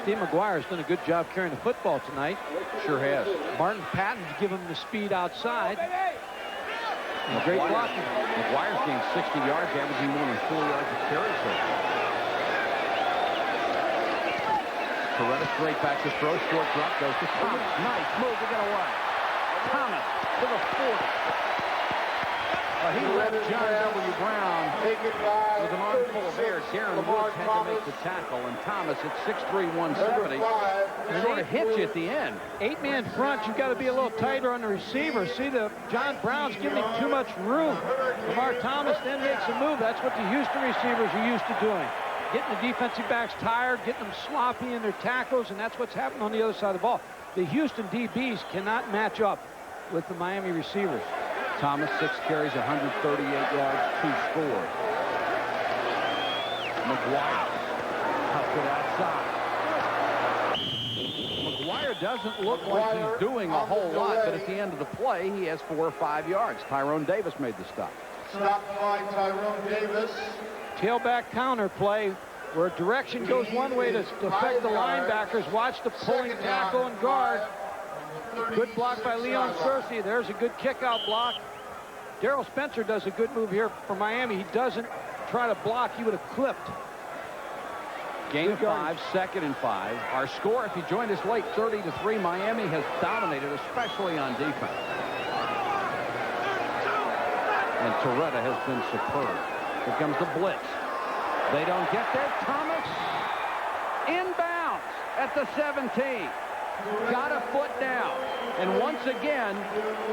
Steve McGuire's done a good job carrying the football tonight. Sure has. Martin Patton's given him the speed outside. And great blocking. McGuire's gained 60 yards, averaging more than 4 yards a carry so far. Torretta straight back to throw. Short drop goes to Thomas. Nice move to get away. Thomas to the 40. He left John W. Brown with an armful of air. Darren Woods had to make the tackle, and Thomas at 6'3", 170 sort of hits you at the end. 8-man front, you've got to be a little tighter on the receiver. See, John Brown's giving him too much room. Lamar Thomas then makes a move. That's what the Houston receivers are used to doing. Getting the defensive backs tired, getting them sloppy in their tackles, and that's what's happened on the other side of the ball. The Houston DBs cannot match up with the Miami receivers. Thomas, 6 carries, 138 yards, 2 scores. McGuire tucks it outside. McGuire doesn't look like he's doing a whole lot, but at the end of the play, he has 4 or 5 yards. Tyrone Davis made the stop. Stop by Tyrone Davis. Tailback counter play where direction goes one way to affect the linebackers. Watch the pulling tackle and guard. Good block by Leon Searcy. There's a good kick-out block. Darrell Spencer does a good move here for Miami. He doesn't try to block. He would have clipped. Gain of 5, 2nd and 5. Our score, if you joined us late, 30-3. Miami has dominated, especially on defense. And Torretta has been superb. Here comes the blitz. They don't get there. Thomas inbounds at the 17. Got a foot down. And once again,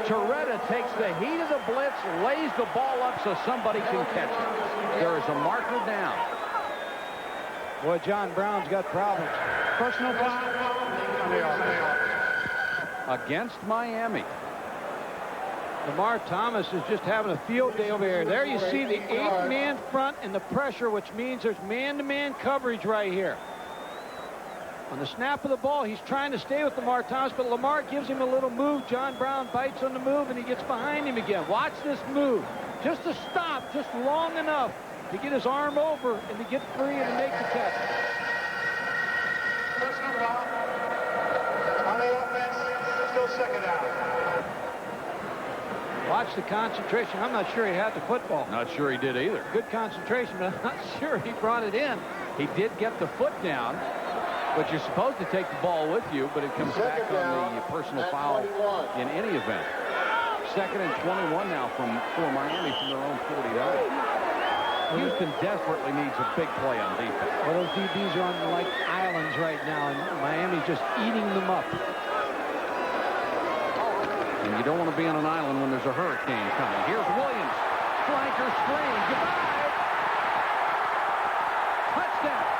Torretta takes the heat of the blitz, lays the ball up so somebody can catch it. There is a marker down. Boy, John Brown's got problems. Personal foul. Against Miami. Lamar Thomas is just having a field day over here. There you see the 8-man front and the pressure, which means there's man-to-man coverage right here. On the snap of the ball, he's trying to stay with Lamar Thomas, but Lamar gives him a little move. John Brown bites on the move, and he gets behind him again. Watch this move. Just to stop, just long enough to get his arm over and to get free and to make the catch. On the offense, still second down. Watch the concentration. I'm not sure he had the football. Not sure he did either. Good concentration, but I'm not sure he brought it in. He did get the foot down. But you're supposed to take the ball with you, but it comes back on the personal foul in any event. 2nd and 21 now for Miami from their own 49. Houston desperately needs a big play on defense. Well, those DBs are on like islands right now, and Miami's just eating them up. And you don't want to be on an island when there's a hurricane coming. Here's Williams. Flanker screen. Goodbye. Touchdown.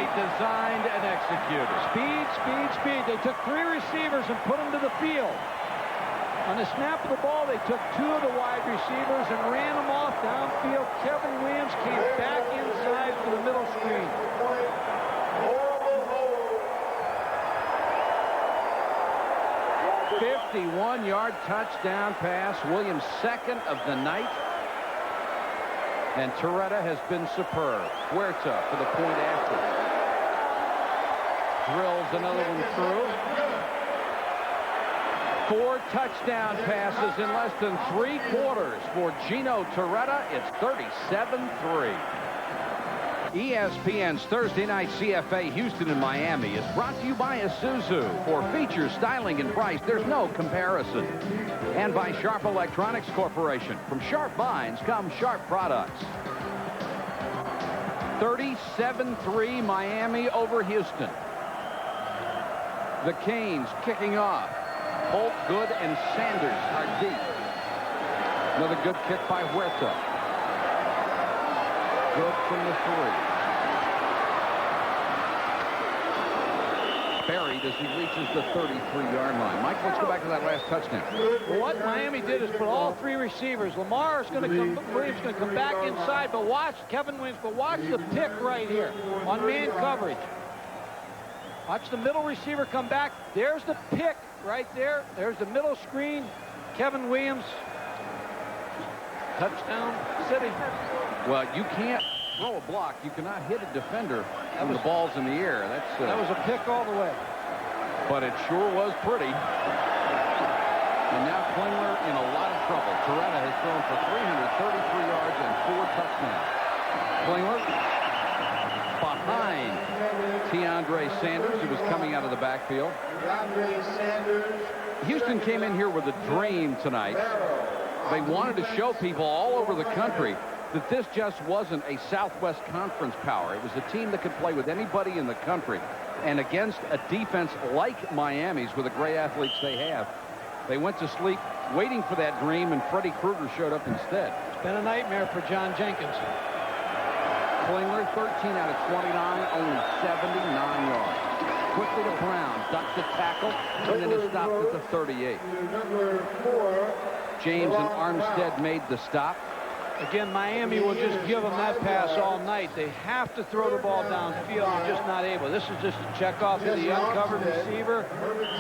Designed and executed. Speed, speed, speed. They took 3 receivers and put them to the field. On the snap of the ball, they took 2 of the wide receivers and ran them off downfield. Kevin Williams came back inside for the middle screen. 51-yard touchdown pass. Williams' 2nd of the night. And Torretta has been superb. Huerta for the point after. Drills another one through. 4 touchdown passes in less than 3 quarters for Gino Torretta. It's 37-3. ESPN's Thursday night CFA Houston and Miami is brought to you by Isuzu. For features, styling, and price, there's no comparison. And by Sharp Electronics Corporation. From sharp minds come sharp products. 37-3 Miami over Houston. The Canes kicking off. Holt, Good, and Sanders are deep. Another good kick by Huerta. Good from the 3. Buried as he reaches the 33-yard line. Mike, let's go back to that last touchdown. Well, what Miami did is put all 3 receivers. Lamar is going to come, Williams going to come back inside, but watch Kevin Williams, but watch the pick right here on man coverage. Watch the middle receiver come back. There's the pick right there. There's the middle screen. Kevin Williams. Touchdown City. Well, you can't throw a block. You cannot hit a defender when the ball's in the air. That was a pick all the way. But it sure was pretty. And now Klingler in a lot of trouble. Toretta has thrown for 333 yards and 4 touchdowns. Klingler behind Tiandre Sanders, who was coming out of the backfield. Houston came in here with a dream tonight. They wanted to show people all over the country that this just wasn't a Southwest Conference power. It was a team that could play with anybody in the country. And against a defense like Miami's with the great athletes they have, they went to sleep waiting for that dream, and Freddie Krueger showed up instead. It's been a nightmare for John Jenkins. Klingler, 13 out of 29, only 79 yards. Quickly to Brown, ducks the tackle, and then it stopped at the 38. James and Armstead made the stop. Again, Miami will just give them that pass all night. They have to throw the ball downfield. They're just not able. This is just a check off to the uncovered receiver.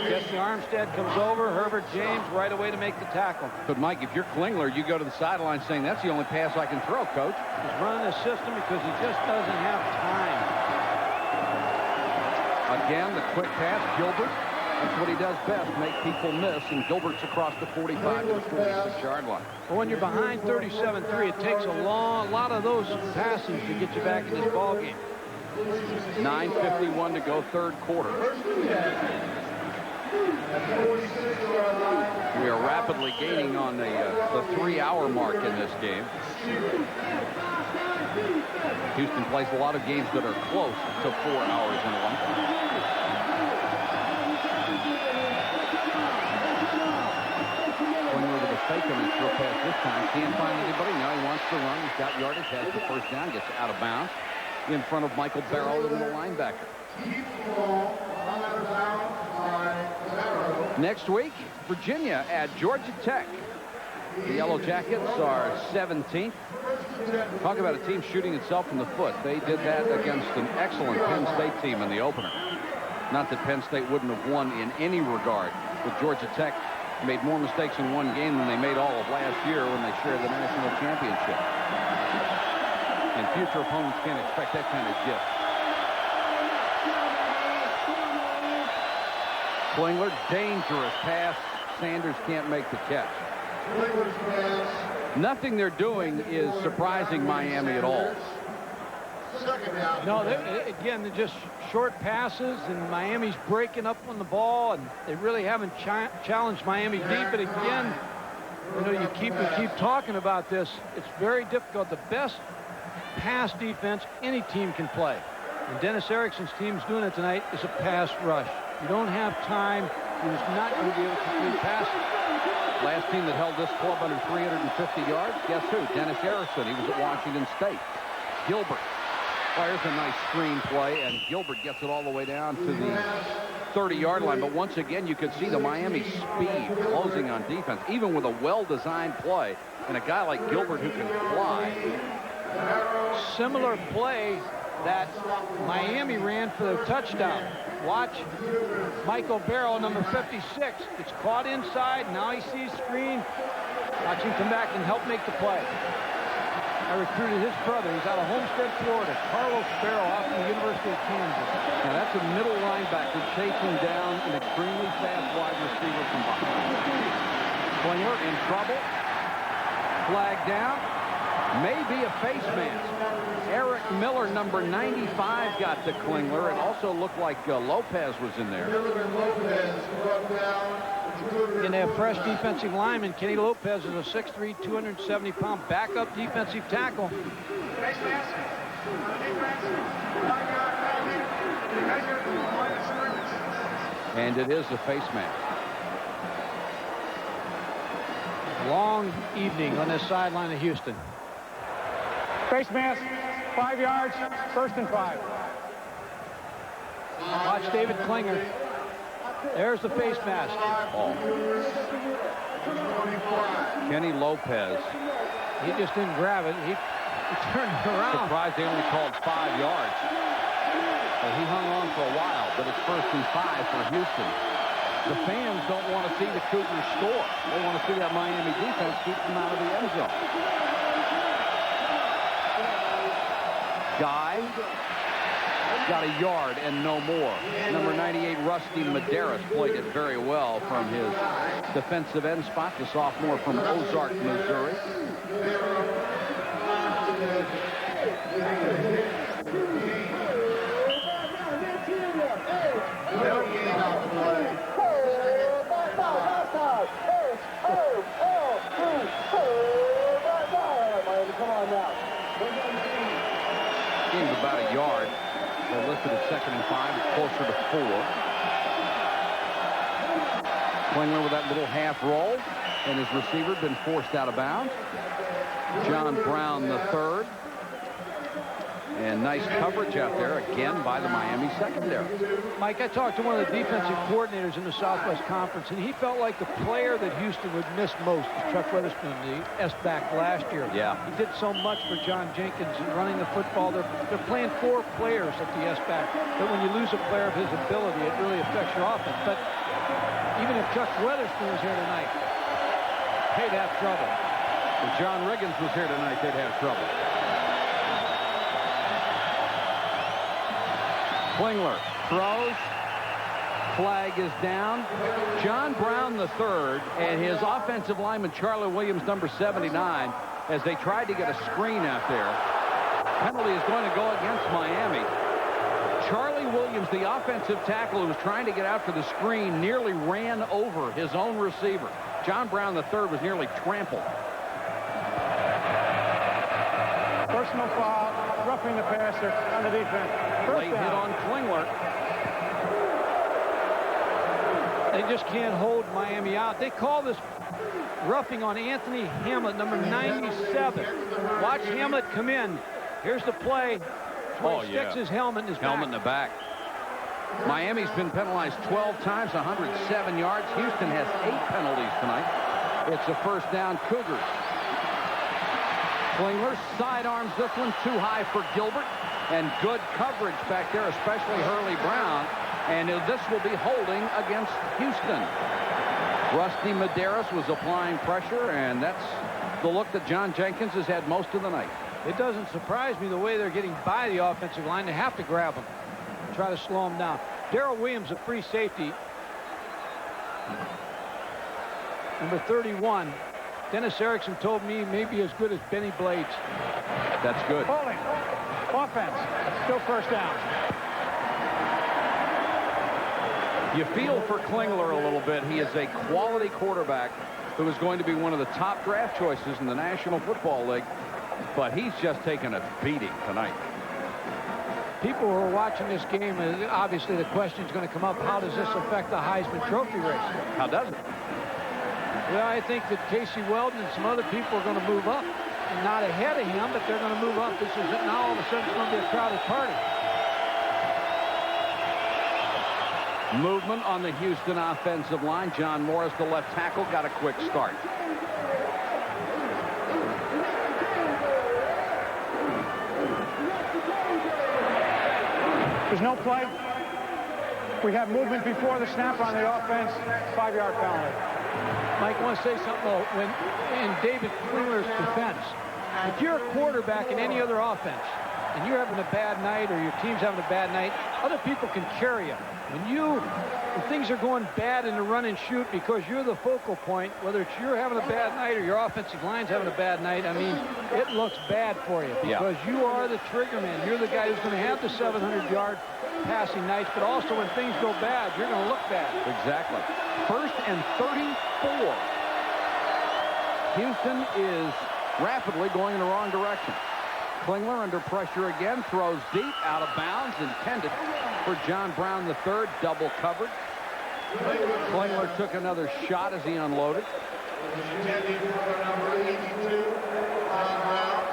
Jesse Armstead comes over. Herbert James right away to make the tackle. But, Mike, if you're Klingler, you go to the sideline saying, that's the only pass I can throw, Coach. He's running the system because he just doesn't have time. Again, the quick pass, Gilbert. That's what he does best, make people miss, and Gilbert's across the 45 to the 46-yard line. But when you're behind 37-3, it takes a lot of those passes to get you back in this ball game. 9:51 to go, third quarter. We are rapidly gaining on the 3-hour mark in this game. Houston plays a lot of games that are close to 4 hours in one. Fake on his throw pass this time. Can't find anybody. Now he wants to run. He's got yardage. Has the first down. Gets out of bounds in front of Michael Barrow, the linebacker. Next week, Virginia at Georgia Tech. The Yellow Jackets are 17th. Talk about a team shooting itself in the foot. They did that against an excellent Penn State team in the opener. Not that Penn State wouldn't have won in any regard, but Georgia Tech made more mistakes in one game than they made all of last year when they shared the national championship. And future opponents can't expect that kind of gift. Klingler, dangerous pass. Sanders can't make the catch. Nothing they're doing is surprising Miami at all. No, again, they're just short passes, and Miami's breaking up on the ball, and they really haven't challenged Miami deep. But again, you know, we keep talking about this. It's very difficult. The best pass defense any team can play, and Dennis Erickson's team is doing it tonight, is a pass rush. You don't have time. You're just not going to be able to complete passes. Last team that held this club under 350 yards, guess who? Dennis Erickson. He was at Washington State. Gilbert fires a nice screen play, and Gilbert gets it all the way down to the 30-yard line. But once again, you could see the Miami speed closing on defense, even with a well-designed play and a guy like Gilbert who can fly. Similar play that Miami ran for the touchdown. Watch Michael Barrow, number 56. It's caught inside. Now he sees screen. Watch him come back and help make the play. I recruited his brother. He's out of Homestead, Florida. Carlos Barrow out from the University of Kansas. Now that's a middle linebacker chasing down an extremely fast wide receiver from behind. Klingler in trouble. Flag down. Maybe a face mask. Eric Miller, number 95, got to Klingler. It also looked like Lopez was in there. And they have fresh defensive lineman. Kenny Lopez is a 6'3", 270-pound backup defensive tackle. And it is a face mask. long evening on this sideline of Houston. Face mask, 5 yards, 1st and 5. Watch David Klinger. There's the face mask. Oh. Kenny Lopez. He just didn't grab it. He turned it around. Surprised they only called 5 yards. Well, he hung on for a while, but it's 1st and 5 for Houston. The fans don't want to see the Cougars score. They want to see that Miami defense keep them out of the end zone. Guy got a yard and no more. Number 98, Rusty Medeiros, played it very well from his defensive end spot, the sophomore from Ozark, Missouri. Game's about a yard. They're listed at 2nd and 5. It's closer to 4. Klingler with that little half roll, and his receiver been forced out of bounds. John Brown the third. And nice coverage out there again by the Miami secondary. Mike, I talked to one of the defensive coordinators in the Southwest Conference, and he felt like the player that Houston would miss most is Chuck Witherspoon, the S-back last year. Yeah. He did so much for John Jenkins in running the football. They're playing 4 players at the S-back, but when you lose a player of his ability, it really affects your offense. But even if Chuck Witherspoon was here tonight, they'd have trouble. If John Riggins was here tonight, they'd have trouble. Klingler throws. Flag is down. John Brown the third and his offensive lineman Charlie Williams, number 79, as they tried to get a screen out there. Penalty is going to go against Miami. Charlie Williams, the offensive tackle who was trying to get out for the screen, nearly ran over his own receiver. John Brown the third was nearly trampled. Personal foul, roughing the passer on the defense. Late hit on Klingler. They just can't hold Miami out. They call this roughing on Anthony Hamlet, number 97. Watch Hamlet come in. Here's the play. He sticks his helmet in his back. In the back. Miami's been penalized 12 times, 107 yards. Houston has 8 penalties tonight. It's a 1st down Cougars. Klingler sidearms this one too high for Gilbert. And good coverage back there, especially Hurley Brown. And this will be holding against Houston. Rusty Medeiros was applying pressure, and that's the look that John Jenkins has had most of the night. It doesn't surprise me the way they're getting by the offensive line. They have to grab him, try to slow him down. Darrell Williams, a free safety. Number 31. Dennis Erickson told me he may be as good as Benny Blades. That's good. Holding. Offense. Still 1st down. You feel for Klingler a little bit. He is a quality quarterback who is going to be one of the top draft choices in the National Football League. But he's just taken a beating tonight. People who are watching this game, obviously the question is going to come up, how does this affect the Heisman Trophy race? How does it? Well, I think that Casey Weldon and some other people are going to move up. Not ahead of him, but they're going to move up. This is it. Now all of a sudden it's going to be a crowded party. Movement on the Houston offensive line. John Morris, the left tackle, got a quick start. There's no play. We have movement before the snap on the offense. 5-yard penalty. Mike, I want to say something when in David Klingler's defense. If you're a quarterback in any other offense and you're having a bad night or your team's having a bad night, other people can carry you. When things are going bad in the run and shoot because you're the focal point, whether it's you're having a bad night or your offensive line's having a bad night, I mean, it looks bad for you because you are the trigger man. You're the guy who's going to have the 700-yard passing nights, but also when things go bad, you're going to look bad. Exactly. 1st and 34. Houston is rapidly going in the wrong direction. Klingler under pressure again, throws deep, out of bounds, intended for John Brown the third, double covered. Klingler took another shot as he unloaded. Intending for number 82, Ron Brown.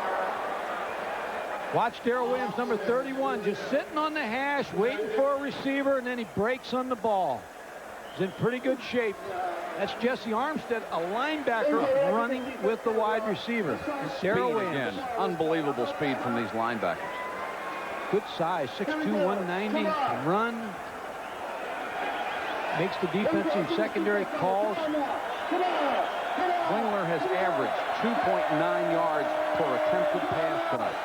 Watch Darrell Williams, number 31, just sitting on the hash, waiting for a receiver, and then he breaks on the ball. He's in pretty good shape. That's Jesse Armstead, a linebacker, running with the wide receiver. Darrell Williams. Again, unbelievable speed from these linebackers. Good size, 6'2", 190, run. Makes the defensive secondary calls. Klingler has averaged 2.9 yards per attempted pass tonight.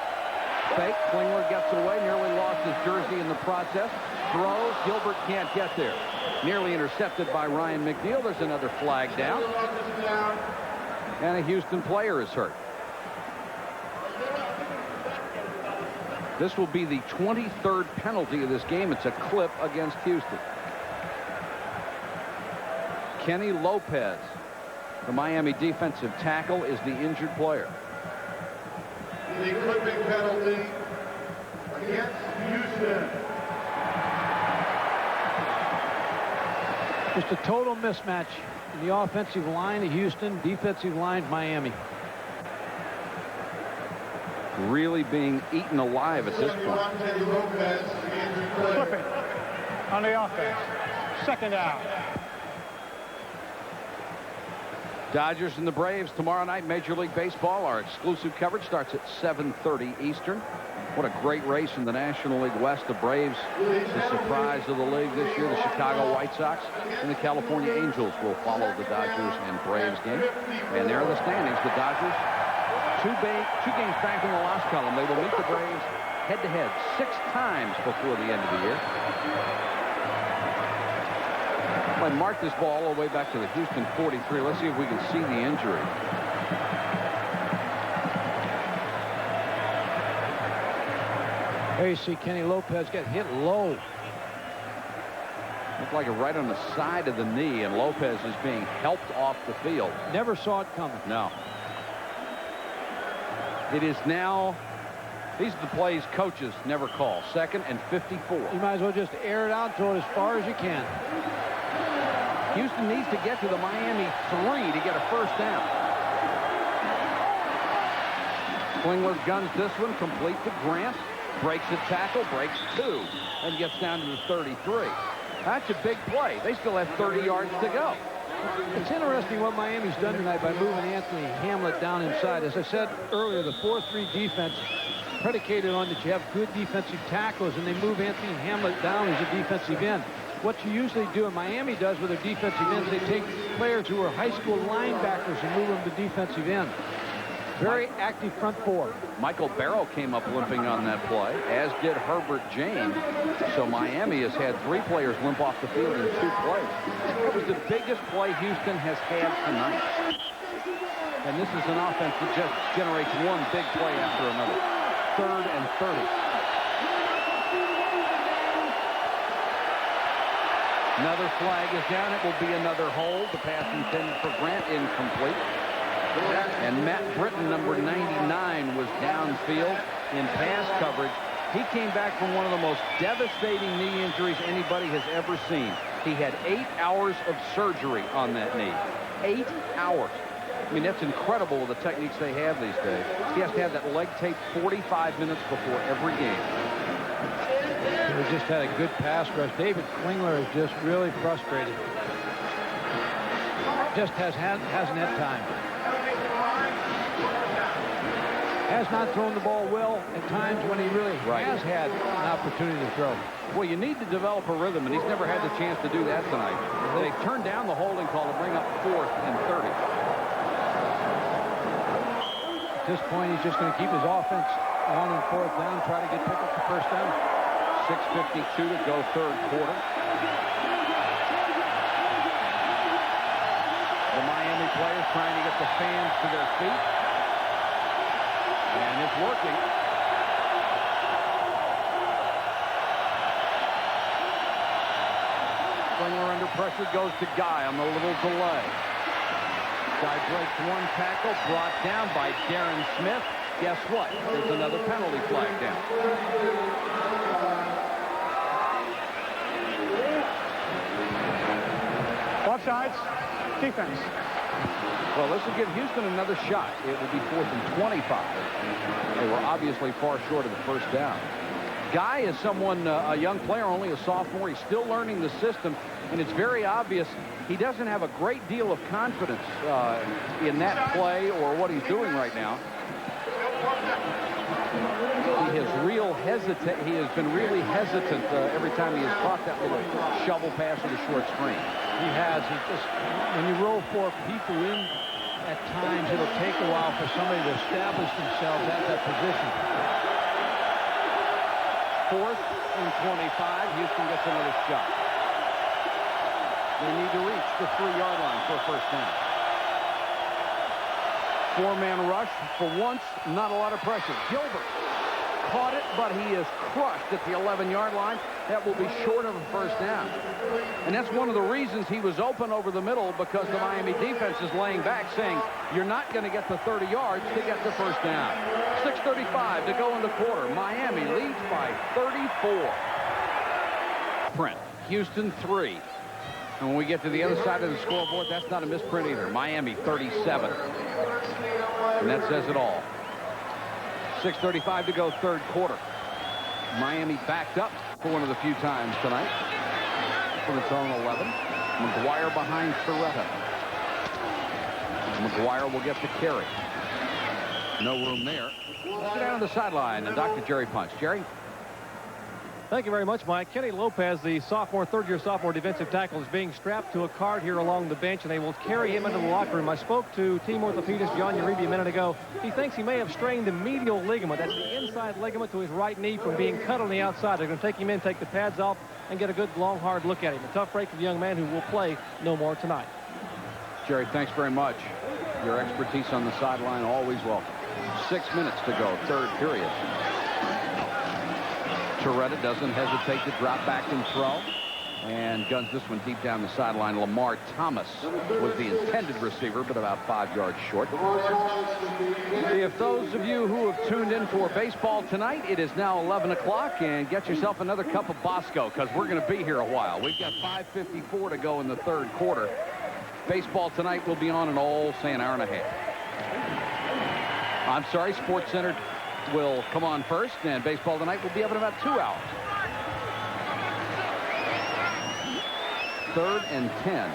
Fake, Klingler gets away, nearly lost his jersey in the process. Throws, Gilbert can't get there. Nearly intercepted by Ryan McNeil. There's another flag down. And a Houston player is hurt. This will be the 23rd penalty of this game. It's a clip against Houston. Kenny Lopez, the Miami defensive tackle, is the injured player. The clipping penalty against Houston. Just a total mismatch in the offensive line of Houston, defensive line of Miami. Really being eaten alive at this point. Clipping on the offense. Second down. Dodgers and the Braves tomorrow night, Major League Baseball. Our exclusive coverage starts at 7:30 Eastern. What a great race in the National League West. The Braves, the surprise of the league this year. The Chicago White Sox and the California Angels will follow the Dodgers and Braves game. And there are the standings. The Dodgers, two games back in the loss column. They will meet the Braves head-to-head 6 times before the end of the year. I marked this ball all the way back to the Houston 43. Let's see if we can see the injury. There you see Kenny Lopez get hit low. Looked like it right on the side of the knee, and Lopez is being helped off the field. Never saw it coming. No. It is now, these are the plays coaches never call. 2nd and 54. You might as well just air it out, throw it as far as you can. Houston needs to get to the Miami 3 to get a first down. Klingler guns this one, complete to Grant. Breaks a tackle, breaks 2, and gets down to the 33. That's a big play. They still have 30 yards to go. It's interesting what Miami's done tonight by moving Anthony Hamlet down inside. As I said earlier, the 4-3 defense predicated on that you have good defensive tackles, and they move Anthony Hamlet down as a defensive end. What you usually do, and Miami does with their defensive ends, they take players who are high school linebackers and move them to defensive end. Very active front four. Michael Barrow came up limping on that play, as did Herbert James. So Miami has had 3 players limp off the field in 2 plays. It was the biggest play Houston has had tonight. And this is an offense that just generates one big play after another. 3rd and 30. Another flag is down. It will be another hold. The pass intended for Grant, incomplete. And Matt Britton, number 99, was downfield in pass coverage. He came back from one of the most devastating knee injuries anybody has ever seen. He had 8 hours of surgery on that knee. 8 hours. I mean, that's incredible with the techniques they have these days. He has to have that leg tape 45 minutes before every game. He just had a good pass rush. David Klingler is just really frustrated. Just hasn't had time. Has not thrown the ball well at times when he really has had an opportunity to throw. Well, you need to develop a rhythm, and he's never had the chance to do that tonight. They turned down the holding call to bring up 4th and 30. At this point, he's just going to keep his offense on and 4th down, try to pick up the first down. 6:52 to go, 3rd quarter. The Miami players trying to get the fans to their feet. And it's working. Klingler under pressure, goes to Guy on the little delay. Guy breaks one tackle, brought down by Darren Smith. Guess what? There's another penalty flag down. Offsides, defense. Well, this will give Houston another shot. It will be 4th and 25. They were obviously far short of the first down. Guy is someone, a young player, only a sophomore. He's still learning the system, and it's very obvious he doesn't have a great deal of confidence in that play or what he's doing right now. He has been really hesitant every time he has caught that little shovel pass with a short screen. He has. When you roll 4 people in, at times it'll take a while for somebody to establish themselves at that position. 4th and 25. Houston gets another shot. They need to reach the 3-yard line for a first down. 4-man rush. For once, not a lot of pressure. Gilbert caught it, but he is crushed at the 11-yard line. That will be short of a first down. And that's one of the reasons he was open over the middle, because the Miami defense is laying back, saying you're not going to get the 30 yards to get the first down. 6:35 to go in the quarter. Miami leads by 34. Print. Houston 3. And when we get to the other side of the scoreboard, that's not a misprint either. Miami 37. And that says it all. 6:35 to go, third quarter. Miami backed up for one of the few times tonight from its own 11. McGuire behind Torretta. McGuire will get the carry. No room there. Let's get down on the sideline and Dr. Jerry Punch. Jerry? Thank you very much, Mike. Kenny Lopez, the third-year sophomore defensive tackle, is being strapped to a cart here along the bench, and they will carry him into the locker room. I spoke to team orthopedist John Uribe a minute ago. He thinks he may have strained the medial ligament. That's the inside ligament to his right knee from being cut on the outside. They're going to take him in, take the pads off, and get a good, long, hard look at him. A tough break for the young man who will play no more tonight. Jerry, thanks very much. Your expertise on the sideline, always welcome. 6 minutes to go, third period. Torretta doesn't hesitate to drop back and throw, and guns this one deep down the sideline. Lamar Thomas was the intended receiver, but about 5 yards short. If those of you who have tuned in for baseball tonight, it is now 11 o'clock, and get yourself another cup of Bosco, because we're going to be here a while. We've got 5:54 to go in the third quarter. Baseball tonight will be on in say an hour and a half. I'm sorry, Sports Center will come on first, and baseball tonight will be up in about 2 hours. 3rd and 10.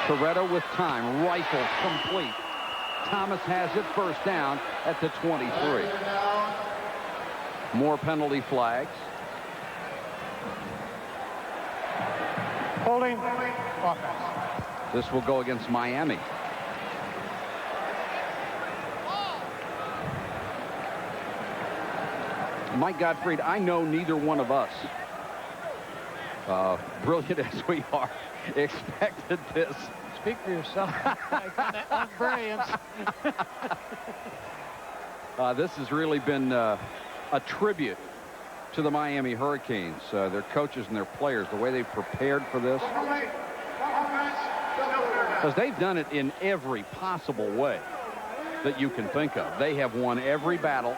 Torretta with time, rifle complete. Thomas has it, first down at the 23. More penalty flags. Holding. Offense. This will go against Miami. Mike Gottfried, I know neither one of us, brilliant as we are, expected this. Speak for yourself. I'm brilliant. This has really been a tribute to the Miami Hurricanes, their coaches and their players, the way they've prepared for this. Because they've done it in every possible way that you can think of. They have won every battle.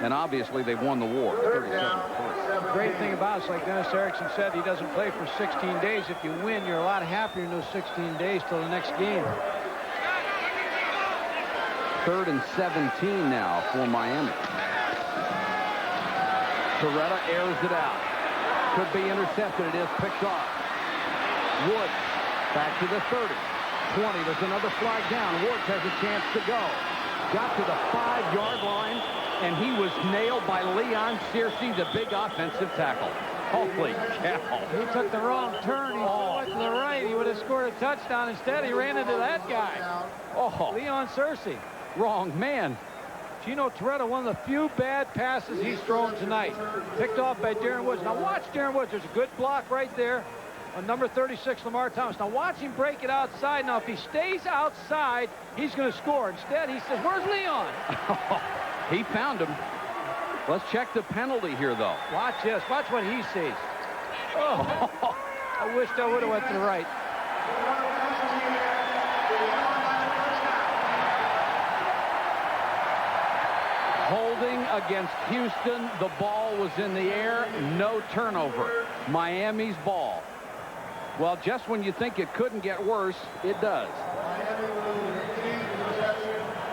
And obviously, they've won the war. 37-3. The great thing about it is, like Dennis Erickson said, he doesn't play for 16 days. If you win, you're a lot happier in those 16 days till the next game. 3rd and 17 now for Miami. Torretta airs it out. Could be intercepted. It is picked off. Woods back to the 30. 20. There's another flag down. Woods has a chance to go. Got to the 5-yard line. And he was nailed by Leon Searcy, the big offensive tackle. Holy cow. He took the wrong turn. He went to the right. He would have scored a touchdown. Instead, he ran into that guy. Oh, Leon Searcy. Wrong man. Gino Torretta, one of the few bad passes he's thrown tonight. Picked off by Darren Woods. Now watch Darren Woods. There's a good block right there on number 36, Lamar Thomas. Now watch him break it outside. Now if he stays outside, he's going to score. Instead, he says, where's Leon? He found him. Let's check the penalty here, though. Watch this. Watch what he sees. Oh, I wished I would have went to the right. Holding against Houston. The ball was in the air. No turnover. Miami's ball. Well, just when you think it couldn't get worse, it does.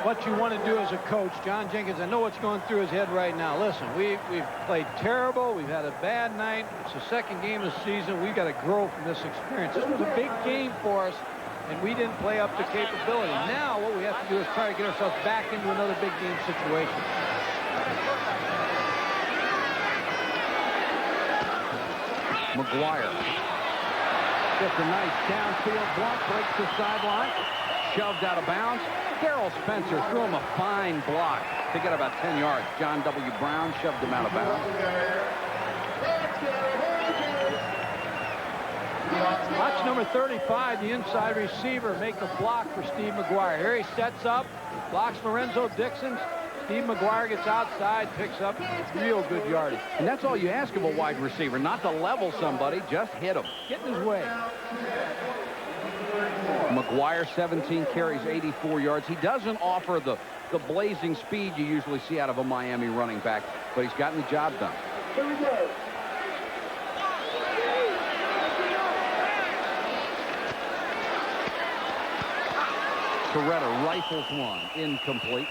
What you want to do as a coach, John Jenkins, I know what's going through his head right now. Listen, we've played terrible. We've had a bad night. It's the second game of the season. We've got to grow from this experience. This was a big game for us, and we didn't play up to capability. Now what we have to do is try to get ourselves back into another big game situation. McGuire gets a nice downfield block, breaks the sideline, shoved out of bounds. Darrell Spencer threw him a fine block to get about 10 yards. John W. Brown shoved him out of bounds. Watch number 35, the inside receiver, make a block for Steve McGuire. Here he sets up, blocks Lorenzo Dixon. Steve McGuire gets outside, picks up real good yardage. And that's all you ask of a wide receiver, not to level somebody, just hit him. Get in his way. McGuire, 17 carries, 84 yards. He doesn't offer the blazing speed you usually see out of a Miami running back, but he's gotten the job done. Here we go. Coretta rifles one, incomplete.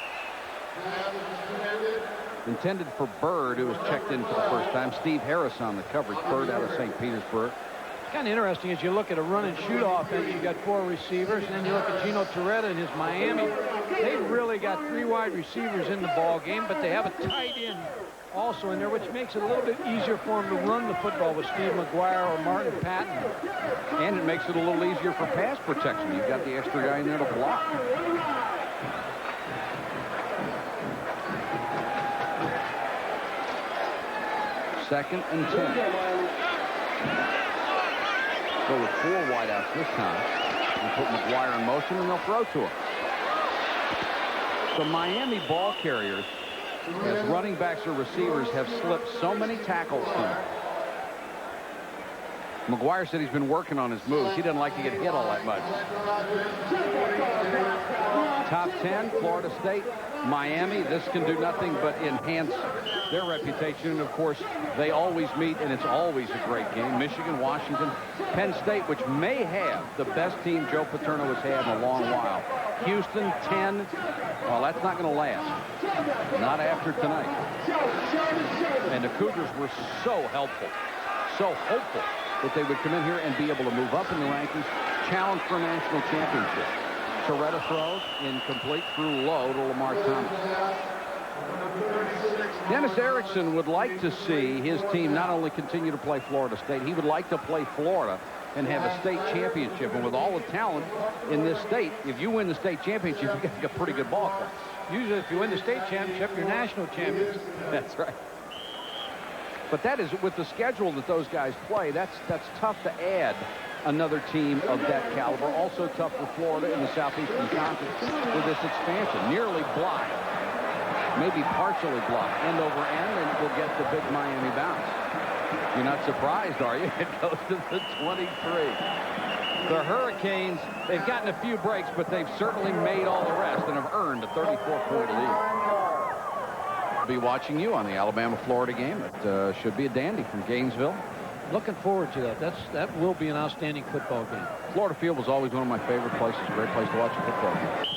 Intended for Bird, who was checked in for the first time. Steve Harris on the coverage. Bird out of St. Petersburg. It's kind of interesting as you look at a run and shoot offense. You got 4 receivers, and then you look at Gino Torretta and his Miami. They've really got 3 wide receivers in the ball game, but they have a tight end also in there, which makes it a little bit easier for them to run the football with Steve McGuire or Martin Patton. And it makes it a little easier for pass protection. You've got the extra guy in there to block. Second and 10. Go with 4 wideouts this time. And put McGuire in motion, and they'll throw to him. The Miami ball carriers, as running backs or receivers, have slipped so many tackles tonight. McGuire said he's been working on his moves. He doesn't like to get hit all that much. Top 10, Florida State, Miami. This can do nothing but enhance their reputation. And, of course, they always meet, and it's always a great game. Michigan, Washington, Penn State, which may have the best team Joe Paterno has had in a long while. Houston, 10. Well, that's not going to last. Not after tonight. And the Cougars were so helpful, so hopeful that they would come in here and be able to move up in the rankings, challenge for a national championship. Torretta throws, incomplete, threw low to Lamar Thomas. Dennis Erickson would like to see his team not only continue to play Florida State, he would like to play Florida and have a state championship. And with all the talent in this state, if you win the state championship, you've got a pretty good ball club. Usually if you win the state championship, you're national champions. That's right. But that is, with the schedule that those guys play, that's tough to add another team of that caliber. Also tough for Florida in the Southeastern Conference with this expansion. Nearly blocked, maybe partially blocked, end over end, and we'll get the big Miami bounce. You're not surprised, are you? It goes to the 23. The Hurricanes, they've gotten a few breaks, but they've certainly made all the rest and have earned a 34-point lead. I'll be watching you on the Alabama-Florida game. It should be a dandy from Gainesville. Looking forward to that. That will be an outstanding football game. Florida Field was always one of my favorite places. Great place to watch a football game.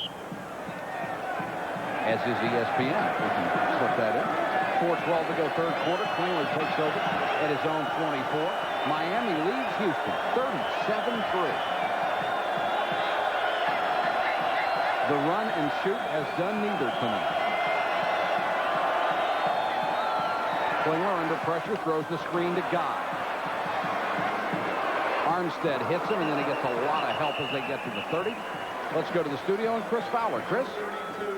As is ESPN. We can slip that in. 4:12 to go, third quarter. Klingler takes over at his own 24. Miami leads Houston 37-3. The run and shoot has done neither tonight. Klingler under pressure, throws the screen to Guy. Armstead hits him, and then he gets a lot of help as they get to the 30. Let's go to the studio and Chris Fowler. Chris?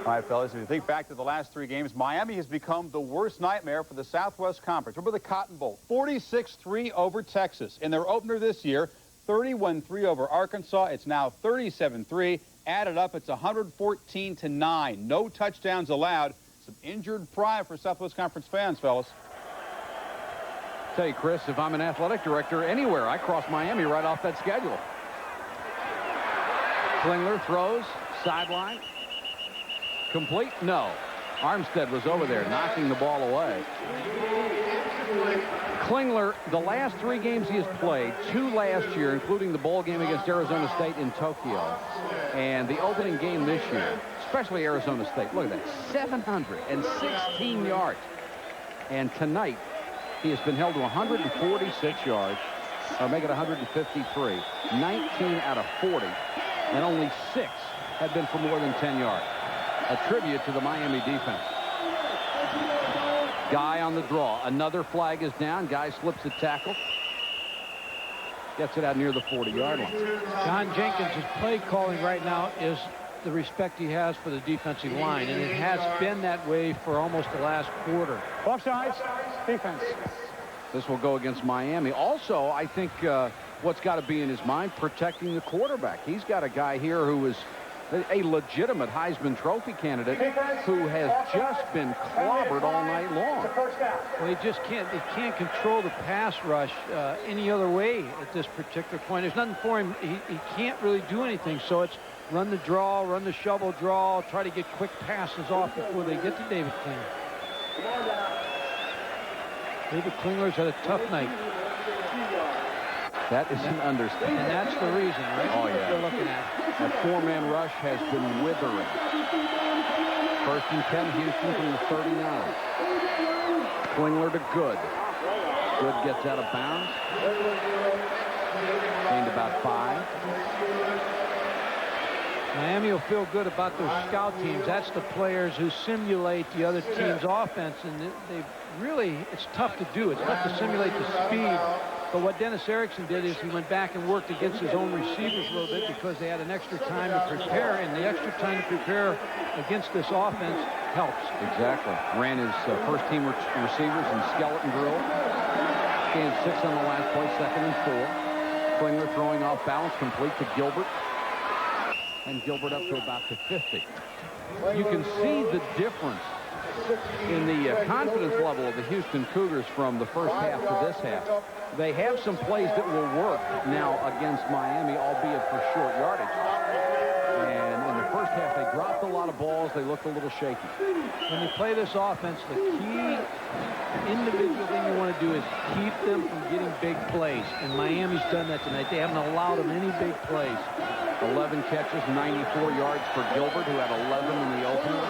All right, fellas, if you think back to the last 3 games, Miami has become the worst nightmare for the Southwest Conference. Remember the Cotton Bowl, 46-3 over Texas. In their opener this year, 31-3 over Arkansas. It's now 37-3. Added up, it's 114-9. No touchdowns allowed. Some injured pride for Southwest Conference fans, fellas. Tell you, Chris, if I'm an athletic director anywhere, I cross Miami right off that schedule. Klingler throws, sideline. Complete? No. Armstead was over there knocking the ball away. Klingler, the last 3 games he has played, 2 last year, including the bowl game against Arizona State in Tokyo, and the opening game this year, especially Arizona State. Look at that, 716 yards. And tonight, he has been held to 146 yards, or make it 153, 19 out of 40, and only 6 have been for more than 10 yards. A tribute to the Miami defense. Guy on the draw. Another flag is down. Guy slips a tackle. Gets it out near the 40-yard line. John Jenkins' play calling right now is the respect he has for the defensive line, and it has been that way for almost the last quarter. Offsides, defense. This will go against Miami. Also, I think what's got to be in his mind, protecting the quarterback. He's got a guy here who is a legitimate Heisman Trophy candidate who has just been clobbered all night long. Well, he can't control the pass rush any other way at this particular point. There's nothing for him. He can't really do anything. So it's run the draw, run the shovel draw, try to get quick passes off before they get to David Klingler. David Klingler's had a tough night. That is an understatement. And that's the reason, right? Oh, yeah. They're looking at. That 4-man rush has been withering. 1st and 10, Houston from the 39. Klingler to Good. Good gets out of bounds. Gained about 5. Miami will feel good about their scout teams. That's the players who simulate the other team's offense, and they really, it's tough to do. It's tough to simulate the speed. But what Dennis Erickson did is he went back and worked against his own receivers a little bit because they had an extra time to prepare, and the extra time to prepare against this offense helps. Exactly. Ran his first-team receivers in skeleton drill. Gained 6 on the last play, 2nd and 4. Klingler throwing off balance, complete to Gilbert. And Gilbert up to about the 50. You can see the difference in the confidence level of the Houston Cougars from the first half to this half. They have some plays that will work now against Miami, albeit for short yardage. And in the first half, they dropped a lot of balls. They looked a little shaky. When you play this offense, the key individual thing you want to do is keep them from getting big plays. And Miami's done that tonight. They haven't allowed them any big plays. 11 catches, 94 yards for Gilbert, who had 11 in the opener.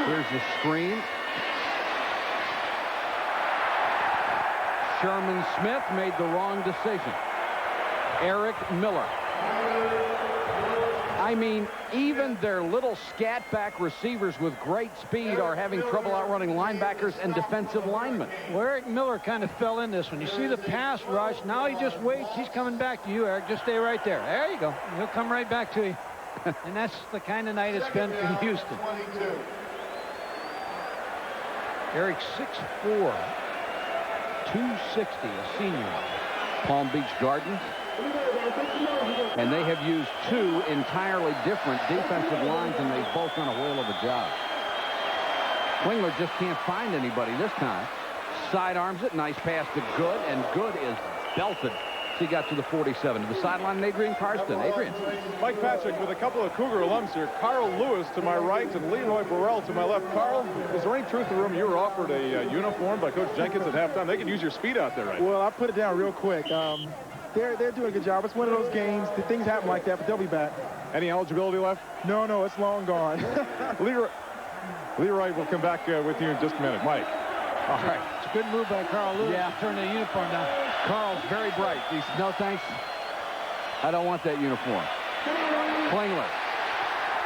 Here's the screen. Sherman Smith made the wrong decision. Eric Miller. I mean, even their little scat back receivers with great speed are having trouble outrunning linebackers and defensive linemen. Well, Eric Miller kind of fell in this one. You see the pass rush. Now he just waits. He's coming back to you, Eric. Just stay right there. There you go. He'll come right back to you. And that's the kind of night it's been for Houston. Eric 6'4", 260, a senior. Palm Beach Gardens. And they have used 2 entirely different defensive lines, and they've both done a whale of a job. Klingler just can't find anybody this time. Sidearms it. Nice pass to Good, and Good is belted. He got to the 47. To the sideline, and Adrian Karsten. Adrian. Mike Patrick with a couple of Cougar alums here. Carl Lewis to my right and Leroy Burrell to my left. Carl, is there any truth in the room you were offered a uniform by Coach Jenkins at halftime? They can use your speed out there right now. Well, I put it down real quick. They're doing a good job. It's one of those games. Things happen like that, but they'll be back. Any eligibility left? No, it's long gone. Leroy will come back with you in just a minute. Mike. All right. It's a good move by Carl Lewis to turn the uniform down. Carl's very bright. He said, no, thanks. I don't want that uniform. Klingler.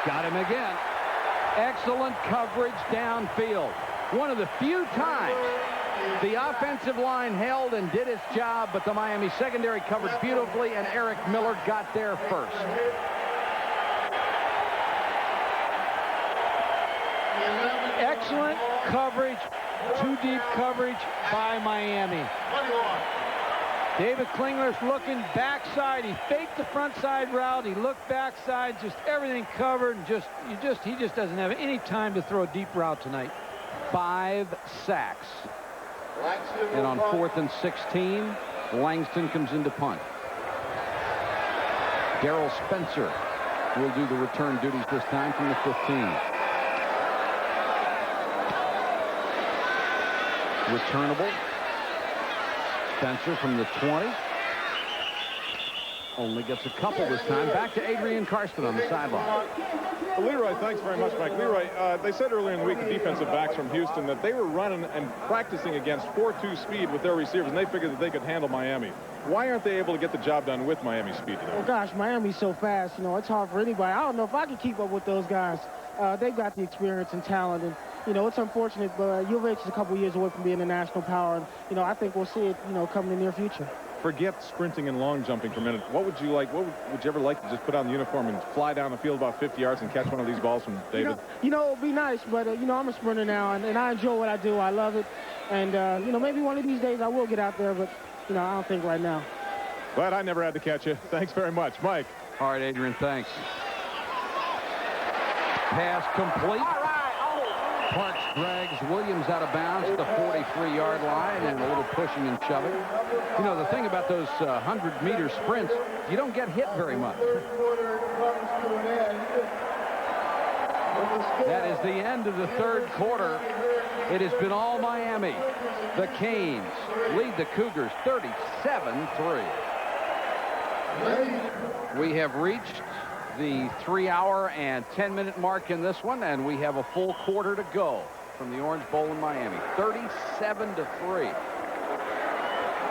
Got him again. Excellent coverage downfield. One of the few times the offensive line held and did its job, but the Miami secondary covered beautifully, and Eric Miller got there first. Excellent coverage, 2 deep coverage by Miami. David Klingler's looking backside. He faked the front side route. He looked backside, just everything covered, and he just doesn't have any time to throw a deep route tonight. 5 sacks. And on 4th and 16, Langston comes into punt. Darrell Spencer will do the return duties this time from the 15. Returnable. Spencer from the 20. Only gets a couple this time. Back to Adrian Karsten on the sideline. Well, Leroy, thanks very much, Mike. Leroy, they said earlier in the week, the defensive backs from Houston, that they were running and practicing against 4-2 speed with their receivers, and they figured that they could handle Miami. Why aren't they able to get the job done with Miami speed today? Well, gosh, Miami's so fast. You know, it's hard for anybody. I don't know if I can keep up with those guys. They've got the experience and talent, and, you know, it's unfortunate, but U of H is a couple years away from being a national power, and, you know, I think we'll see it, you know, come in the near future. Forget sprinting and long jumping for a minute. What would you like? What would you ever like to just put on the uniform and fly down the field about 50 yards and catch one of these balls from David? You know, it would be nice, but, you know, I'm a sprinter now, and I enjoy what I do. I love it. And, you know, maybe one of these days I will get out there, but, you know, I don't think right now. Glad I never had to catch you. Thanks very much. Mike. All right, Adrian, thanks. Pass complete. Parks drags Williams out of bounds at the 43-yard line, and a little pushing and shoving. You know, the thing about those 100-meter sprints, you don't get hit very much. That is the end of the third quarter. It has been all Miami. The Canes lead the Cougars 37-3. We have reached the 3-hour and 10-minute mark in this one, and we have a full quarter to go from the Orange Bowl in Miami. 37-3.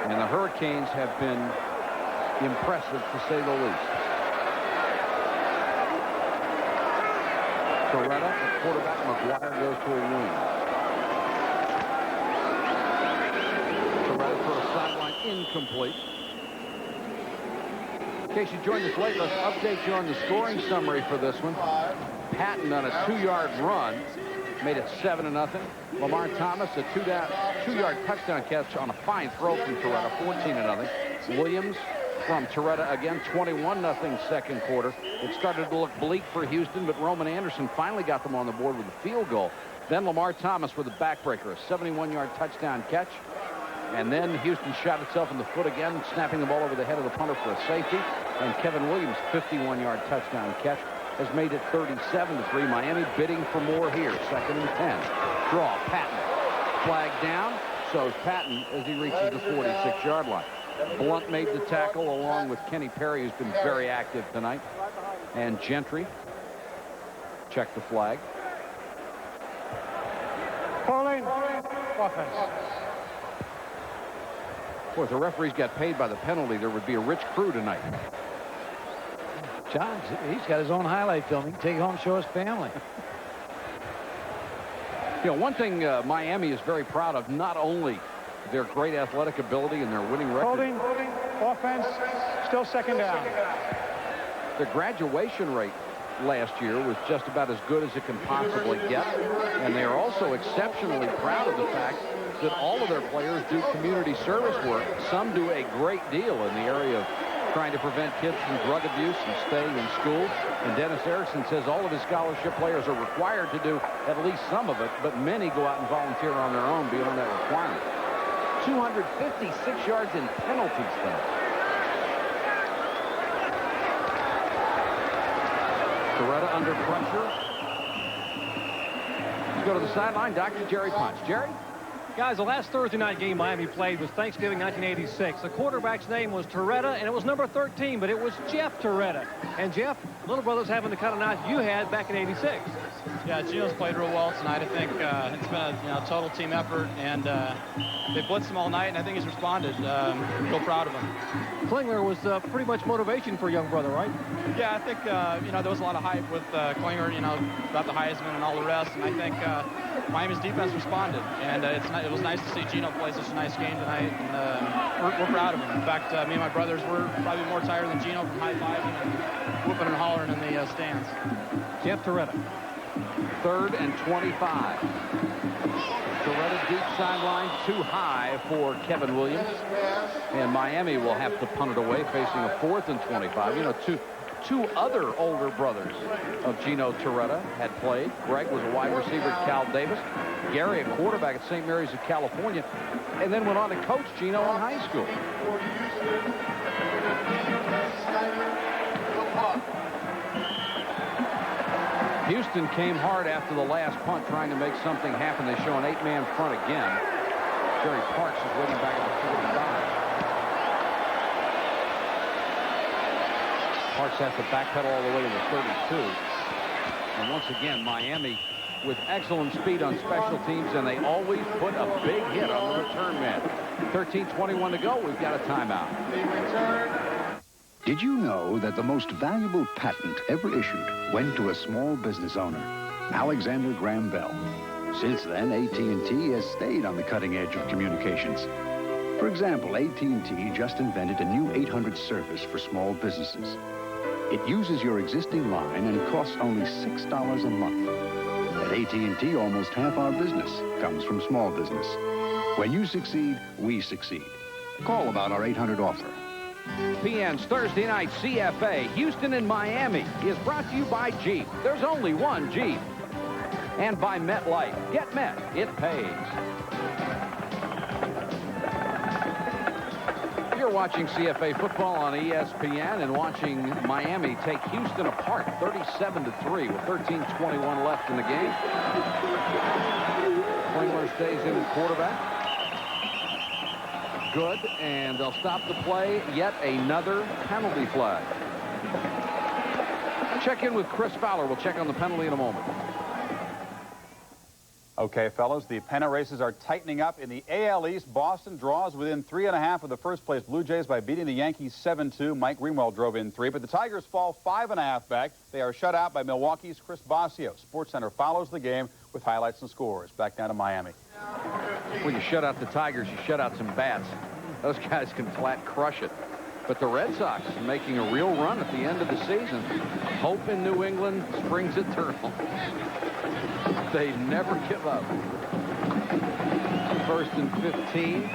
And the Hurricanes have been impressive, to say the least. Toretta, the quarterback. McGuire goes to a wing. Toretta for a sideline incomplete. In case you joined us late, let's update you on the scoring summary for this one. Patton on a 2-yard run made it 7-0. Lamar Thomas a 2-yard touchdown catch on a fine throw from Toretta, 14-0. Williams from Toretta again, 21-0 second quarter. It started to look bleak for Houston, but Roman Anderson finally got them on the board with a field goal. Then Lamar Thomas with a backbreaker, a 71-yard touchdown catch. And then Houston shot itself in the foot again, snapping the ball over the head of the punter for a safety. And Kevin Williams' 51-yard touchdown catch has made it 37-3. Miami bidding for more here. 2nd and 10. Draw. Patton. Flag down. So Patton as he reaches the 46-yard line. Blunt made the tackle along with Kenny Perry, who's been very active tonight. And Gentry checked the flag. Holding. Offense. Boy, if the referees got paid by the penalty, there would be a rich crew tonight. John, he's got his own highlight film. He can take it home and show his family. You know, one thing Miami is very proud of, not only their great athletic ability and their winning record. Holding. Offense. Still 2nd down. The graduation rate last year was just about as good as it can possibly get. And they are also exceptionally proud of the fact that all of their players do community service work. Some do a great deal in the area of trying to prevent kids from drug abuse and staying in school. And Dennis Erickson says all of his scholarship players are required to do at least some of it, but many go out and volunteer on their own beyond that requirement. 256 yards in penalties then. Toretta under pressure. Let's go to the sideline. Dr. Jerry Punch. Jerry? Guys, the last Thursday night game Miami played was Thanksgiving 1986. The quarterback's name was Toretta, and it was number 13, but it was Jeff Toretta. And Jeff, little brother's having the kind of night you had back in '86. Yeah, Gino's played real well tonight. I think it's been a total team effort, and they blitzed him all night, and I think he's responded. Real proud of him. Klingler was pretty much motivation for a young brother, right? Yeah, I think there was a lot of hype with Klingler, about the Heisman and all the rest, and I think Miami's defense responded, and it was nice to see Gino play such a nice game tonight, and we're proud of him. In fact, me and my brothers were probably more tired than Gino from high-fiving and whooping and hollering in the stands. Jeff Toretta. 3rd and 25. Toretta deep sideline, too high for Kevin Williams. And Miami will have to punt it away, facing a 4th and 25. You know, two other older brothers of Gino Toretta had played. Greg was a wide receiver at Cal Davis. Gary, a quarterback at St. Mary's of California, and then went on to coach Gino in high school. Houston came hard after the last punt, trying to make something happen. They show an 8-man front again. Jerry Parks is waiting back at the 45. Parks has to backpedal all the way to the 32. And once again, Miami with excellent speed on special teams, and they always put a big hit on the return man. 13:21 to go. We've got a timeout. Did you know that the most valuable patent ever issued went to a small business owner, Alexander Graham Bell? Since then, AT&T has stayed on the cutting edge of communications. For example, AT&T just invented a new 800 service for small businesses. It uses your existing line and costs only $6 a month. At AT&T, almost half our business comes from small business. When you succeed, we succeed. Call about our 800 offer. PN's Thursday night CFA, Houston and Miami, is brought to you by Jeep. There's only one Jeep. And by MetLife. Get Met. It pays. You're watching CFA football on ESPN and watching Miami take Houston apart 37-3 with 13:21 left in the game. Klingler stays in at quarterback. Good, and they'll stop the play. Yet another penalty flag. Check in with Chris Fowler. We'll check on the penalty in a moment. Okay, fellas, the pennant races are tightening up in the AL East. Boston draws within 3.5 of the first-place Blue Jays by beating the Yankees 7-2. Mike Greenwell drove in 3, but the Tigers fall 5.5 back. They are shut out by Milwaukee's Chris Bosio. SportsCenter follows the game with highlights and scores. Back down to Miami. When you shut out the Tigers, you shut out some bats. Those guys can flat crush it. But the Red Sox are making a real run at the end of the season. Hope in New England springs eternal. They never give up. 1st and 15.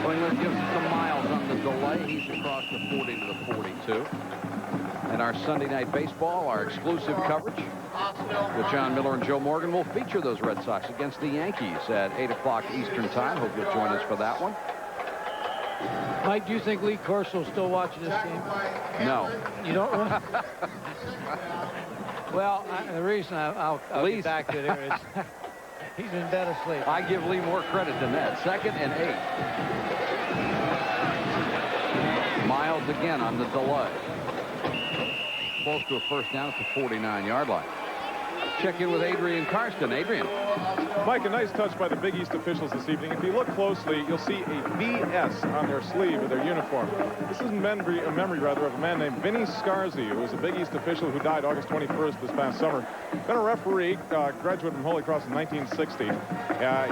Klingler gives it to Miles on the delay. He's across the 40 to the 42. And our Sunday Night Baseball, our exclusive coverage with John Miller and Joe Morgan, will feature those Red Sox against the Yankees at 8 o'clock Eastern Time. Hope you'll join us for that one. Mike, do you think Lee Corso's still watching this game? No. You don't really? Well, the reason I'll get back to there is he's in bed asleep. I give Lee more credit than that. 2nd and 8. Miles again on the delay. Close to a first down at the 49-yard line. Check in with Adrian Karsten. Adrian. Mike, a nice touch by the Big East officials this evening. If you look closely, you'll see a VS on their sleeve of their uniform. This is a memory of a man named Vinny Scarzi, who was a Big East official who died August 21st this past summer. Been a referee, graduated from Holy Cross in 1960.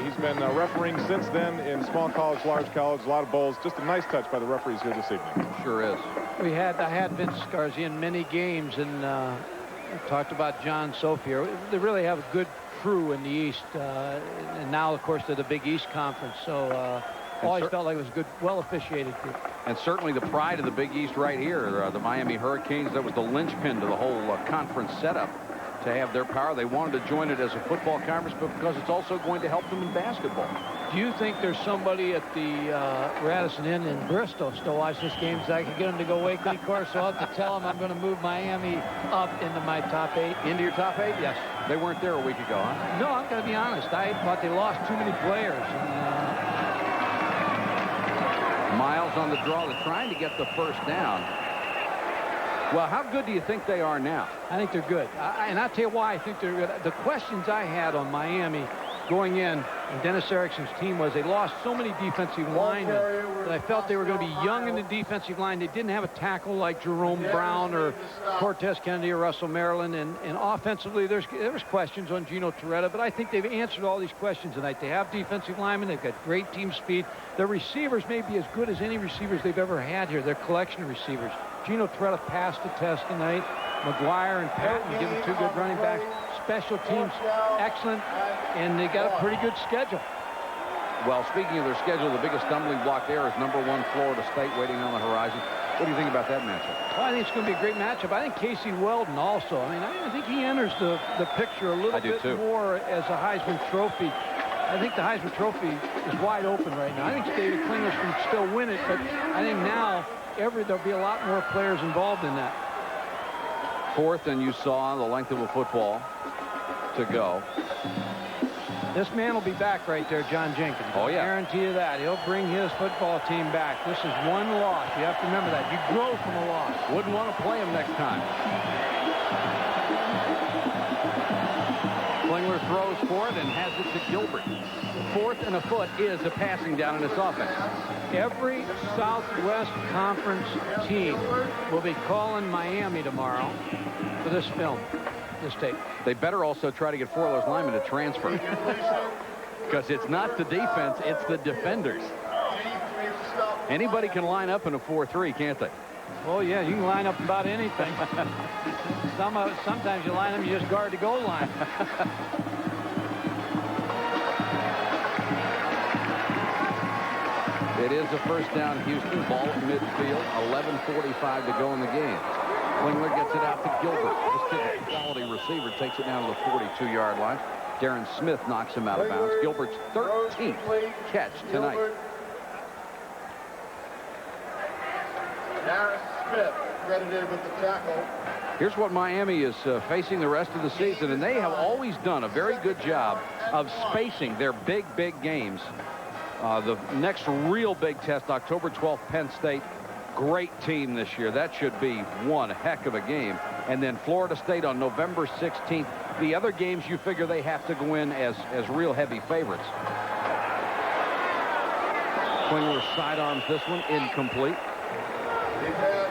He's been refereeing since then in small college, large college, a lot of bowls. Just a nice touch by the referees here this evening. Sure is. I had Vince Scarzi in many games, and we talked about John Sophie. They really have a good crew in the East, and now, of course, they're the Big East Conference. So always felt like it was a good, well-officiated group. And certainly the pride of the Big East right here, the Miami Hurricanes. That was the linchpin to the whole conference setup. To have their power, they wanted to join it as a football conference, but because it's also going to help them in basketball. Do you think there's somebody at the Radisson Inn in Bristol still watch this game so I can get him to go wake Lee Corso up to tell him I'm going to move Miami up into my top 8? Into your top 8? Yes. They weren't there a week ago, huh? No, I'm going to be honest. I thought they lost too many players. Miles on the draw. They're trying to get the first down. Well, how good do you think they are now? I think they're good. And I'll tell you why I think they're good. The questions I had on Miami going in, and Dennis Erickson's team, was they lost so many defensive linemen that I felt they were going to be young in the defensive line. They didn't have a tackle like Jerome Brown or Cortez Kennedy or Russell Maryland. And offensively, there was questions on Gino Torretta, but I think they've answered all these questions tonight. They have defensive linemen. They've got great team speed. Their receivers may be as good as any receivers they've ever had here. Their collection of receivers. Gino Torretta passed the test tonight. McGuire and Patton give them 2 good running backs. Special teams, excellent, and they got a pretty good schedule. Well, speaking of their schedule, the biggest stumbling block there is #1 Florida State waiting on the horizon. What do you think about that matchup? Well, I think it's going to be a great matchup. I think Casey Weldon also. I mean, I think he enters the picture a little bit more as a Heisman Trophy. I think the Heisman Trophy is wide open right now. I think David Klingler can still win it, but I think now there'll be a lot more players involved in that. 4th, and you saw the length of a football to go. This man will be back right there, John Jenkins. Oh, yeah. I guarantee you that. He'll bring his football team back. This is one loss. You have to remember that. You grow from a loss. Wouldn't want to play him next time. Klingler throws for it and has it to Gilbert. 4th and a foot is a passing down in this offense. Every Southwest Conference team will be calling Miami tomorrow for this film, this tape. They better also try to get 4 of those linemen to transfer. Because it's not the defense, it's the defenders. Anybody can line up in a 4-3, can't they? Oh, yeah, you can line up about anything. Sometimes you line them, you just guard the goal line. It is a first down, Houston. Ball at midfield. 11:45 to go in the game. Klingler gets it out to Gilbert. This kid's a quality receiver. Takes it down to the 42-yard line. Darren Smith knocks him out of bounds. Gilbert's 13th catch tonight. Darren Smith credited with the tackle. Here's what Miami is facing the rest of the season, and they have always done a very good job of spacing their big games. The next real big test, October 12th, Penn State. Great team this year. That should be one heck of a game. And then Florida State on November 16th. The other games you figure they have to go in as real heavy favorites. Klingler sidearms this one, incomplete. Defense.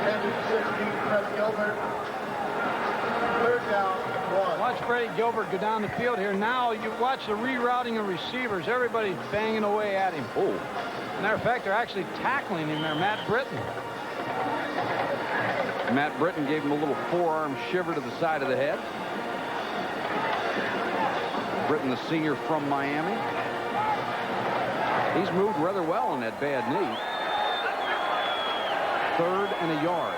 10-16, press Gilbert. 3rd down, 1. Watch Freddie Gilbert go down the field here. Now you watch the rerouting of receivers. Everybody's banging away at him. Oh. Matter of fact, they're actually tackling him there. Matt Britton. Matt Britton gave him a little forearm shiver to the side of the head. Britton, the senior from Miami. He's moved rather well on that bad knee. 3rd and a yard.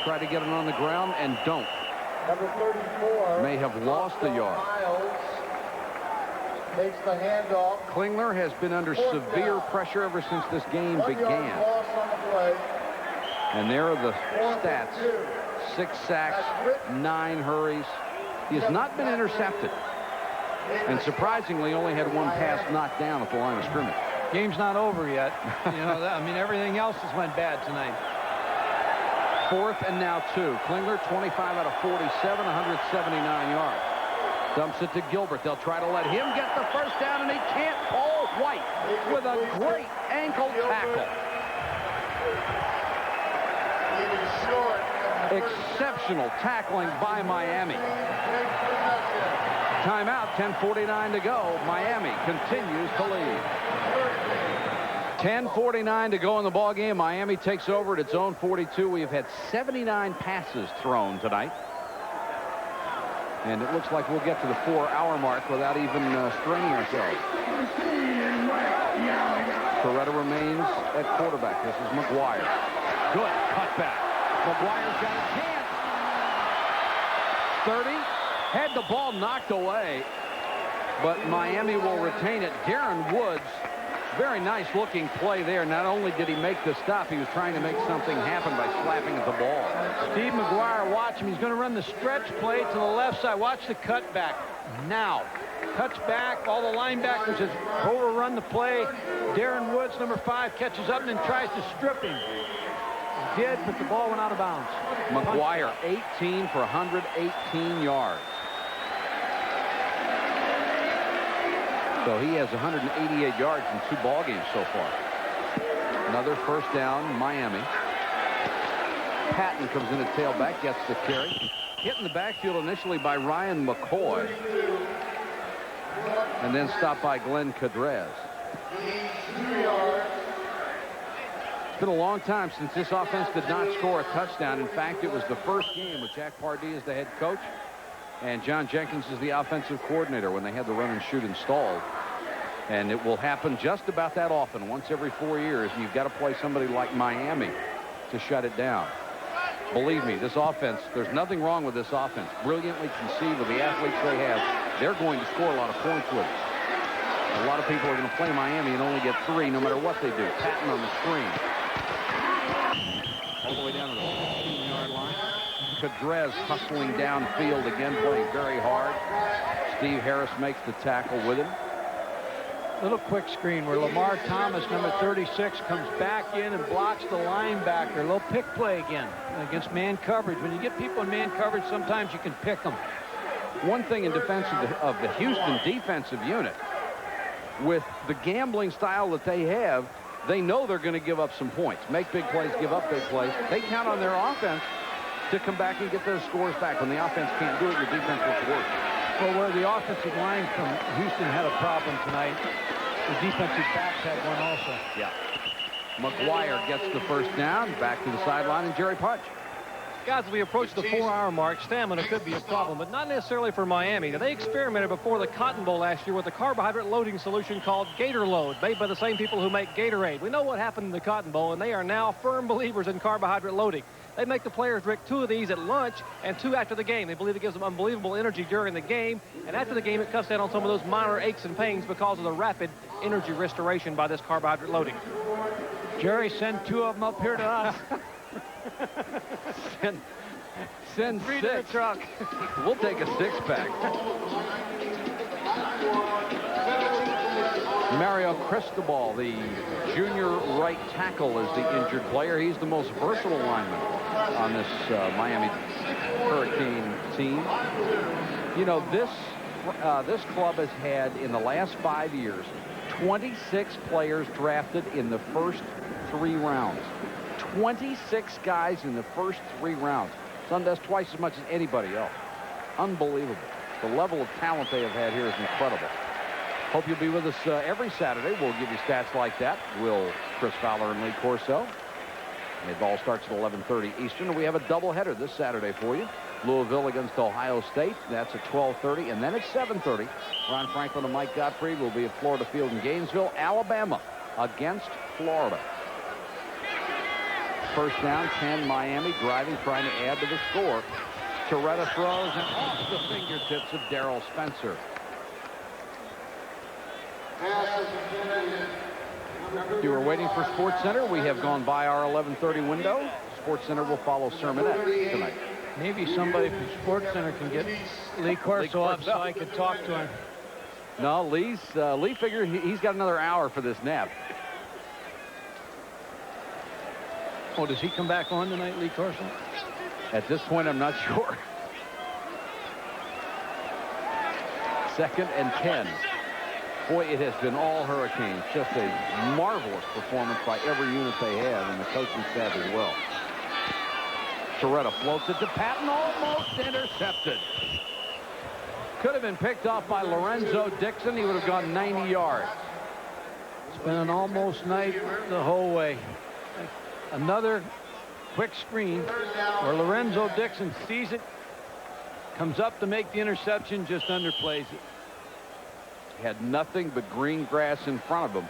Try to get it on the ground and don't. Number 34. May have lost a yard. Miles takes the handoff. Klingler has been under severe pressure ever since this game 1 began. yard loss on the play. And there are the 4th stats. and 2. 6 sacks, 9 hurries. He has not been intercepted. And surprisingly only had 1 pass knocked down at the line of scrimmage. Game's not over yet. You know, I mean, everything else has went bad tonight. 4th and now 2. Klingler, 25 out of 47, 179 yards. Dumps it to Gilbert. They'll try to let him get the first down, and he can't. Paul White with a great ankle tackle. Exceptional tackling by Miami. Timeout, 10:49 to go. Miami continues to lead. 10:49 to go in the ball game. Miami takes over at its own 42. We have had 79 passes thrown tonight. And it looks like we'll get to the 4-hour mark without even straining ourselves. Coretta remains at quarterback. This is McGuire. Good cutback. McGuire's got a chance. 30. Had the ball knocked away. But Miami will retain it. Darren Woods. Very nice looking play there. Not only did he make the stop, he was trying to make something happen by slapping at the ball. Steve McGuire, watch him. He's going to run the stretch play to the left side. Watch the cutback. Now. Cuts back. All the linebackers have overrun the play. Darren Woods, number 5, catches up and then tries to strip him. He did, but the ball went out of bounds. McGuire, 18 for 118 yards. So he has 188 yards in 2 ball games so far. Another first down, Miami. Patton comes in at tailback, gets the carry. Hit in the backfield initially by Ryan McCoy. And then stopped by Glenn Cadrez. It's been a long time since this offense did not score a touchdown. In fact, it was the first game with Jack Pardee as the head coach. And John Jenkins is the offensive coordinator when they had the run and shoot installed. And it will happen just about that often, once every 4 years. And you've got to play somebody like Miami to shut it down. Believe me, this offense, there's nothing wrong with this offense. Brilliantly conceived with the athletes they have. They're going to score a lot of points with it. A lot of people are going to play Miami and only get 3 no matter what they do. Patton on the screen. All the way down to the 15-yard line. Cadrez hustling downfield again, playing very hard. Steve Harris makes the tackle with him. Little quick screen where Lamar Thomas, number 36, comes back in and blocks the linebacker. A little pick play again against man coverage. When you get people in man coverage, sometimes you can pick them. One thing in defense of the Houston defensive unit, with the gambling style that they have, they know they're going to give up some points. Make big plays, give up big plays. They count on their offense to come back and get those scores back. When the offense can't do it, your defense will work. Well, where the offensive line from Houston had a problem tonight, the defensive backs had one also. Yeah. McGuire gets the first down, back to the sideline, and Jerry Punch. Guys, as we approach the 4-hour mark, stamina could be a problem, but not necessarily for Miami. Now, they experimented before the Cotton Bowl last year with a carbohydrate loading solution called Gator Load, made by the same people who make Gatorade. We know what happened in the Cotton Bowl, and they are now firm believers in carbohydrate loading. They make the players drink 2 of these at lunch and 2 after the game. They believe it gives them unbelievable energy during the game, and after the game, it cuts down on some of those minor aches and pains because of the rapid energy restoration by this carbohydrate loading. Jerry, send 2 of them up here to us. Send 6. To the truck. We'll take a 6-pack. Mario Cristobal, the junior right tackle, is the injured player. He's the most versatile lineman on this Miami Hurricane team. You know, this club has had, in the last 5 years, 26 players drafted in the first 3 rounds. 26 guys in the first 3 rounds. That's twice as much as anybody else. Unbelievable. The level of talent they have had here is incredible. Hope you'll be with us every Saturday. We'll give you stats like that. Will Chris Fowler and Lee Corso. It all starts at 11:30 Eastern. And we have a doubleheader this Saturday for you. Louisville against Ohio State. That's at 12:30. And then at 7:30, Ron Franklin and Mike Gottfried will be at Florida Field in Gainesville, Alabama against Florida. First down, 10 Miami, driving, trying to add to the score. Torretta throws and off the fingertips of Darrell Spencer. You are waiting for Sports Center. We have gone by our 11:30 window. Sports Center will follow Sermonette tonight. Maybe somebody from Sports Center can get Lee Corso up so I can talk to him. No, Lee figured he's got another hour for this nap. Oh, does he come back on tonight, Lee Corso? At this point, I'm not sure. 2nd and 10. Boy, it has been all Hurricanes. Just a marvelous performance by every unit they have, and the coaching staff as well. Torretta floats it to Patton, almost intercepted. Could have been picked off by Lorenzo Dixon. He would have gone 90 yards. It's been an almost night the whole way. Another quick screen where Lorenzo Dixon sees it, comes up to make the interception, just underplays it. Had nothing but green grass in front of him.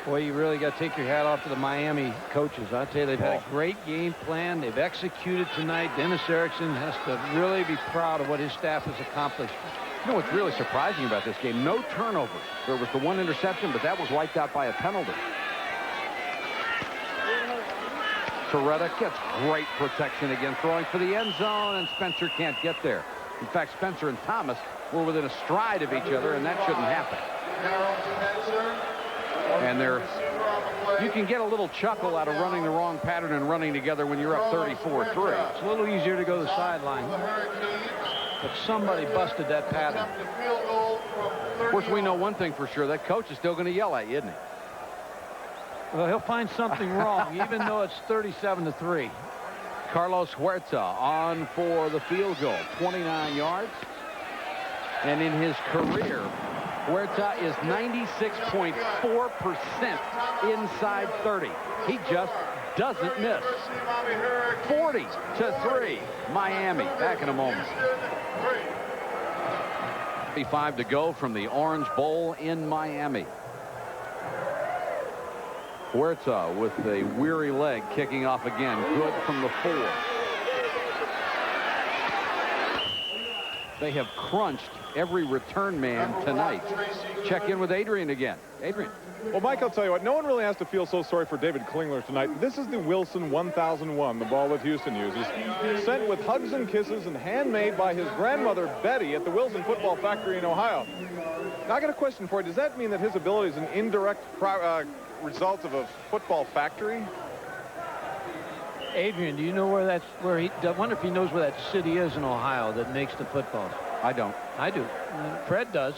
Boy, you really got to take your hat off to the Miami coaches. I tell you, they've had a great game plan. They've executed tonight. Dennis Erickson has to really be proud of what his staff has accomplished. You know what's really surprising about this game? No turnovers. There was the 1 interception, but that was wiped out by a penalty. Torretta gets great protection again, throwing for the end zone, and Spencer can't get there. In fact, Spencer and Thomas were within a stride of each other, and that shouldn't happen. And you can get a little chuckle out of running the wrong pattern and running together when you're up 34-3. It's a little easier to go to the sideline. But somebody busted that pattern. Of course, we know one thing for sure. That coach is still going to yell at you, isn't he? Well, he'll find something wrong, even though it's 37-3. Carlos Huerta on for the field goal. 29 yards. And in his career, Huerta is 96.4% inside 30. He just doesn't miss. 40-3, Miami. Back in a moment. 35 to go from the Orange Bowl in Miami. Huerta with a weary leg kicking off again. Good from the 4. They have crunched every return man tonight. Check in with Adrian again. Adrian. Well, Mike, I'll tell you what, no one really has to feel so sorry for David Klingler tonight. This is the Wilson 1001, the ball that Houston uses, sent with hugs and kisses and handmade by his grandmother, Betty, at the Wilson Football Factory in Ohio. Now, I got a question for you. Does that mean that his ability is an indirect result of a football factory? Adrian, do you know where that's where he? I wonder if he knows where that city is in Ohio that makes the footballs. I don't. I do. Fred does.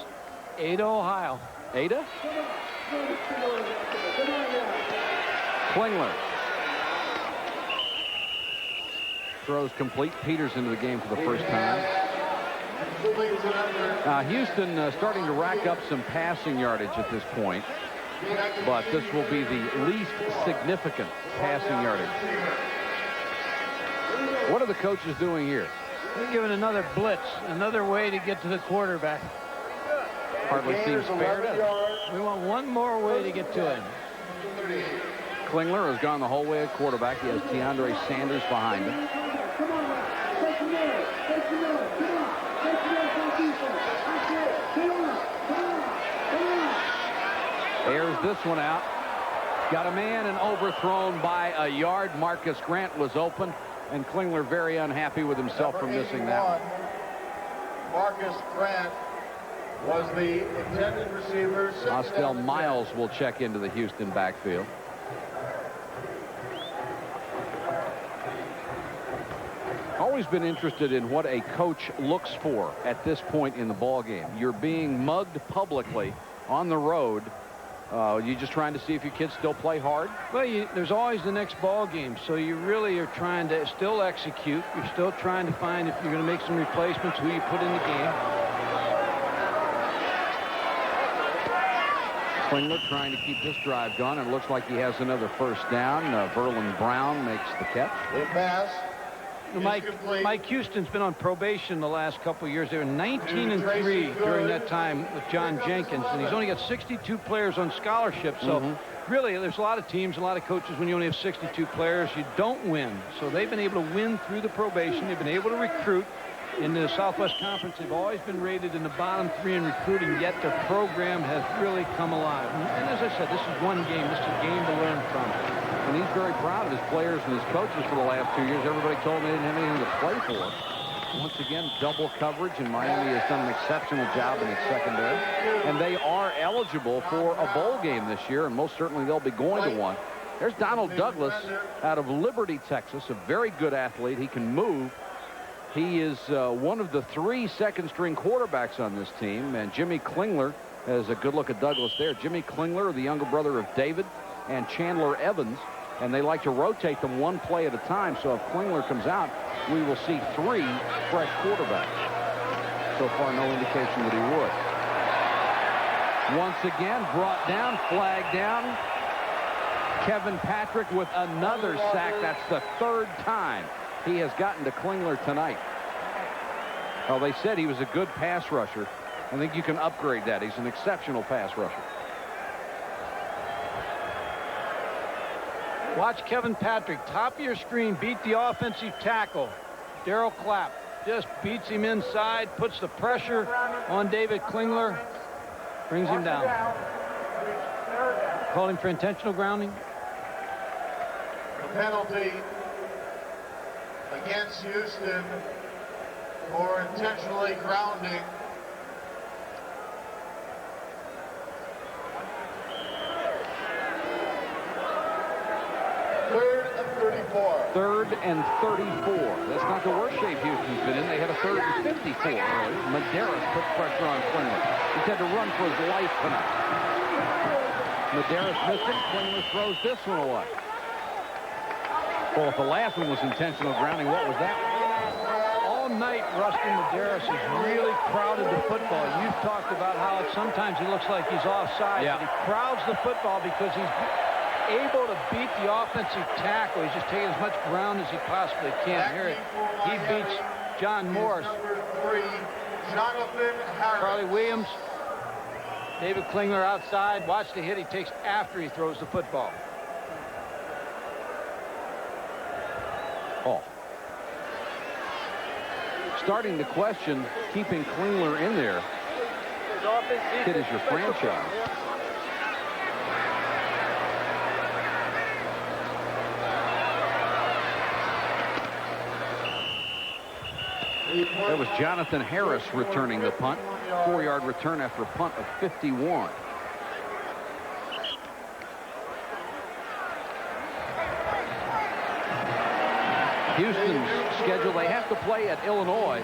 Ada, Ohio. Ada? Klingler throws complete. Peters into the game for the first time. Houston starting to rack up some passing yardage at this point, but this will be the least significant passing yardage. What are the coaches doing here? They're giving another blitz, another way to get to the quarterback. Hardly seems fair, does it? We want one more way to get to him. Klingler has gone the whole way at quarterback. He has DeAndre Sanders behind him. Airs this one out. Got a man and overthrown by a yard. Marcus Grant was open, and Klingler very unhappy with himself for missing that one. Marcus Grant was the intended receiver. Ostel Miles will check into the Houston backfield. Always been interested in what a coach looks for at this point in the ball game. You're being mugged publicly on the road. You just trying to see if your kids still play hard? Well, there's always the next ball game, so you really are trying to still execute. You're still trying to find if you're going to make some replacements, who you put in the game. Klingler trying to keep this drive going, and it looks like he has another first down. Verlin Brown makes the catch. Pass. Mike Houston's been on probation the last couple of years. They were 19-3 during that time with John Jenkins, and he's only got 62 players on scholarship. So really, there's a lot of teams, a lot of coaches, when you only have 62 players, you don't win. So they've been able to win through the probation. They've been able to recruit. In the Southwest Conference, they've always been rated in the bottom 3 in recruiting, yet their program has really come alive. And as I said, this is one game. This is a game to learn from. And he's very proud of his players and his coaches for the last 2 years. Everybody told him they didn't have anything to play for. Once again, double coverage, and Miami has done an exceptional job in its secondary. And they are eligible for a bowl game this year, and most certainly they'll be going to one. There's Donald Douglas out of Liberty, Texas, a very good athlete. He can move. He is one of the 3 second-string quarterbacks on this team, and Jimmy Klingler has a good look at Douglas there. Jimmy Klingler, the younger brother of David, and Chandler Evans, and they like to rotate them one play at a time, so if Klingler comes out, we will see 3 fresh quarterbacks. So far, no indication that he would. Once again, brought down, flagged down. Kevin Patrick with another sack. That's the 3rd time he has gotten to Klingler tonight. Well, they said he was a good pass rusher. I think you can upgrade that. He's an exceptional pass rusher. Watch Kevin Patrick, top of your screen, beat the offensive tackle. Darryl Clapp just beats him inside, puts the pressure on David Klingler, brings him down. Call him for intentional grounding. The penalty against Houston for intentionally grounding. Third and 34. That's not the worst shape Houston's been in. They had a 3rd and 54 early. Medeiros puts pressure on Klingler. He's had to run for his life tonight. Medeiros missed it. Klingler throws this one away. Well, if the last one was intentional grounding, what was that? All night, Rustin Medeiros has really crowded the football. You've talked about how sometimes he looks like he's offside, but he crowds the football because he's able to beat the offensive tackle. He's just taking as much ground as he possibly can. Here he beats John Morris. Charlie Williams. David Klingler outside. Watch the hit he takes after he throws the football. starting to question keeping Klingler in there. Kid is your franchise. That was Jonathan Harris returning the punt. 4-yard return after a punt of 51. Houston's schedule, they have to play at Illinois,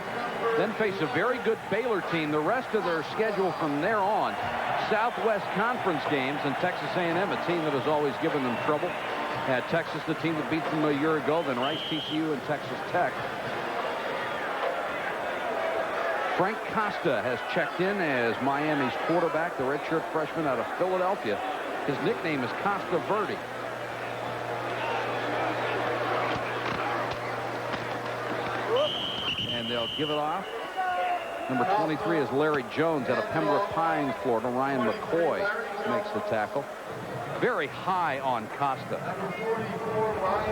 then face a very good Baylor team. The rest of their schedule from there on, Southwest Conference games, and Texas A&M, a team that has always given them trouble. At Texas, the team that beat them a year ago, then Rice, TCU, and Texas Tech. Frank Costa has checked in as Miami's quarterback, the redshirt freshman out of Philadelphia. His nickname is Costa Verde. And they'll give it off. Number 23 is Larry Jones out of Pembroke Pines, Florida. Ryan McCoy makes the tackle. Very high on Costa.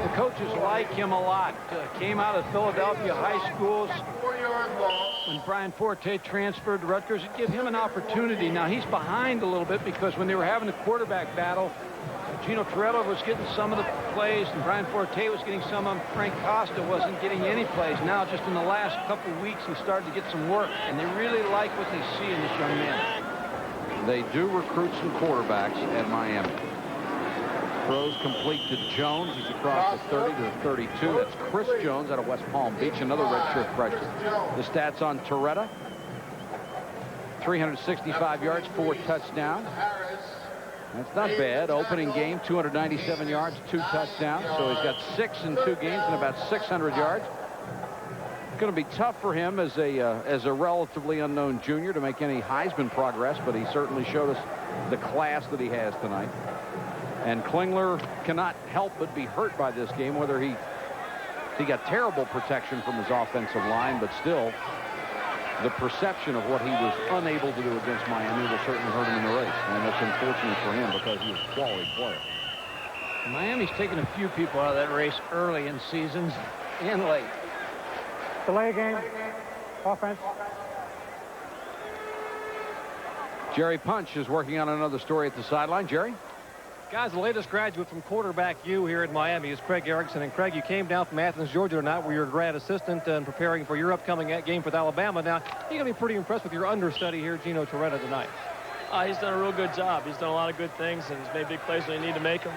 The coaches like him a lot. Came out of Philadelphia high schools. When Brian Forte transferred to Rutgers, it gave him an opportunity. Now he's behind a little bit because when they were having a quarterback battle, Gino Torello was getting some of the plays and Brian Forte was getting some of them. Frank Costa wasn't getting any plays. Now just in the last couple of weeks he started to get some work, and they really like what they see in this young man. They do recruit some quarterbacks at Miami. Throws complete to Jones. He's across the 30 to the 32. That's Chris Jones out of West Palm Beach, another redshirt freshman. The stats on Toretta: 365 yards, 4 touchdowns. That's not bad. Opening game, 297 yards, 2 touchdowns. So he's got 6 in 2 games and about 600 yards. Going to be tough for him as a relatively unknown junior to make any Heisman progress, but he certainly showed us the class that he has tonight. And Klingler cannot help but be hurt by this game, whether he got terrible protection from his offensive line, but still the perception of what he was unable to do against Miami will certainly hurt him in the race. And it's unfortunate for him because he was a quality player. Miami's taken a few people out of that race early in seasons and late. Delay game. Offense. Jerry Punch is working on another story at the sideline. Jerry? Guys, the latest graduate from quarterback U here at Miami is Craig Erickson. And Craig, you came down from Athens, Georgia tonight where you're a grad assistant and preparing for your upcoming game with Alabama. Now, you're going to be pretty impressed with your understudy here, Gino Toretta, tonight. He's done a real good job. He's done a lot of good things, and he's made big plays when he need to make them.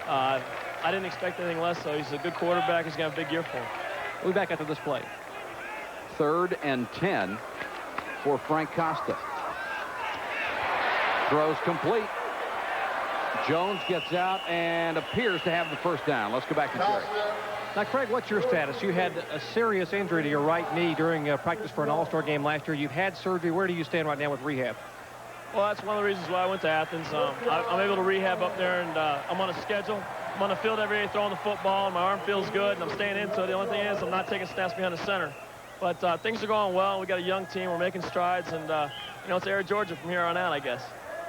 I didn't expect anything less, so he's a good quarterback. He's got a big year for him. We'll be back after this play. 3rd and 10 for Frank Costa. Throws complete. Jones gets out and appears to have the first down. Let's go back to Jerry. Now, Craig, what's your status? You had a serious injury to your right knee during practice for an All-Star game last year. You've had surgery. Where do you stand right now with rehab? Well, that's one of the reasons why I went to Athens. I'm able to rehab up there, and I'm on a schedule. I'm on the field every day throwing the football, and my arm feels good, and I'm staying into it. The only thing is I'm not taking snaps behind the center. But things are going well. We got a young team. We're making strides, and, it's Air Georgia from here on out, I guess.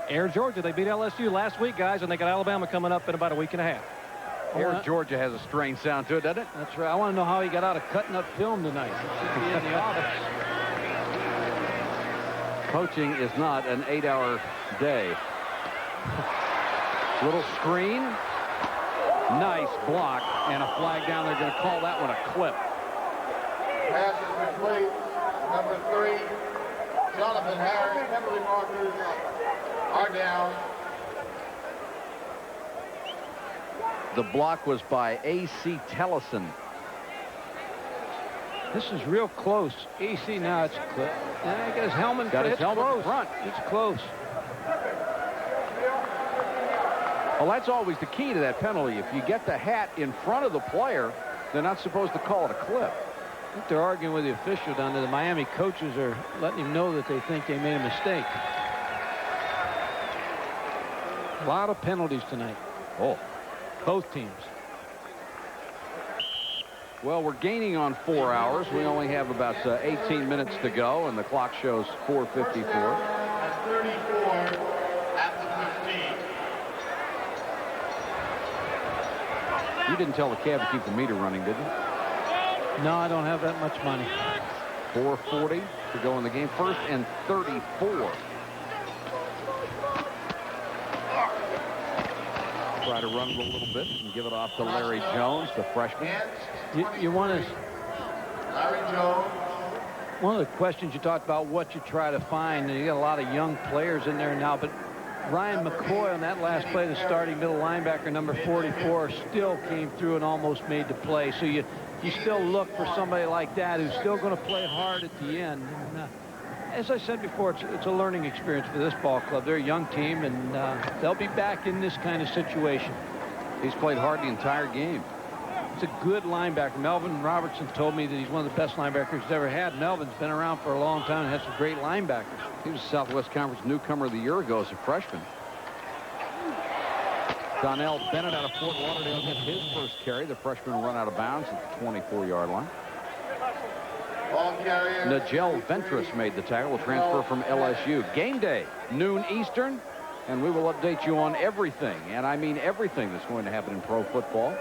Air Georgia, they beat LSU last week, guys, and they got Alabama coming up in about a week and a half. Air Georgia has a strange sound to it, doesn't it? That's right. I want to know how he got out of cutting up film tonight. It should be in the office. Coaching is not an 8-hour day. Little screen. Nice block and a flag down. They're going to call that one a clip. Pass is complete. Number 3, Jonathan Harris. Penalty markers are down. The block was by A.C. Tellison. This is real close. AC now it's clip. And I got his helmet. Got his helmet close. in front. It's close. Well, that's always the key to that penalty. If you get the hat in front of the player, they're not supposed to call it a clip. I think they're arguing with the official down there. The Miami coaches are letting him know that they think they made a mistake. A lot of penalties tonight. Oh. Both teams. Well, we're gaining on 4 hours. We only have about 18 minutes to go, and the clock shows 4:54. 34 at the 15. You didn't tell the cab to keep the meter running, did you? No, I don't have that much money. 4:40 to go in the game. 1st and 34. Try to run it a little bit and give it off to Larry Jones, the freshman. You want to... Larry Jones. One of the questions you talked about, what you try to find, and you got a lot of young players in there now, but Ryan McCoy on that last play, the starting middle linebacker, number 44, still came through and almost made the play. So you still look for somebody like that who's still going to play hard at the end. And, as I said before, it's a learning experience for this ball club. They're a young team, and they'll be back in this kind of situation. He's played hard the entire game. It's a good linebacker. Melvin Robertson told me that he's one of the best linebackers he's ever had. Melvin's been around for a long time and has some great linebackers. He was Southwest Conference newcomer of the year ago as a freshman. Donnell Bennett out of Fort Lauderdale gets his first carry. The freshman run out of bounds at the 24-yard line. Nigel Ventress made the tackle, a transfer from LSU. Game day, noon Eastern, and we will update you on everything, and I mean everything that's going to happen in pro football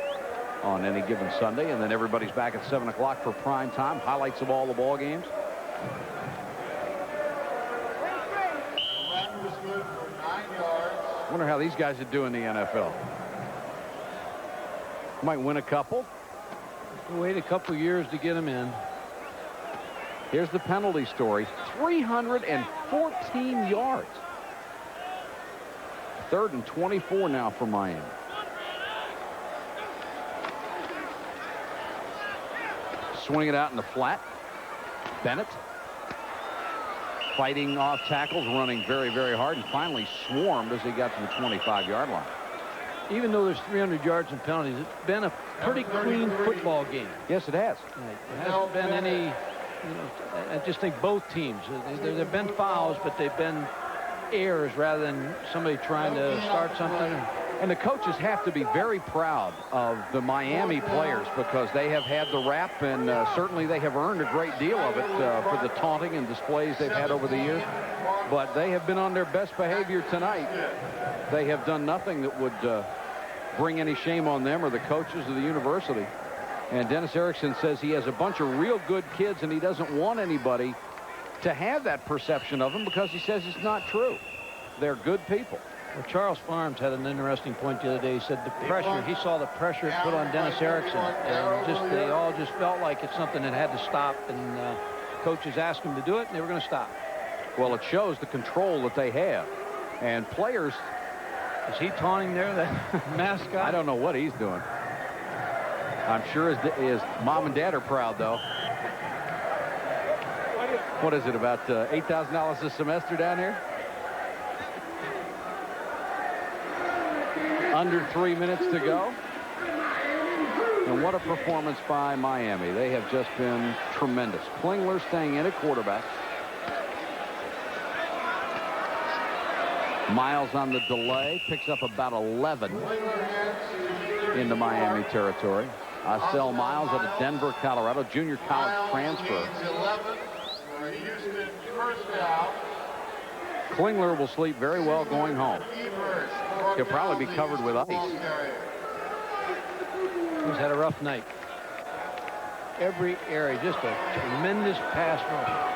on any given Sunday. And then everybody's back at 7 o'clock for prime time. Highlights of all the ball games. Wonder how these guys would do in the NFL. Might win a couple. Wait a couple years to get them in. Here's the penalty story. 314 yards. 3rd and 24 now for Miami. Swing it out in the flat. Bennett fighting off tackles, running very, very hard, and finally swarmed as he got to the 25-yard line. Even though there's 300 yards and penalties, it's been a pretty clean football game. Yes, it has. There hasn't been any, I just think both teams, there have been fouls, but they've been errors rather than somebody trying to start something. And the coaches have to be very proud of the Miami players because they have had the rap, and certainly they have earned a great deal of it for the taunting and displays they've had over the years. But they have been on their best behavior tonight. They have done nothing that would bring any shame on them or the coaches of the university. And Dennis Erickson says he has a bunch of real good kids, and he doesn't want anybody to have that perception of them because he says it's not true. They're good people. Well, Charles Farms had an interesting point the other day. He said the pressure, he saw the pressure it put on Dennis Erickson, and they all just felt like it's something that had to stop, and coaches asked them to do it, and they were going to stop. Well, it shows the control that they have. And players... Is he taunting there, that mascot? I don't know what he's doing. I'm sure his mom and dad are proud, though. What is it, about $8,000 a semester down here? Under 3 minutes to go. And what a performance by Miami. They have just been tremendous. Klingler staying in at quarterback. Miles on the delay. Picks up about 11 into Miami territory. Osell Miles out of Denver, Colorado. Junior college transfer. Klingler will sleep very well going home. He'll probably be covered with ice. He's had a rough night. Every area, just a tremendous pass rush.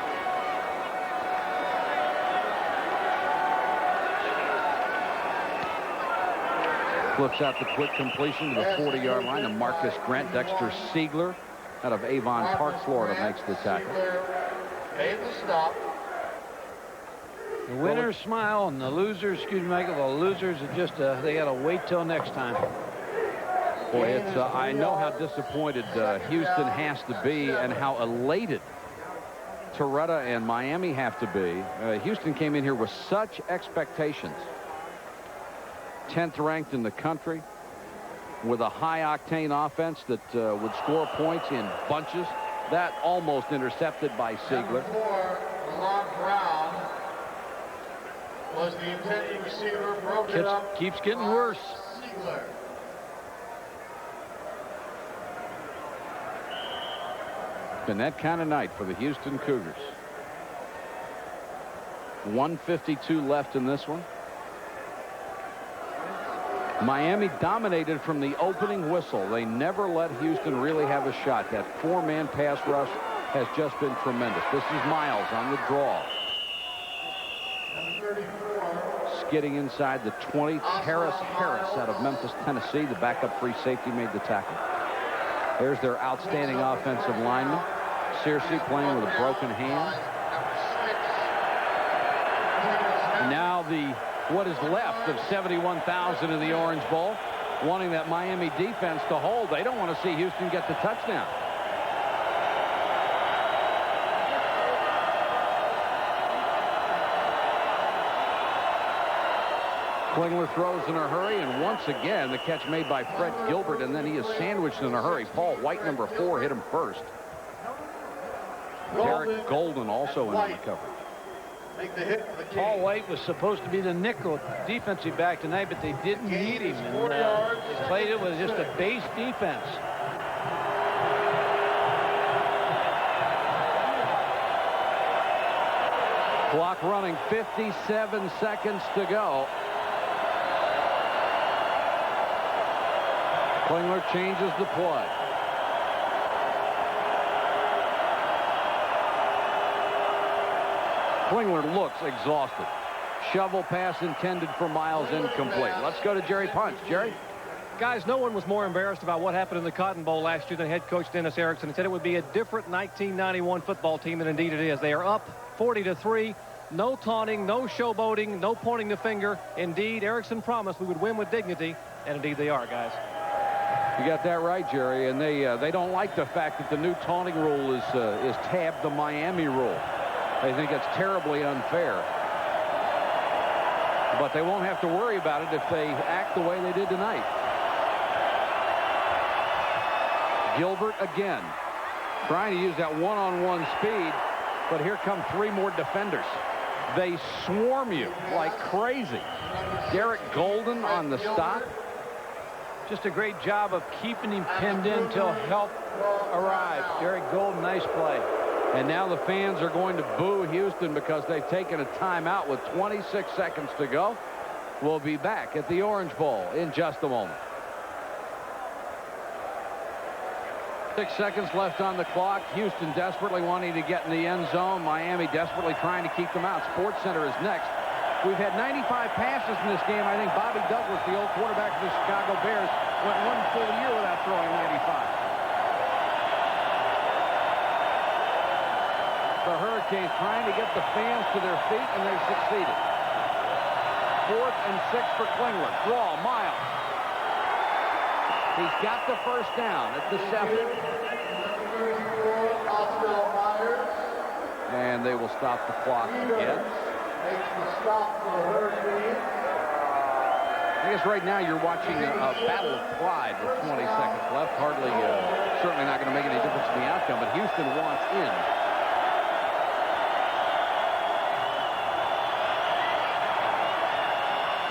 Flips out the quick completion to the 40-yard line to Marcus Grant. Dexter Siegler out of Avon Park, Florida, makes the tackle. Made the stop. The winners smile, and the losers, excuse me, Michael, the losers are just, they got to wait till next time. Boy, it's, I know how disappointed Houston has to be and how elated Torretta and Miami have to be. Houston came in here with such expectations. 10th ranked in the country with a high-octane offense that would score points in bunches. That almost intercepted by Siegler. Was the intended receiver broken up? Keeps getting worse. Siegler. Been that kind of night for the Houston Cougars. 1:52 left in this one. Miami dominated from the opening whistle. They never let Houston really have a shot. That 4-man pass rush has just been tremendous. This is Miles on the draw. Skidding inside the 20. Harris out of Memphis, Tennessee. The backup free safety made the tackle. There's their outstanding offensive lineman. Searcy playing with a broken hand. And now what is left of 71,000 in the Orange Bowl wanting that Miami defense to hold. They don't want to see Houston get the touchdown. Klingler throws in a hurry, and once again, the catch made by Fred Gilbert, and then he is sandwiched in a hurry. Paul White, number 4, hit him first. Derek Golden also in the recovery. Paul White was supposed to be the nickel defensive back tonight, but they didn't need him. And they played it with just a base defense. Clock running, 57 seconds to go. Klingler changes the play. Klingler looks exhausted. Shovel pass intended for Miles, incomplete. Let's go to Jerry Punch. Jerry? Guys, no one was more embarrassed about what happened in the Cotton Bowl last year than head coach Dennis Erickson. He said it would be a different 1991 football team, and indeed it is. They are up 40-3. No taunting, no showboating, no pointing the finger. Indeed, Erickson promised we would win with dignity, and indeed they are, guys. You got that right, Jerry. And they don't like the fact that the new taunting rule is tabbed the Miami rule. They think it's terribly unfair. But they won't have to worry about it if they act the way they did tonight. Gilbert again, trying to use that one-on-one speed, but here come 3 more defenders. They swarm you like crazy. Derek Golden on the stop. Just a great job of keeping him pinned in till help arrived. Derek Golden, nice play. And now the fans are going to boo Houston because they've taken a timeout with 26 seconds to go. We'll be back at the Orange Bowl in just a moment. 6 seconds left on the clock. Houston desperately wanting to get in the end zone. Miami desperately trying to keep them out. Sports Center is next. We've had 95 passes in this game. I think Bobby Douglas, the old quarterback of the Chicago Bears, went 1 full year without throwing 95. The Hurricanes trying to get the fans to their feet, and they've succeeded. 4th and 6 for Klingler. Draw, Miles. He's got the first down at the 7. And they will stop the clock again. I guess right now you're watching a battle of pride with 20 seconds left. Hardly, certainly not going to make any difference in the outcome, but Houston wants in.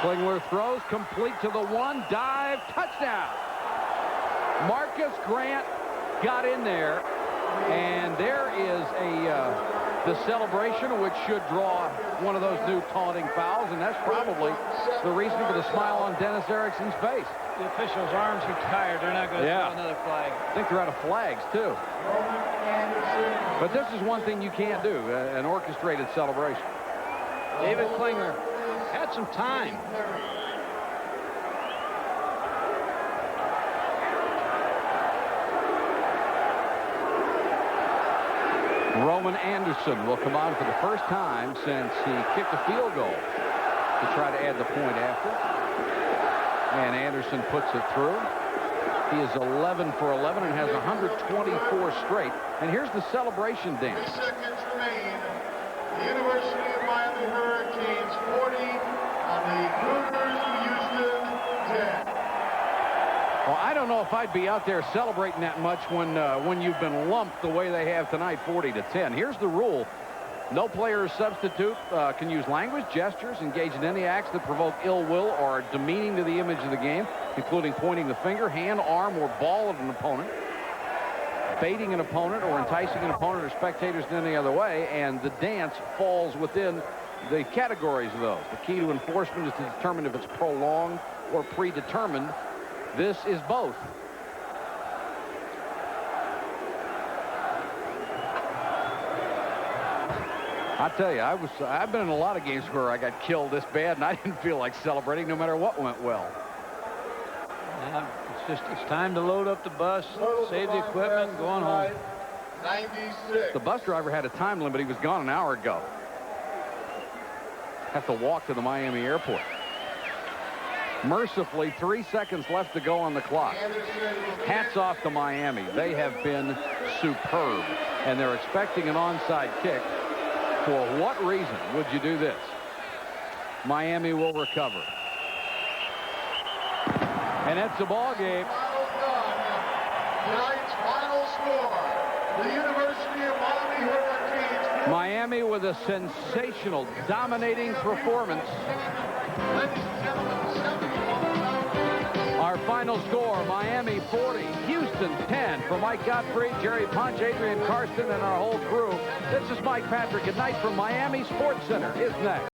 Klingler throws, complete to the 1, dive, touchdown. Marcus Grant got in there, and there is the celebration, which should draw one of those new taunting fouls, and that's probably the reason for the smile on Dennis Erickson's face. The officials' arms are tired. They're not going to throw another flag. I think they're out of flags, too. But this is one thing you can't do, an orchestrated celebration. David Klingler had some time. Roman Anderson will come on for the first time since he kicked a field goal to try to add the point after. And Anderson puts it through. He is 11 for 11 and has 124 straight. And here's the celebration dance. 3 seconds remain. The University of Miami Hurricanes 40 on the Cougars of Houston 10. Well, I don't know if I'd be out there celebrating that much when you've been lumped the way they have tonight, 40-10. Here's the rule. No player or substitute can use language, gestures, engage in any acts that provoke ill will or are demeaning to the image of the game, including pointing the finger, hand, arm, or ball at an opponent, baiting an opponent, or enticing an opponent or spectators in any other way, and the dance falls within the categories of those. The key to enforcement is to determine if it's prolonged or predetermined. This is both. I tell you, I've been in a lot of games where I got killed this bad, and I didn't feel like celebrating no matter what went well. Yeah, it's time to load up the bus, save the equipment, and go on home. 96. The bus driver had a time limit. He was gone an hour ago. Have to walk to the Miami airport. Mercifully, 3 seconds left to go on the clock. Hats off to Miami. They have been superb, and they're expecting an onside kick. For what reason would you do this? Miami will recover. And that's the ball game. Tonight's final score. The University of Miami Hurricanes. Miami with a sensational, dominating performance. Ladies and gentlemen, 71. Our final score, Miami 40, Houston 10. For Mike Godfrey, Jerry Punch, Adrian Karsten, and our whole crew, this is Mike Patrick. Good night from Miami. Sports Center is next.